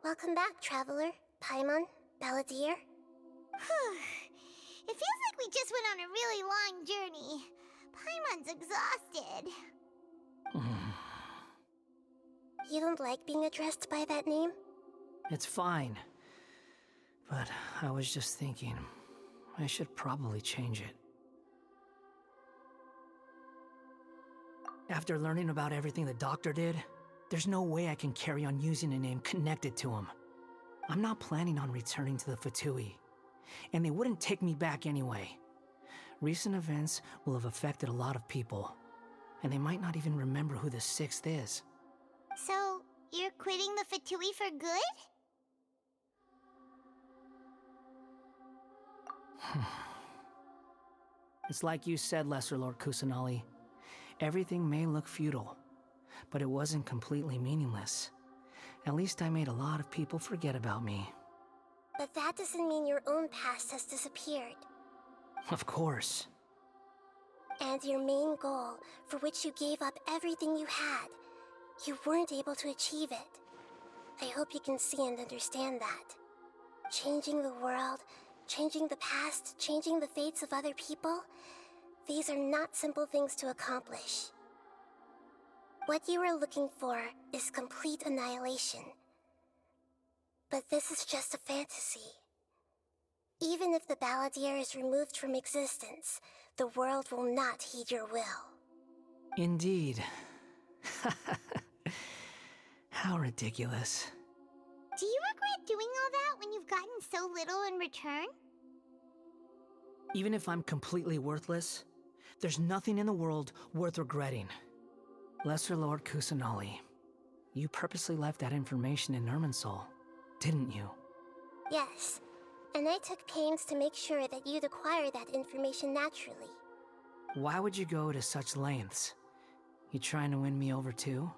Welcome back, Traveler, Paimon, Balladeer.
It feels like we just went on a really long journey. Paimon's exhausted.
You don't like being addressed by that name?
It's fine. But I was just thinking, I should probably change it. After learning about everything the doctor did, there's no way I can carry on using a name connected to him. I'm not planning on returning to the Fatui, and they wouldn't take me back anyway. Recent events will have affected a lot of people, and they might not even remember who the Sixth is.
So, you're quitting the Fatui for good?
It's like you said, Lesser Lord Kusanali. Everything may look futile, but it wasn't completely meaningless. At least I made a lot of people forget about me.
But that doesn't mean your own past has disappeared.
Of course.
And your main goal, for which you gave up everything you had, you weren't able to achieve it. I hope you can see and understand that. Changing the world, changing the past, changing the fates of other people, these are not simple things to accomplish. What you are looking for is complete annihilation. But this is just a fantasy. Even if the Balladeer is removed from existence, the world will not heed your will.
Indeed. How ridiculous.
Do you regret doing all that when you've gotten so little in return?
Even if I'm completely worthless, there's nothing in the world worth regretting. Lesser Lord Kusanali, you purposely left that information in Irminsul, didn't you?
Yes, and I took pains to make sure that you'd acquire that information naturally.
Why would you go to such lengths? You trying to win me over too?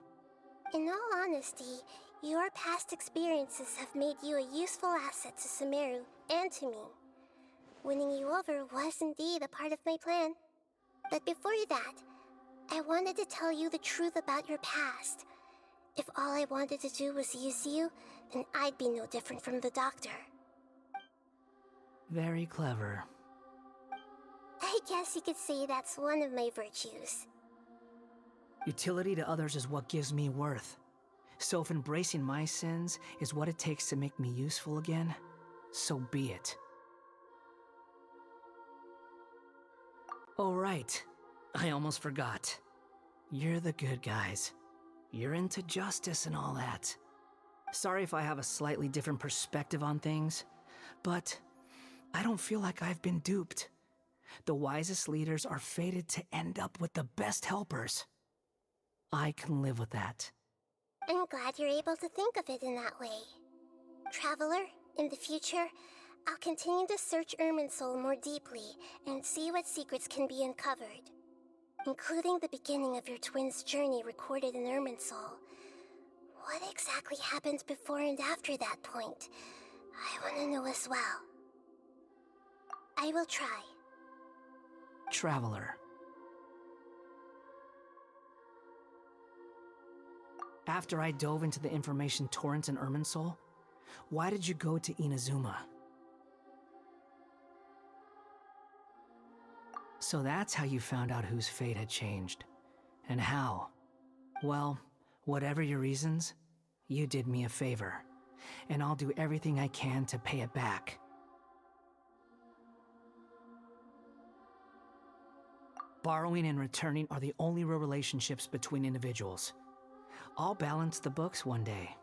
In all honesty, your past experiences have made you a useful asset to Sumeru and to me. Winning you over was indeed a part of my plan. But before that, I wanted to tell you the truth about your past. If all I wanted to do was use you, then I'd be no different from the doctor.
Very clever.
I guess you could say that's one of my virtues.
Utility to others is what gives me worth. So if embracing my sins is what it takes to make me useful again, so be it. Oh right, I almost forgot. You're the good guys. You're into justice and all that. Sorry if I have a slightly different perspective on things, but I don't feel like I've been duped. The wisest leaders are fated to end up with the best helpers. I can live with that.
I'm glad you're able to think of it in that way. Traveler, in the future, I'll continue to search Irminsul more deeply and see what secrets can be uncovered, including the beginning of your twins' journey recorded in Irminsul. What exactly happened before and after that point? I want to know as well. I will try.
Traveler. After I dove into the information torrent in Irminsul, why did you go to Inazuma? So that's how you found out whose fate had changed. And how? Well, whatever your reasons, you did me a favor. And I'll do everything I can to pay it back. Borrowing and returning are the only real relationships between individuals. I'll balance the books one day.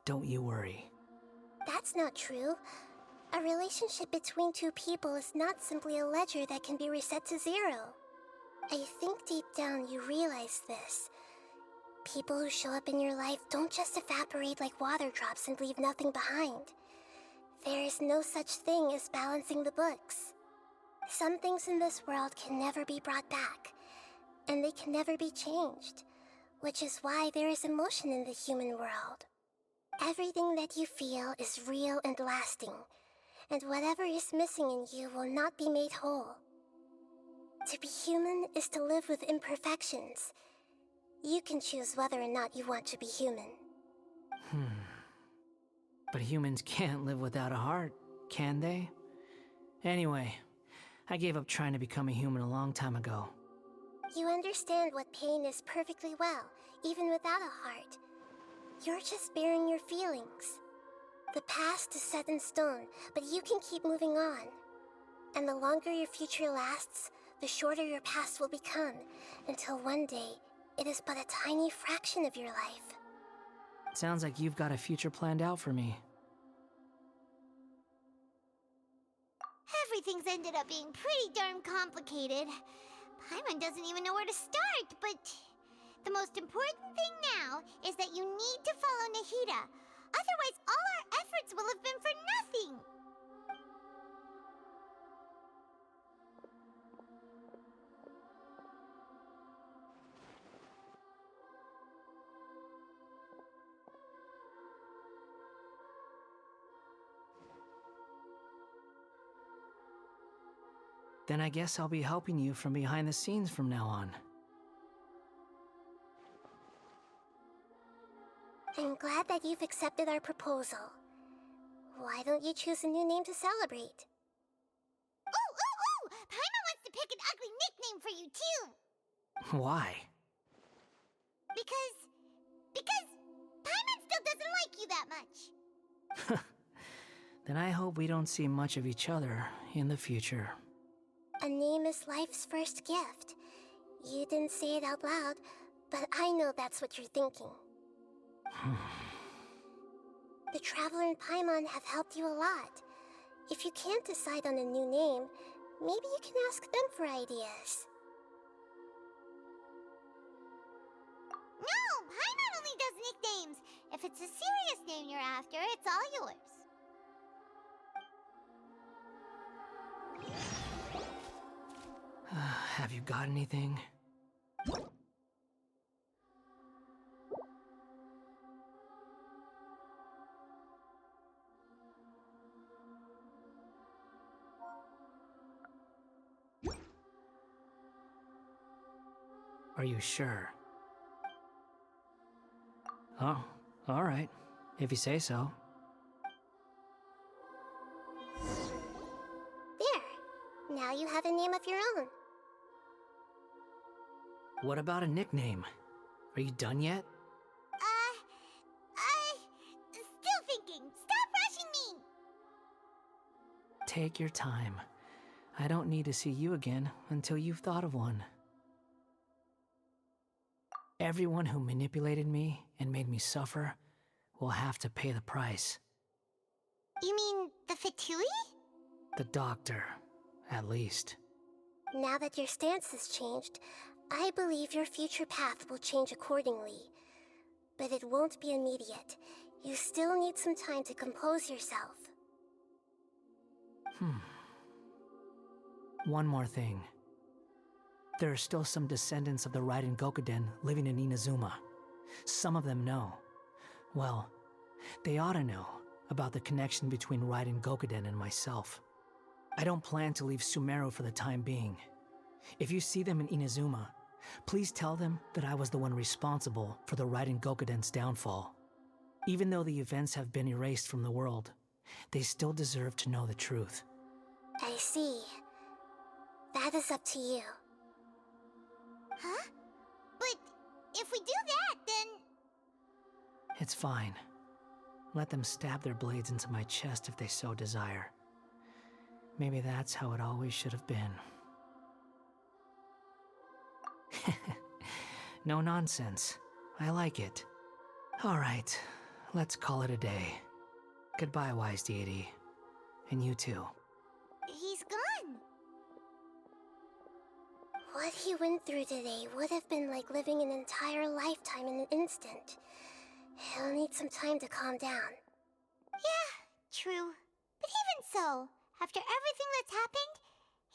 Don't you worry.
That's not true. A relationship between two people is not simply a ledger that can be reset to zero. I think deep down you realize this. People who show up in your life don't just evaporate like water drops and leave nothing behind. There is no such thing as balancing the books. Some things in this world can never be brought back, and they can never be changed, which is why there is emotion in the human world. Everything that you feel is real and lasting, and whatever is missing in you will not be made whole. To be human is to live with imperfections. You can choose whether or not you want to be human.
But humans can't live without a heart, can they? Anyway, I gave up trying to become a human a long time ago.
You understand what pain is perfectly well, even without a heart. You're just bearing your feelings. The past is set in stone, but you can keep moving on. And the longer your future lasts, the shorter your past will become, until one day, it is but a tiny fraction of your life.
Sounds like you've got a future planned out for me.
Everything's ended up being pretty darn complicated. Paimon doesn't even know where to start, but the most important thing now is that you need to follow Nahida. Otherwise, all our efforts will have been for nothing.
Then I guess I'll be helping you from behind the scenes from now on.
I'm glad that you've accepted our proposal. Why don't you choose a new name to celebrate?
Ooh! Paimon wants to pick an ugly nickname for you, too!
Why?
Because Paimon still doesn't like you that much.
Then I hope we don't see much of each other in the future.
A name is life's first gift. You didn't say it out loud, but I know that's what you're thinking. The Traveler and Paimon have helped you a lot. If you can't decide on a new name, maybe you can ask them for ideas.
No, Paimon only does nicknames. If it's a serious name you're after, it's all yours.
Have you got anything? Are you sure? Oh, all right. If you say so.
There. Now you have a name of your own.
What about a nickname? Are you done yet?
Still thinking. Stop rushing me!
Take your time. I don't need to see you again until you've thought of one. Everyone who manipulated me and made me suffer will have to pay the price.
You mean the Fatui?
The doctor, at least.
Now that your stance has changed, I believe your future path will change accordingly. But it won't be immediate. You still need some time to compose yourself.
One more thing. There are still some descendants of the Raiden Gokuden living in Inazuma. Some of them know. Well, they ought to know about the connection between Raiden Gokuden and myself. I don't plan to leave Sumeru for the time being. If you see them in Inazuma, please tell them that I was the one responsible for the Raiden Gokuden's downfall. Even though the events have been erased from the world, they still deserve to know the truth.
I see. That is up to you.
Huh? But if we do that, then...
It's fine. Let them stab their blades into my chest if they so desire. Maybe that's how it always should have been. No nonsense. I like it. All right, let's call it a day. Goodbye, wise deity. And you too.
He's gone.
What he went through today would have been like living an entire lifetime in an instant. He'll need some time to calm down.
Yeah, true. But even so, after everything that's happened,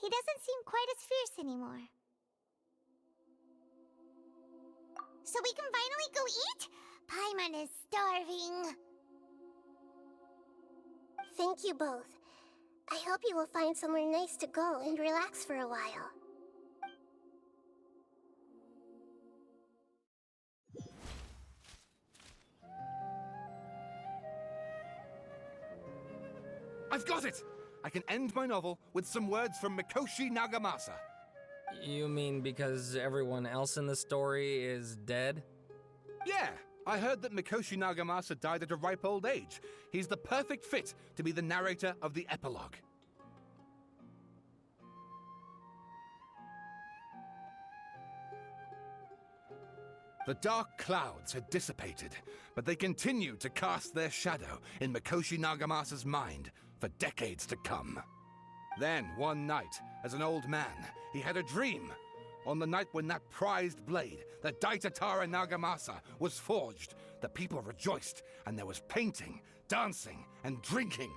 he doesn't seem quite as fierce anymore. So we can finally go eat? Paimon is starving.
Thank you both. I hope you will find somewhere nice to go and relax for a while.
I've got it! I can end my novel with some words from Mikoshi Nagamasa.
You mean because everyone else in the story is dead?
Yeah, I heard that Mikoshi Nagamasa died at a ripe old age. He's the perfect fit to be the narrator of the epilogue. The dark clouds had dissipated, but they continued to cast their shadow in Mikoshi Nagamasa's mind for decades to come. Then, one night, as an old man, he had a dream. On the night when that prized blade, the Daitatara Nagamasa, was forged, the people rejoiced, and there was painting, dancing, and drinking.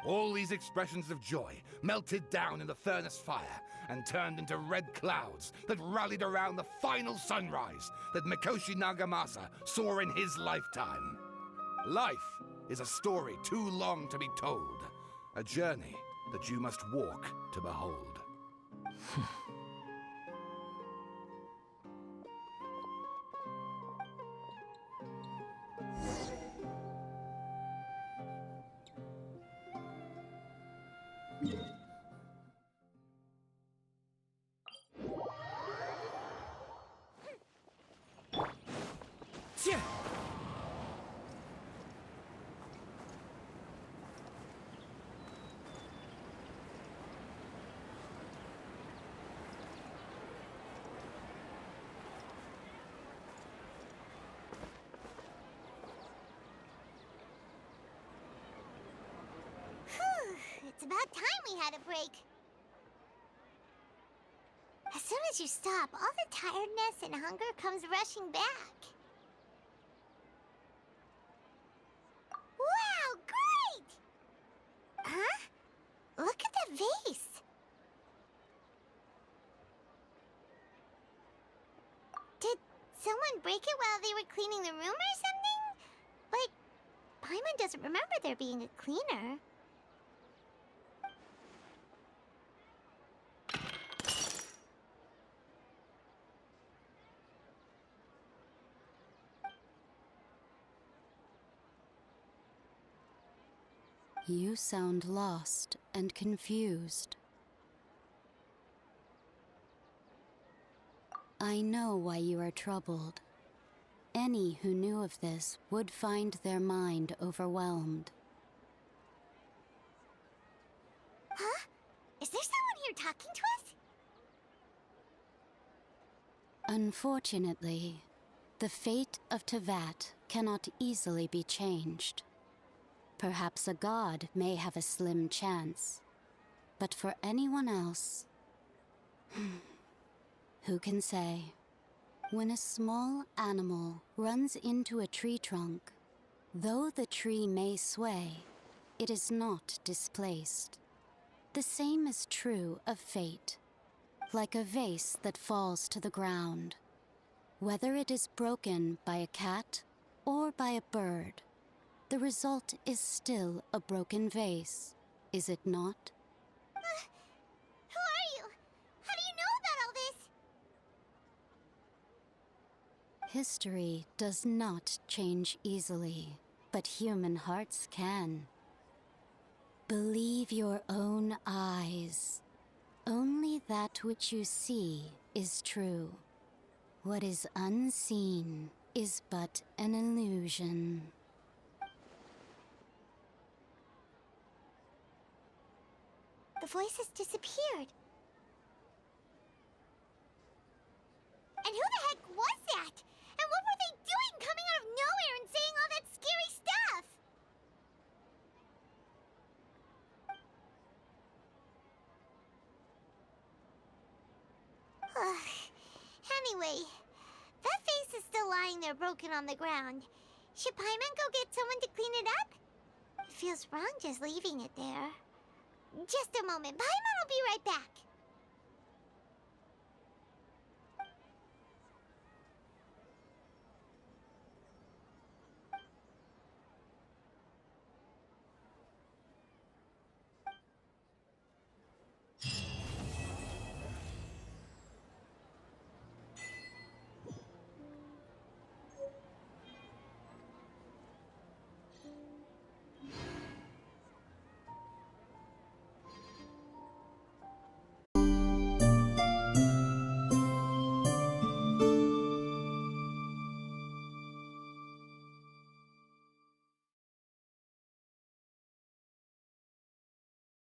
All these expressions of joy melted down in the furnace fire and turned into red clouds that rallied around the final sunrise that Mikoshi Nagamasa saw in his lifetime. Life is a story too long to be told, a journey that you must walk to behold.
It's about time we had a break. As soon as you stop, all the tiredness and hunger comes rushing back. Wow, great! Huh? Look at the vase. Did someone break it while they were cleaning the room or something? But Paimon doesn't remember there being a cleaner.
You sound lost and confused. I know why you are troubled. Any who knew of this would find their mind overwhelmed.
Huh? Is there someone here talking to us?
Unfortunately, the fate of Teyvat cannot easily be changed. Perhaps a god may have a slim chance, but for anyone else, who can say? When a small animal runs into a tree trunk, though the tree may sway, it is not displaced. The same is true of fate, like a vase that falls to the ground. Whether it is broken by a cat or by a bird, the result is still a broken vase, is it not?
Who are you? How do you know about all this?
History does not change easily, but human hearts can. Believe your own eyes. Only that which you see is true. What is unseen is but an illusion.
The voice has disappeared. And who the heck was that? And what were they doing coming out of nowhere and saying all that scary stuff? Anyway, that face is still lying there broken on the ground. Should Paimon go get someone to clean it up? It feels wrong just leaving it there. Just a moment. Paimon will be right back.